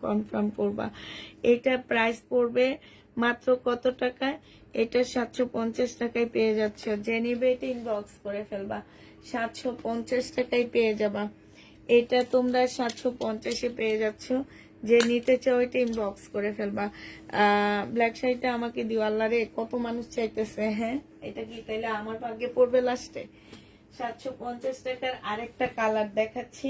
কনফার্ম করবা। এটা প্রাইস পড়বে মাত্র কত টাকায়? এটা 750 টাকায় পেয়ে যাচ্ছ। যে নিবে এটা ইনবক্স করে ফেলবা। 750 টাকায় পেয়ে যাবা। এটা তোমরা 750-এ পেয়ে যাচ্ছ। যে নিতে চাও এটা ইনবক্স করে ফেলবা। ব্ল্যাক শাড়িটা আমাকে দিও। আল্লাহ রে, কত মানুষ চাইতেছে। হ্যাঁ, এটা কি তাইলে আমার ভাগ্যে পড়বে লাস্টে? 750 টাকার আরেকটা কালার দেখাচ্ছি,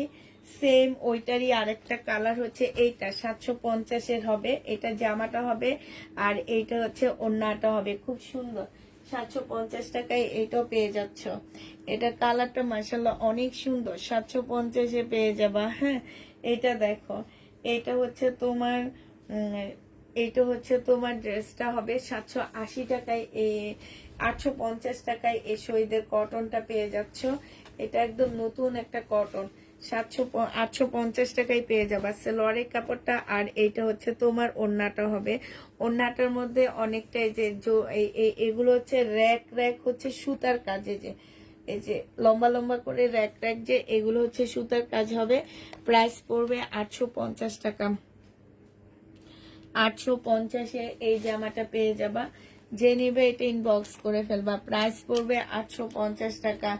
সেম ওইটারই আরেকটা কালার হচ্ছে এইটা। 750-এর হবে, এটা জামাটা হবে, আর এইটা হচ্ছে ওড়নাটা হবে। খুব সুন্দর। 750 টাকায় এটাও পেয়ে যাচ্ছ। এটা কালারটা মাশাআল্লাহ অনেক সুন্দর। 750-এ পেয়ে যাবা। হ্যাঁ, এটা দেখো, এটা হচ্ছে তোমার এইটা হচ্ছে তোমার ড্রেসটা হবে 780 টাকায়। 850 টাকায় এই শহীদের কটনটা পেয়ে যাচ্ছ। এটা একদম নতুন একটা কটন। 850 টাকায় পেয়ে যাবা সালোয়ারের কাপড়টা। আর এইটা হচ্ছে তোমার ওড়নাটা হবে। ওড়নাটার মধ্যে অনেকটা এই যে এগুলো হচ্ছে র্যাক হচ্ছে সুতার কাজে, যে এই যে লম্বা লম্বা করে র্যাক যে এগুলো হচ্ছে সুতার কাজ হবে। প্রাইস পড়বে 850 টাকা। 850-এ এই জামাটা পেয়ে যাবা। যে নিবে এটা ইনবক্স করে ফেলবা। প্রাইস পড়বে 850 টাকা।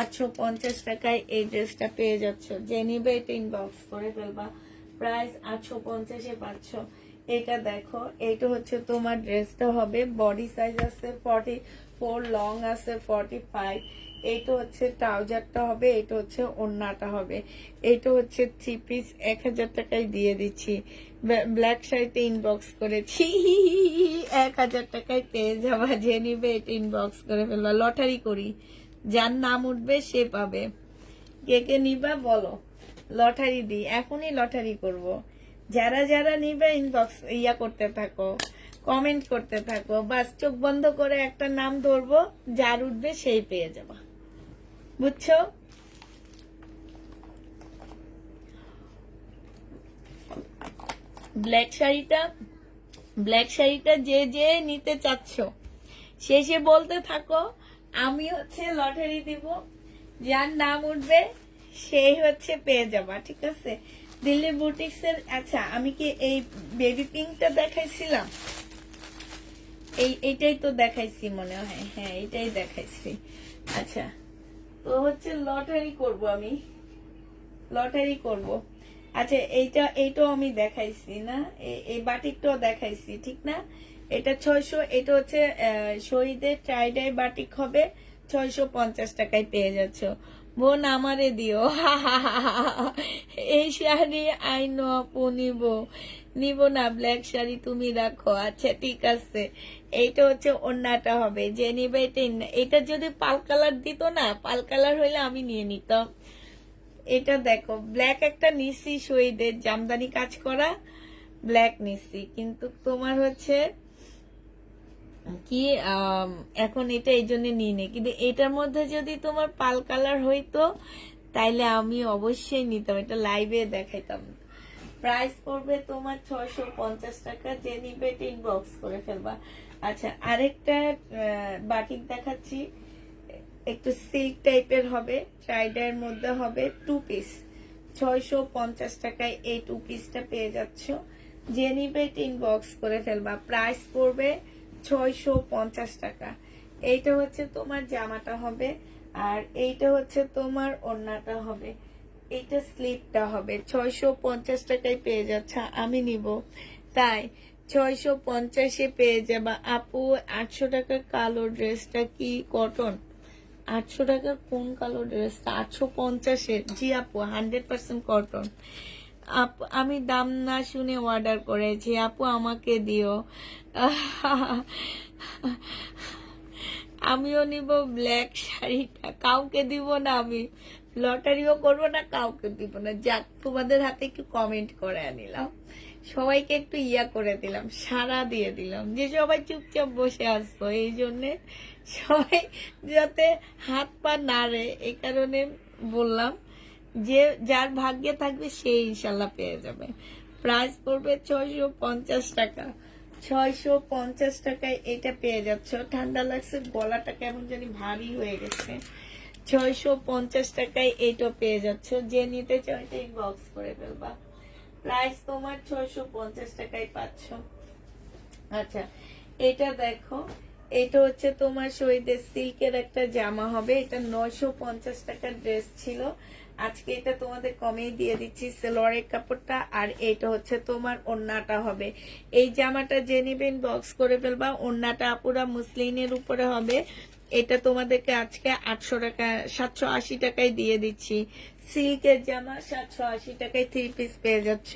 850 টাকায় এই ড্রেসটা পেয়ে যাচ্ছ। যে নিবে এটা ইনবক্স করে ফেলবা। প্রাইস 850-এ পাচ্ছ। এটা দেখো, এটা হচ্ছে তোমার ড্রেসটা হবে। বডি সাইজ আছে 44, লং আছে 45। এইটা হচ্ছে ট্রাউজারটা হবে, এটা হচ্ছে ওড়নাটা হবে। এইটা হচ্ছে 3 পিস 1000 টাকায় দিয়ে দিচ্ছি। ব্ল্যাক শাড়িতে ইনবক্স করেছি 1000 টাকায় পেয়ে যাবা। যে নিবে এটা ইনবক্স করে ফেলবা। লটারি করি, যার নাম উঠবে সে পাবে। কে কে নিবা বলো, লটারি দিই, এখনই লটারি করব। যারা যারা নিবে ইনবক্স করতে থাকো, কমেন্ট করতে থাকো, বাস চোখ বন্ধ করে একটা নাম ধরবো, যার উঠবে সেই পেয়ে যাবা। বুঝছো? ব্ল্যাক শাড়িটা যে যে নিতে চাচ্ছ শেষে বলতে থাকো, আমি হচ্ছে লটারি দিব, যার নাম উঠবে সেই হচ্ছে পেয়ে যাবা। ঠিক আছে? দিল্লি বুটিক্স এর। আচ্ছা, আমি কি এই বেবি পিঙ্কটা দেখাইছিলাম? এইটাই তো দেখাইছি মনে হয়। হ্যাঁ, এটাই দেখাইছি। আচ্ছা, তো হচ্ছে লটারি করব, আমি লটারি করব। আচ্ছা, এইটাও আমি দেখাইছি না? এই বাটিকটাও দেখাইছি, ঠিক না? এটা 600, এটা হচ্ছে শহীদের ট্রাইডাই বাটিক হবে। 650 টাকায় পেয়ে যাচ্ছ। বোন আমারে দিও। এই শাড়ি আইনো আপু নিব না, ব্ল্যাক শাড়ি তুমি রাখো। আচ্ছা, ঠিক আছে। এইটা হচ্ছে ওড়নাটা হবে। যে নিবে এটা যদি পাল কালার দিত না, পাল কালার হইলে আমি নিয়ে নিতাম। এটা দেখো, ব্ল্যাক একটা নিছি শহীদের জামদানি কাজ করা ব্ল্যাক নিছি, কিন্তু তোমার হচ্ছে কি এখন এটা এই জন্য নিয়ে নি। কিন্তু এটার মধ্যে যদি তোমার পাল কালার হইতো তাইলে আমি অবশ্যই নিতাম, এটা লাইভে দেখাইতাম। প্রাইস পড়বে তোমার 650 টাকা। যে নিবে এটা ইনবক্স করে ফেলবা। আচ্ছা, আরেকটা বাটিক দেখাচ্ছি, একটু সিল্ক টাইপের হবে, ট্রাইডার মধ্যে হবে, 2 পিস 650 টাকায় এই 2 পিসটা পেয়ে যাচ্ছ। যে নিবে ইনবক্স করে ফেলবা, প্রাইস পড়বে 650 টাকা। এইটা হচ্ছে তোমার জামাটা হবে, আর এইটা হচ্ছে তোমার ওড়নাটা হবে, এইটা স্লিপটা হবে। 650 টাকায় পেয়ে যাচ্ছে, আমি নিব তাই 650-এ পেয়ে যাবা। আপু 800 টাকার কালো ড্রেসটা কি কটন? 800 টাকার কোন কালো ড্রেসটা? 850-এর? জি আপু, 100% কটন। আপু আমি দাম না শুনে অর্ডার করেছি, আপু আমাকে দিও। আমিও নিব ব্ল্যাক শাড়িটা, কাউকে দিব না, আমি লটারিও করবো না, কাউকে দিব না। যাক, তোমাদের হাতে একটু কমেন্ট করে আনিলাম, সবাইকে একটু ইয়া করে দিলাম, সারা দিয়ে দিলাম, যে সবাই চুপচাপ বসে আসবো, এই জন্যে সবাই যাতে হাত পা নাড়ে, এই কারণে বললাম যে যার ভাগ্যে থাকবে সে ইনশাল্লাহ পেয়ে যাবে। প্রাইস পড়বে 650 টাকা। 650 টাকায় এটা পেয়ে যাচ্ছ। ঠান্ডা লাগছে, গলাটা কেমন জানি ভারী হয়ে গেছে। 650 টাকায় এইটা পেয়ে যাচ্ছ। যে নিতে চাও এটা ইনবক্স করে ফেলবা, প্রাইস তোমার 650 টাকায় পাচ্ছ। আচ্ছা, এটা দেখো, এটা হচ্ছে তোমার শহীদের সিল্কের একটা জামা হবে, এটা 950 টাকার ড্রেস ছিল, আজকে এটা তোমাদের কমেই দিয়ে দিচ্ছি সালোয়ারের কাপড়টা, আর এটা হচ্ছে তোমার ওড়নাটা হবে। এই জামাটা যে নিবেন বক্স করে ফেলবা। ওড়নাটা পুরা মুসলিনের উপরে হবে, এটা তোমাদেরকে আজকে 800 টাকা 780 টাকায় দিয়ে দিচ্ছি। সিল্কের জামা 780 টাকায় 3 পিস পেয়ে যাচ্ছ।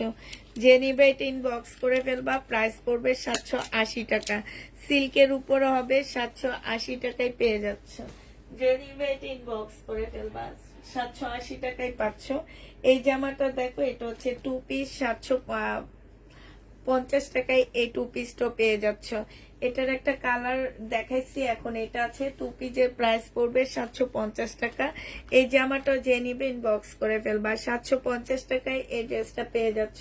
যে নিবে এটা ইনবক্স করে ফেলবা, প্রাইস পড়বে 780 টাকা। সিল্কের উপরে হবে, 780 টাকায় পেয়ে যাচ্ছ। যে নিবে এটা ইনবক্স করে ফেলবা, 780 টাকায় পাচ্ছ। এই জামাটা দেখো, এটা হচ্ছে 2 পিস, 750 টাকায় এই 2 পিসটা পেয়ে যাচ্ছ। এটার একটা কালার দেখাইছি, এখন এটা আছে 2 পিসের প্রাইস পড়বে 750 টাকা। এই জামাটা যে নিবে ইনবক্স করে ফেলবা, 750 টাকায় এই ড্রেসটা পেয়ে যাচ্ছ।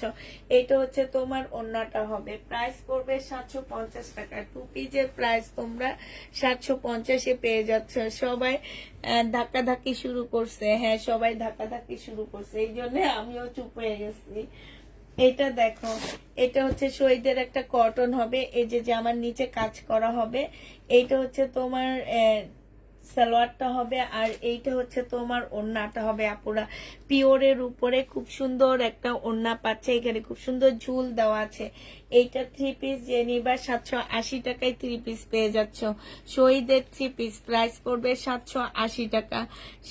এটা হচ্ছে তোমার ওড়নাটা হবে, প্রাইস পড়বে 750 টাকা। 2 পিসের প্রাইস তোমরা 750-এ পেয়ে যাচ্ছ। সবাই ধাক্কাধাক্কি শুরু করছে, হ্যাঁ সবাই ধাক্কাধাক্কি শুরু করছে, এই জন্য আমিও চুপ হয়ে গেছি। এটা দেখো, এটা হচ্ছে শহীদের একটা কটন হবে, এই যে জামার নিচে কাজ করা হবে। এইটা হচ্ছে তোমার সালোয়ারটা হবে, আর এইটা হচ্ছে তোমার ওড়নাটা হবে। আপুরা পিওরের উপরে খুব সুন্দর একটা ওড়না পাচ্ছে, এখানে খুব সুন্দর ঝুল দেওয়া আছে। এইটা 3 পিস যে নিবা 780 টাকায় 3 পিস পেয়ে যাচ্ছ। শহীদের 3 পিস প্রাইস পড়বে 780 টাকা।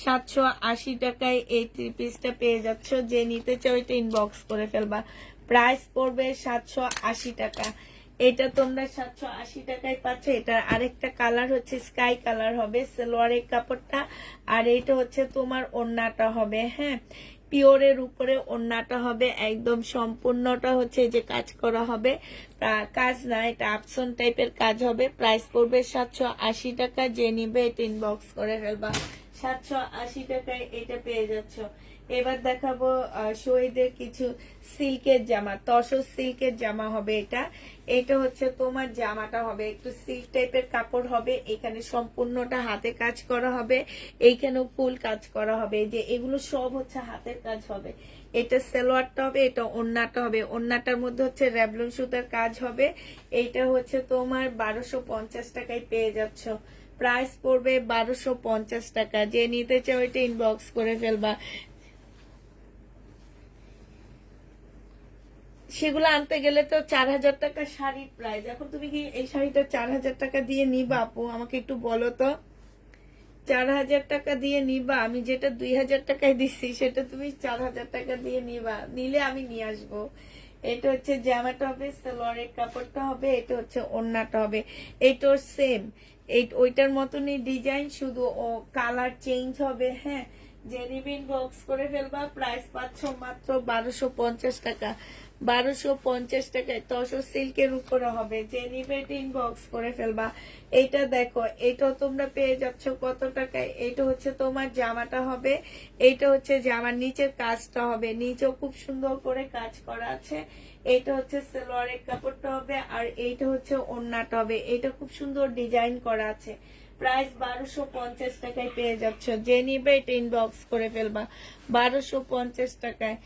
780 টাকায় এই 3 পিসটা পেয়ে যাচ্ছ। যে নিতে চাও এটা ইনবক্স করে ফেলবা, প্রাইস পড়বে 780 টাকা। এটা তোমরা 780 টাকায় পাচ্ছ। এটা আরেকটা কালার হচ্ছে স্কাই কালার হবে সালোয়ারের কাপড়টা, আর এটা হচ্ছে তোমার ওড়নাটা হবে। হ্যাঁ, পিওরের উপরে ওড়নাটা হবে, একদম সম্পূর্ণটা হচ্ছে যে কাজ করা হবে, কাজ না, এটা আপসন টাইপের কাজ হবে। প্রাইস পড়বে 780 টাকা। যে নিবে এটা ইনবক্স করে ফেলবা, 780 টাকায় এটা পেয়ে যাচ্ছ। এবার দেখাবো শহীদের কিছু সিল্কের জামা, তসর সিল্কের জামা হবে। এটা এটা হচ্ছে তোমার জামাটা হবে একটু সিল্ক টাইপের কাপড় হবে, এখানে সম্পূর্ণটা হাতে কাজ করা হবে, এইখানেও ফুল কাজ করা হবে, যে এগুলো সব হচ্ছে হাতের কাজ হবে। এটা সালোয়ারটা হবে, এটা ওড়নাটা হবে, ওড়নাটার মধ্যে হচ্ছে র্যাবলন সুতার কাজ হবে। এইটা হচ্ছে তোমার 1250 টাকায় পেয়ে যাচ্ছ। প্রাইস পড়বে 1250 টাকা। যে নিতে চাও এটা ইনবক্স করে ফেলবা। সেগুলো আনতে গেলে তো 4000 টাকা শাড়ির প্রাইস। এখন তুমি কি এই শাড়িটা 4000 টাকা দিয়ে নিবা? আপু আমাকে একটু বলো তো, 4000 টাকা দিয়ে নিবা? আমি যেটা 2000 টাকায় দিচ্ছি সেটা তুমি 4000 টাকা দিয়ে নিবা? নিলে আমি নিয়ে আসবো। এটা হচ্ছে জামাটা হবে, সালোয়ারের কাপড়টা হবে, এটা হচ্ছে ওড়নাটা হবে। এইটার সেম ওইটার মতনই ডিজাইন, শুধু ও কালার চেঞ্জ হবে। হ্যাঁ, যে নিবেন বক্স করে ফেলবা, প্রাইস পাচ্ছ মাত্র 1250 টাকা। 1250 টাকায় তসর সিল্কের উপরে হবে, যে নিবে ইনবক্স করে ফেলবা। এইটা দেখো, এটাও তোমরা পেয়ে যাচ্ছ কত টাকায়। এটা হচ্ছে তোমার জামাটা হবে, এইটা হচ্ছে জামার নিচের কাজটা হবে, নিচেও খুব সুন্দর করে কাজ করা আছে। এইটা হচ্ছে সালোয়ারের কাপড়টা হবে, আর এইটা হচ্ছে ওড়নাটা হবে, এটা খুব সুন্দর ডিজাইন করা আছে। প্রাইস 1250 টাকায় পেয়ে যাচ্ছ, যে নিবে এটা ইনবক্স করে ফেলবা 1250 টাকায়।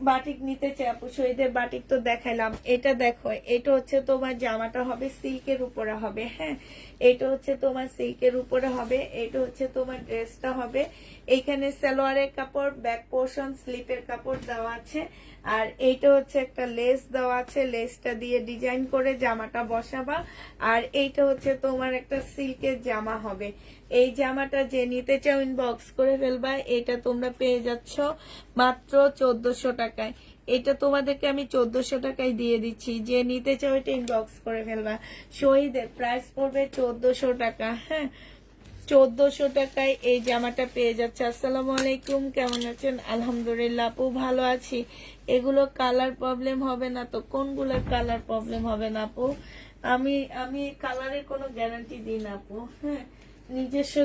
বাটিক নিতে চাই আপু, শহীদের বাটিক তো দেখাইলাম। এটা দেখো, এটা হচ্ছে তোমার জামাটা হবে সিল্কের উপরে হবে, হ্যাঁ এটা হচ্ছে তোমার সিল্কের উপরে হবে। এটা হচ্ছে তোমার ড্রেসটা হবে, এইখানে সালোয়ারের কাপড়, ব্যাক পোর্শন, স্লিপের কাপড় দেওয়া আছে। আর এইটা হচ্ছে একটা লেস দেওয়া আছে, লেসটা দিয়ে ডিজাইন করে জামাটা বসাবা। আর এইটা হচ্ছে তোমার একটা সিল্কের জামা হবে। এই জামাটা যে নিতে চাও ইনবক্স করে ফেলবা। এটা তোমরা পেয়ে যাচ্ছ মাত্র 1400 টাকায়। এটা তোমাদেরকে আমি 1400 টাকায় দিয়ে দিচ্ছি, যে নিতে চাও এটা ইনবক্স করে ফেলবা। শহীদের প্রাইস পড়বে 1400 টাকা, হ্যাঁ 1400 টাকায় এই জামাটা পেয়ে যাচ্ছে। আসসালামু আলাইকুম, কেমন আছেন? আলহামদুলিল্লাহ আপু ভালো আছি। এগুলো কালার প্রবলেম হবে না তো? কোনগুলোর কালার প্রবলেম হবে না আপু? আমি আমি কালারের কোনো গ্যারান্টি দিই না আপু, হ্যাঁ নিজস্ব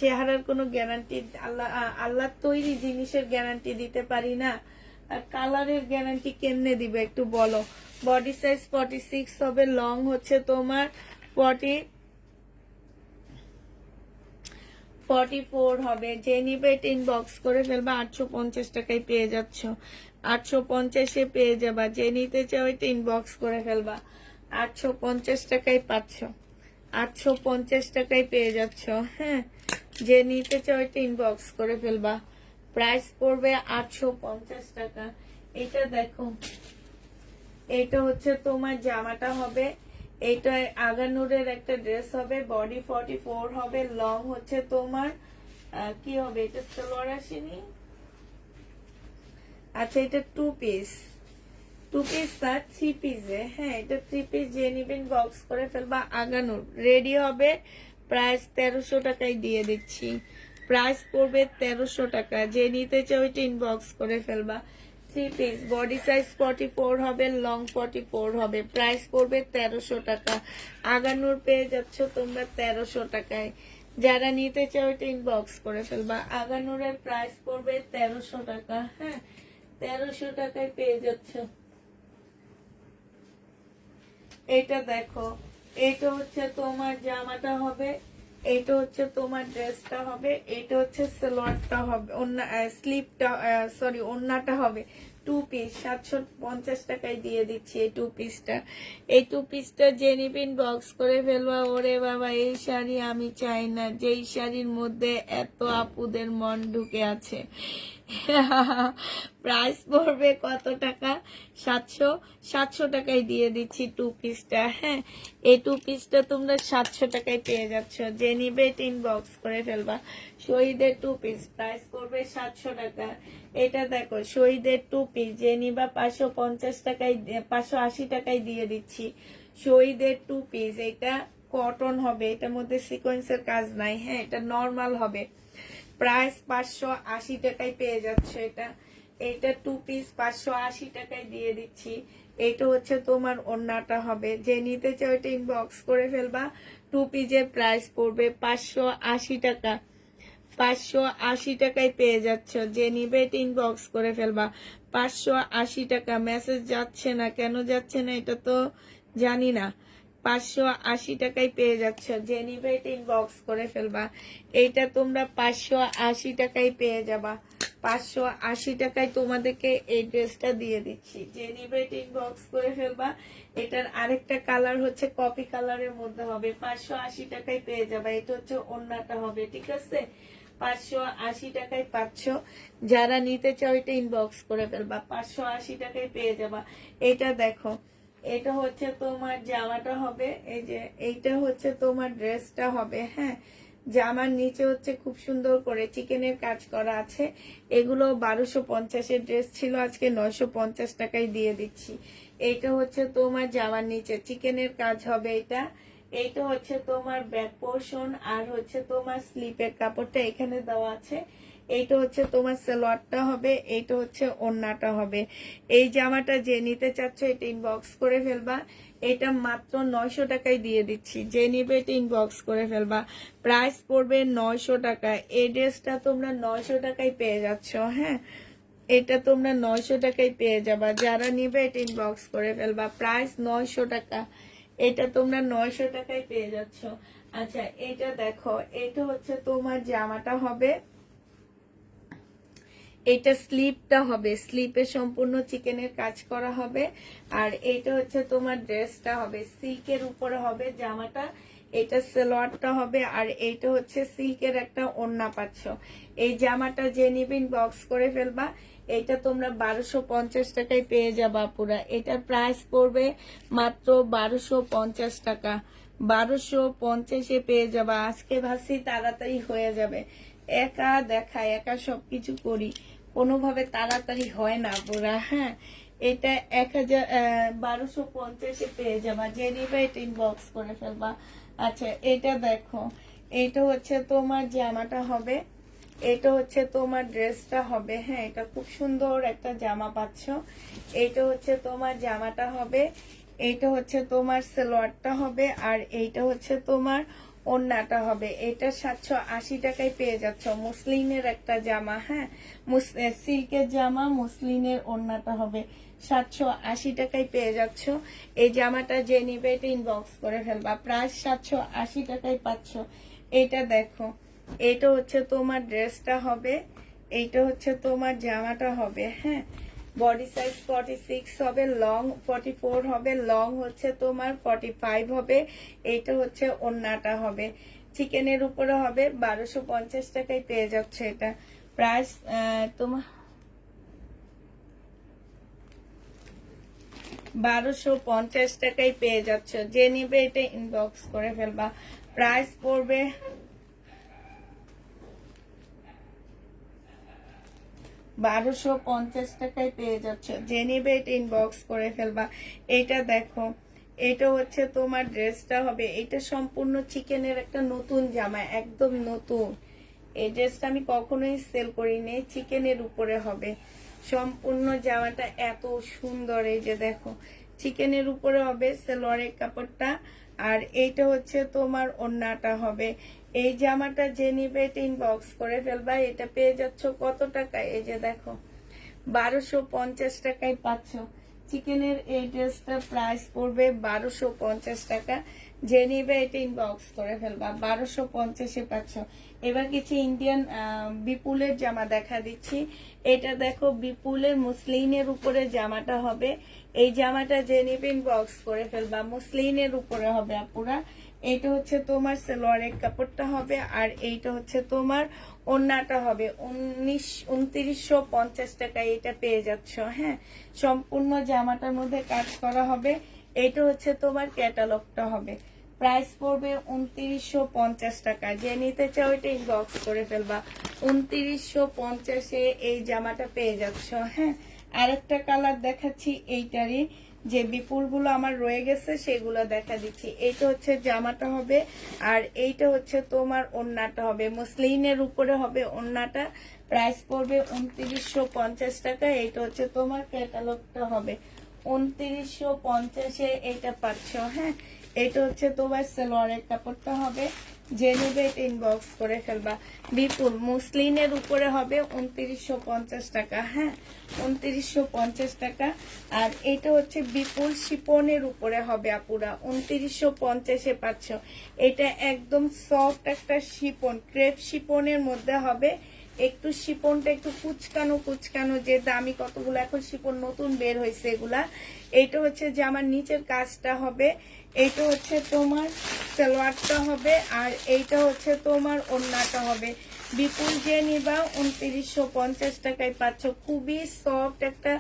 চেহারার কোনো গ্যারান্টি, আল্লাহ তৈরি জিনিসের গ্যারান্টি দিতে পারি না, আর কালারের গ্যারান্টি কেমনে দিবে একটু বলো। বডি সাইজ 46 হবে, লং হচ্ছে তোমার 44 হবে। যে নিবে এটা ইনবক্স করে ফেলবা, 850 টাকায় পেয়ে যাচ্ছ, 850-এ পেয়ে যাবা। যে নিতে চাও এটা ইনবক্স করে ফেলবা, 850 টাকায় পাচ্ছ, 850 টাকায় পেয়ে যাচ্ছ, হ্যাঁ যে নিতে চাও এটা ইনবক্স করে ফেলবা। প্রাইস পড়বে 850 টাকা। এটা দেখো, এটা হচ্ছে তোমার জামাটা হবে, এইটা আগানুরের একটা ড্রেস হবে, বডি 44 হবে, লং হচ্ছে তোমার কি হবে, এটা সালোয়ার আসেনি, আচ্ছা এটা 2 পিস, 2 পিস না 3 পিসে, হ্যাঁ এটা 3 পিস। যে নিবেন বক্স করে ফেলবা। আগানুর রেডি হবে, প্রাইস 1300 টাকায় দিয়ে দিচ্ছি। প্রাইস পড়বে 1300 টাকা। যে নিতে চাও এটা ইনবক্স করে ফেলবা। 3 পিস, বডি সাইজ 44 হবে, লং 44 হবে, প্রাইস পড়বে 1300 টাকা। আগানুর পেয়ে যাচ্ছ তোমরা 1300 টাকায়। যারা নিতে চাও এটা ইনবক্স করে ফেলবা। আগানুরের প্রাইস পড়বে 1300 টাকা, হ্যাঁ 1300 টাকায় পেয়ে যাচ্ছ। এটা দেখো, এটা হচ্ছে তোমার জামাটা হবে, এটা হচ্ছে তোমার ড্রেসটা হবে, এটা হচ্ছে সালোয়ারটা হবে, স্লিপটা সরি ওড়নাটা হবে। 2 পিস 750 টাকায় দিয়ে দিচ্ছি এই 2 পিসটা। এই 2 পিসটা যে নিবেন বক্স করে ফেলবা। ওরে বাবা, এই শাড়ি আমি চাই না, যেই শাড়ির মধ্যে এত আপুদের মন ঢুকে আছে। প্রাইস পড়বে কত টাকা? 700 টাকায় দিয়ে দিচ্ছি 2 পিসটা, হ্যাঁ এই 2 পিসটা তোমরা 700 টাকায় পেয়ে যাচ্ছ। যে নিবে ইনবক্স করে ফেলবা। শহীদের 2 পিস প্রাইস পড়বে 700 টাকা। এটা দেখো, শহীদের 2 পিস যে নিবা 550 টাকায়, 580 টাকায় দিয়ে দিচ্ছি। শহীদের 2 পিস, এটা কটন হবে, এটার মধ্যে সিকোয়েন্সের কাজ নাই, হ্যাঁ এটা নর্মাল হবে। প্রাইস 580 টাকায় পেয়ে যাচ্ছে। এটা 2 পিস 580 টাকায় দিয়ে দিচ্ছি। এটা হচ্ছে তোমার ওড়নাটা হবে। যে নিতে চাও এটা ইনবক্স করে ফেলবা। 2 পিসের প্রাইস পড়বে 580 টাকা। 580 টাকায় পেয়ে যাচ্ছ। যে নিবে এটা ইনবক্স করে ফেলবা। 580 টাকা। মেসেজ যাচ্ছে না, কেন যাচ্ছে না এটা তো জানি না। 580 টাকায় পেয়ে যাচ্ছ। যে নিবে এটা ইনবক্স করে ফেলবা। এইটা তোমরা 580 টাকায় পেয়ে যাবা। 580 টাকায় তোমাদেরকে এই ড্রেসটা দিয়ে দিচ্ছি। যে নিবে এটা ইনবক্স করে ফেলবা। এটার আরেকটা কালার হচ্ছে কপি কালারের মধ্যে হবে, 580 টাকায় পেয়ে যাবা। এটা হচ্ছে ওড়নাটা হবে, ঠিক আছে 580 টাকায় পাচ্ছ। যারা নিতে চাও এটা ইনবক্স করে ফেলবা, 580 টাকায় পেয়ে যাবা। এটা দেখো, এটা হচ্ছে তোমার জামাটা হবে, এই যে এইটা হচ্ছে তোমার ড্রেসটা হবে, হ্যাঁ জামার নিচে হচ্ছে খুব সুন্দর করে চিকেনের কাজ করা আছে। এগুলো 1250-এর ড্রেস ছিল, আজকে 950 টাকায় দিয়ে দিচ্ছি। এইটা হচ্ছে তোমার জামার নিচে চিকেনের কাজ হবে। এইটা হচ্ছে তোমার ব্যাক পোর্শন, আর হচ্ছে তোমার স্লিপের কাপড়টা এখানে দেওয়া আছে। এইটা হচ্ছে তোমার সালোয়ারটা হবে, এইটা হচ্ছে ওড়নাটা হবে। এই জামাটা যে নিতে চাচ্ছ এটা ইনবক্স করে ফেলবা, এটা মাত্র 900 টাকায় দিয়ে দিচ্ছি। যে নিবে এটা ইনবক্স করে ফেলবা, প্রাইস পড়বে 900 টাকা। এই ড্রেসটা তোমরা 900 টাকায় পেয়ে যাচ্ছ। হ্যাঁ, এটা তোমরা 900 টাকায় পেয়ে যাবা। যারা নিবে এটা ইনবক্স করে ফেলবা, প্রাইস 900 টাকা। এটা তোমরা 900 টাকায় পেয়ে যাচ্ছ। আচ্ছা, এটা দেখো, এটা হচ্ছে তোমার জামাটা হবে, এটা স্লিপটা হবে, স্লিপে সম্পূর্ণ চিকেনের কাজ করা হবে। আর এটা হচ্ছে তোমার ড্রেসটা হবে, সিল্কের উপরে হবে জামাটা, এটা সালোয়ারটা হবে। আর এইটা হচ্ছে সিল্কের একটা ওড়না পাচ্ছ। এই জামাটা যে নিবে ইনবক্স করে ফেলবা, এটা তোমরা 1250 টাকায় পেয়ে যাবা পুরা। এটার প্রাইস পড়বে মাত্র 1250 টাকা। 1250-এ পেয়ে যাবা। আজকে ভাবছি তাড়াতাড়ি হয়ে যাবে, একা দেখায়, একা সবকিছু করি, কোনোভাবে তাড়াতাড়ি হয় না পুরা। হ্যাঁ, এটা 1250-এ পেয়ে যাবা। যে নিবে এটা ইনবক্স করে ফেলবা। আচ্ছা, এটা দেখো, এটা হচ্ছে তোমার জামাটা হবে, এটা হচ্ছে তোমার ড্রেসটা হবে। হ্যাঁ, এটা খুব সুন্দর একটা জামা পাচ্ছ। এটা হচ্ছে তোমার জামাটা হবে, এইটা হচ্ছে তোমার সালোয়ারটা হবে। আর এইটা হচ্ছে তোমার ওড়নাটা হবে। এটা 780 টাকায় পেয়ে যাচ্ছ। মুসলিনের একটা জামা, হ্যাঁ, সিল্কের জামা, মুসলিনের ওড়নাটা হবে, 780 টাকায় পেয়ে যাচ্ছ। এই জামাটা যে নিবে এটা ইনবক্স করে ফেলবা, প্রাইস 780 টাকায় পাচ্ছ। এটা দেখো, এটা হচ্ছে তোমার ড্রেসটা হবে, এইটা হচ্ছে তোমার জামাটা হবে। হ্যাঁ, বডি সাইজ 46 হবে, লং 44 হবে, লং হচ্ছে তোমার 45 হবে। এইটা হচ্ছে ওড়নাটা হবে, চিকেনের উপরে হবে। 1250 টাকায় পেয়ে যাচ্ছে। এটা প্রাইস তোমার 1250 টাকায় পেয়ে যাচ্ছ। যে নিবে এটা ইনবক্স করে ফেলবা, প্রাইস পড়বে 1250 টাকায় পেয়ে যাচ্ছ। যে নিবে এটা ইনবক্স করে ফেলবা। এটা দেখো, এটা হচ্ছে তোমার ড্রেসটা হবে, এটা সম্পূর্ণ চিকেনের একটা নতুন জামা, একদম নতুন। এই ড্রেসটা আমি কখনোই সেল করিনি, চিকেনের উপরে হবে সম্পূর্ণ জামাটা, এত সুন্দর। এই যে দেখো, চিকেনের উপরে হবে সালোয়ারের কাপড়টা। আর এইটা হচ্ছে তোমার ওড়নাটা হবে। এই জামাটা যে নিবে এটা ইনবক্স করে ফেলবা। এটা পেয়ে যাচ্ছ কত টাকায়? এই যে দেখো, 1250 টাকায় পাচ্ছ। চিকেনের এই ড্রেসটার প্রাইস পড়বে 1250 টাকা। যে নিবে এটা ইনবক্স করে ফেলবা, 1250-এ পাচ্ছ। এবার কিছু ইন্ডিয়ান বিপুলের জামা দেখা দিচ্ছি। এটা দেখো, বিপুলের মুসলিনের উপরে জামাটা হবে। এই জামাটা যে নিবে ইনবক্স করে ফেলবা, মুসলিনের উপরে হবে আপুরা। এইটা হচ্ছে তোমার সালোয়ারের কাপড়টা হবে। আর এইটা হচ্ছে তোমার ওড়নাটা হবে। 2950 টাকায় এটা পেয়ে যাচ্ছ। হ্যাঁ, সম্পূর্ণ জামাটার মধ্যে কাজ করা হবে। এটা হচ্ছে তোমার ক্যাটালগটা হবে, প্রাইস পড়বে 2950 টাকা। যে নিতে চাও এটা ইনবক্স করে ফেলবা, 2950-এ এই জামাটা পেয়ে যাচ্ছ। হ্যাঁ, আরেকটা কালার দেখাচ্ছি এইটারই, যে বিপুলগুলো আমার রয়ে গেছে সেগুলো দেখা দিচ্ছি। এইটা হচ্ছে জামাটা হবে। আর এইটা হচ্ছে তোমার ওড়নাটা হবে, মুসলিনের উপরে হবে ওড়নাটা। প্রাইস পড়বে 2950 টাকা। এইটা হচ্ছে তোমার ক্যাটালগটা হবে, 2950-এ এইটা পাচ্ছ। হ্যাঁ, এটা হচ্ছে তোমার সালোয়ারের কাপড়টা হবে। যে নেবে এটা ইনবক্স করে ফেলবা। বিপুল মুসলিনের উপরে হবে 2950 টাকা। হ্যাঁ, 2950 টাকা। আর এটা হচ্ছে বিপুল শিপনের উপরে হবে আপুরা, 2950-এ পাচ্ছ। এটা একদম সফট একটা শিপন, ক্রেপ শিপনের মধ্যে হবে। একটু শিপনটা একটু কুচকানো কুচকানো, যে দামি কতগুলো এখন শিপন নতুন বের হয়েছে এগুলা। এইটা হচ্ছে যে আমার নিচের কাজটা হবে। এইটা হচ্ছে তোমার সালোয়ারটা হবে। আর এইটা হচ্ছে তোমার ওড়নাটা হবে। বিপুল যে নিবা 2950 টাকায় পাচ্ছ। খুবই সফট একটা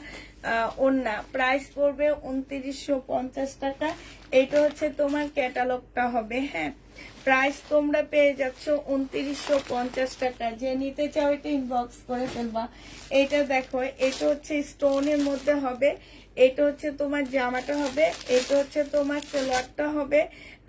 ওড়না, প্রাইস পড়বে 2950 টাকা। এইটা হচ্ছে তোমার ক্যাটালগটা হবে। হ্যাঁ, প্রাইস তোমরা পেয়ে যাচ্ছ 2950 টাকা। যে নিতে চাও এটা ইনবক্স করে ফেলবা। এটা দেখো, এটা হচ্ছে স্টোনের মধ্যে হবে। এটা হচ্ছে তোমার জামাটা হবে, এটা হচ্ছে তোমার সালোয়ারটা হবে।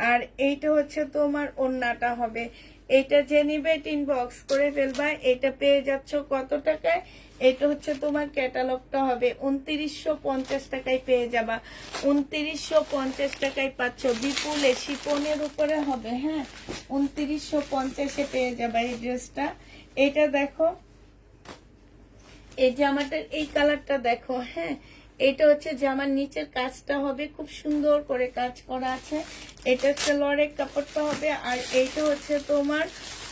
আর এইটা হচ্ছে তোমার ওড়নাটা হবে। এটা যে নিবে ইনবক্স করে ফেলবা। এটা পেয়ে যাচ্ছ কত টাকায়? এটা হচ্ছে তোমার ক্যাটালগটা হবে 2950 টাকায় পেয়ে যাবা। 2950 টাকায় পাচ্ছ, বিপুলে শিপনের উপরে হবে। হ্যাঁ, 2950-এ পেয়ে যাবা এই ড্রেসটা। এটা দেখো, এই জামাটার এই কালারটা দেখো। হ্যাঁ, এটা হচ্ছে জামার নিচের কাজটা হবে, খুব সুন্দর করে কাজ করা আছে। এটা সালোয়ারের কাপড়টা হবে, আর এইটা হচ্ছে তোমার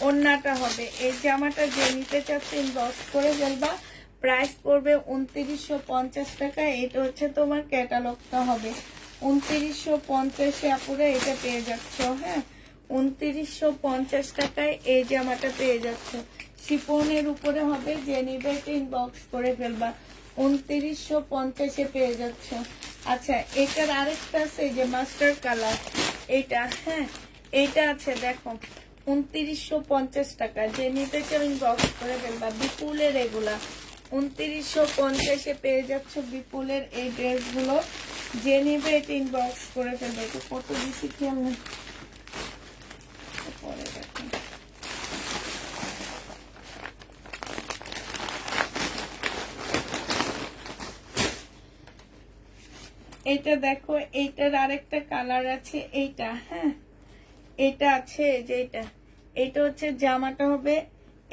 ওড়নাটা হবে। এই জামাটা যে নিতে চাচ্ছে ইনবক্স করে ফেলবা। প্রাইস পড়বে 2950 টাকা। এটা হচ্ছে তোমার ক্যাটালগটা হবে 2950-এ আপুরে এটা পেয়ে যাচ্ছ। হ্যাঁ, 2950 টাকায় এই জামাটা পেয়ে যাচ্ছ, শিপনের উপরে হবে। যে নিবে ইনবক্স করে ফেলবা। 2950-এ পেয়ে যাচ্ছ। আচ্ছা, এটার আরেকটা আছে যে মাস্টার কালার, এটা। হ্যাঁ, এইটা আছে দেখো 2950 টাকা। যে নিতে চাও ইনবক্স করে ফেলবা। বিপুলের এগুলা 2950-এ পেয়ে যাচ্ছ, বিপুলের এই ড্রেসগুলো। যে নিবে এটা ইনবক্স করে ফেলবা। একটু কত বেশি খেয়াল নেই, পরে দেখো। এটা দেখো, এইটার আরেকটা কালার আছে, এইটা। হ্যাঁ, এটা আছে যে এটা হচ্ছে জামাটা হবে,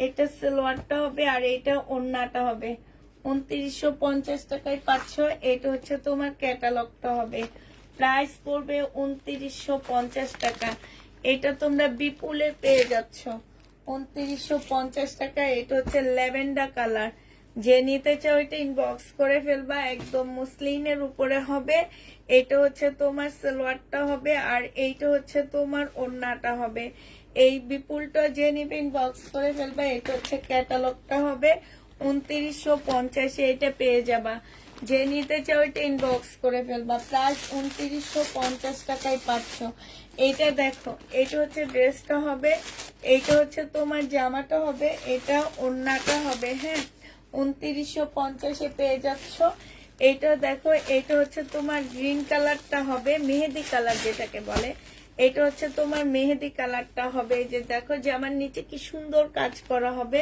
এটা সালোয়ারটা হবে, আর এটা ওড়নাটা হবে। 2950 টাকায় পাচ্ছ। এটা হচ্ছে তোমার ক্যাটালগটা হবে। প্রাইস পড়বে 2950 টাকা। এটা তোমরা বিপুলে পেয়ে যাচ্ছ 2950 টাকা। এটা হচ্ছে ল্যাভেন্ডার কালার। যে নিতে চাও এটা ইনবক্স করে ফেলবা। একদম মুসলিনের উপরে হবে। এটা হচ্ছে তোমার সালোয়ারটা হবে, আর এইটা হচ্ছে তোমার ওড়নাটা হবে। এই বিপুলটা যে নিবে ইনবক্স করে ফেলবা। এটা হচ্ছে ক্যাটালগটা হবে 2950-এ এটা পেয়ে যাবা। যে নিতে চাও এটা ইনবক্স করে ফেলবা। প্লাস 2950 টাকায় পাচ্ছ। এইটা দেখো, এটা হচ্ছে ড্রেসটা হবে, এইটা হচ্ছে তোমার জামাটা হবে, এটা ওড়নাটা হবে। হ্যাঁ, 2950-এ পেয়ে যাচ্ছ। এইটা দেখো, এটা হচ্ছে তোমার গ্রিন কালারটা হবে, মেহেদি কালার যেটাকে বলে। এটা হচ্ছে তোমার মেহেদি কালারটা হবে। এই যে দেখো, জামার নিচে কি সুন্দর কাজ করা হবে।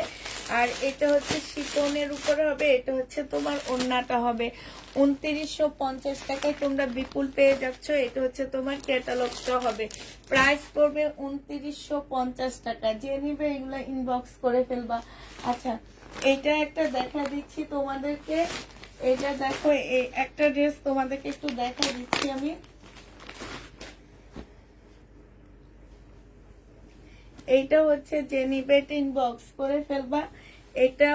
আর এটা হচ্ছে শিফনের উপরে হবে। এটা হচ্ছে তোমার ওড়নাটা হবে। 2950 টাকায় তোমরা বিপুল পেয়ে যাচ্ছ। এটা হচ্ছে তোমার ক্যাটালগটা হবে। প্রাইস পড়বে 2950 টাকা। যে নিবে এগুলো ইনবক্স করে ফেলবা। আচ্ছা, এটা একটা দেখা দিচ্ছি তোমাদেরকে। এটা দেখো, এই একটা ড্রেস তোমাদেরকে একটু দেখা দিচ্ছি আমি। এইটা হচ্ছে যে নিবে ইনবক্স করে ফেলবা। এটা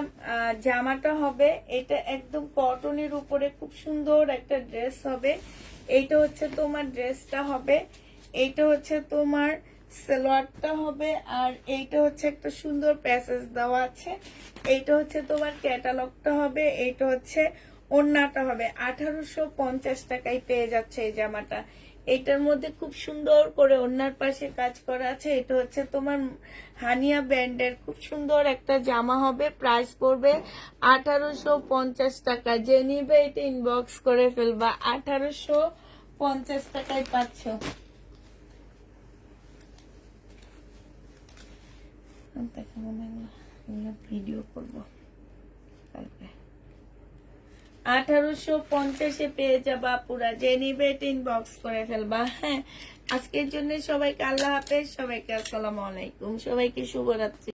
জামাটা হবে, এটা একদম কটনের উপরে খুব সুন্দর একটা ড্রেস হবে। এইটা হচ্ছে তোমার ড্রেসটা হবে, এইটা হচ্ছে তোমার সালোয়ারটা হবে, আর এইটা হচ্ছে একটা সুন্দর প্যাসেজ দেওয়া আছে। এইটা হচ্ছে তোমার ক্যাটালগটা হবে, এইটা হচ্ছে ওড়নাটা হবে। 1850 টাকায় পেয়ে যাচ্ছে এই জামাটা। এটার মধ্যে খুব সুন্দর করে ওড়নার পাশে কাজ করা আছে। এটা হচ্ছে তোমার হানিয়া ব্র্যান্ডের খুব সুন্দর একটা জামা হবে। প্রাইস পড়বে 1850 টাকা। যে নিবে এটা ইনবক্স করে ফেলবা। 1850 টাকায় পাচ্ছ। ভিডিও করবো কালকে। 1850-এ পেয়ে যাবা পুরা। যে নিবে এটা ইনবক্স করে ফেলবা। হ্যাঁ, আজকের জন্য সবাইকে আল্লাহ হাফেজ, সবাইকে আসসালামু আলাইকুম, সবাইকে শুভরাত্রি।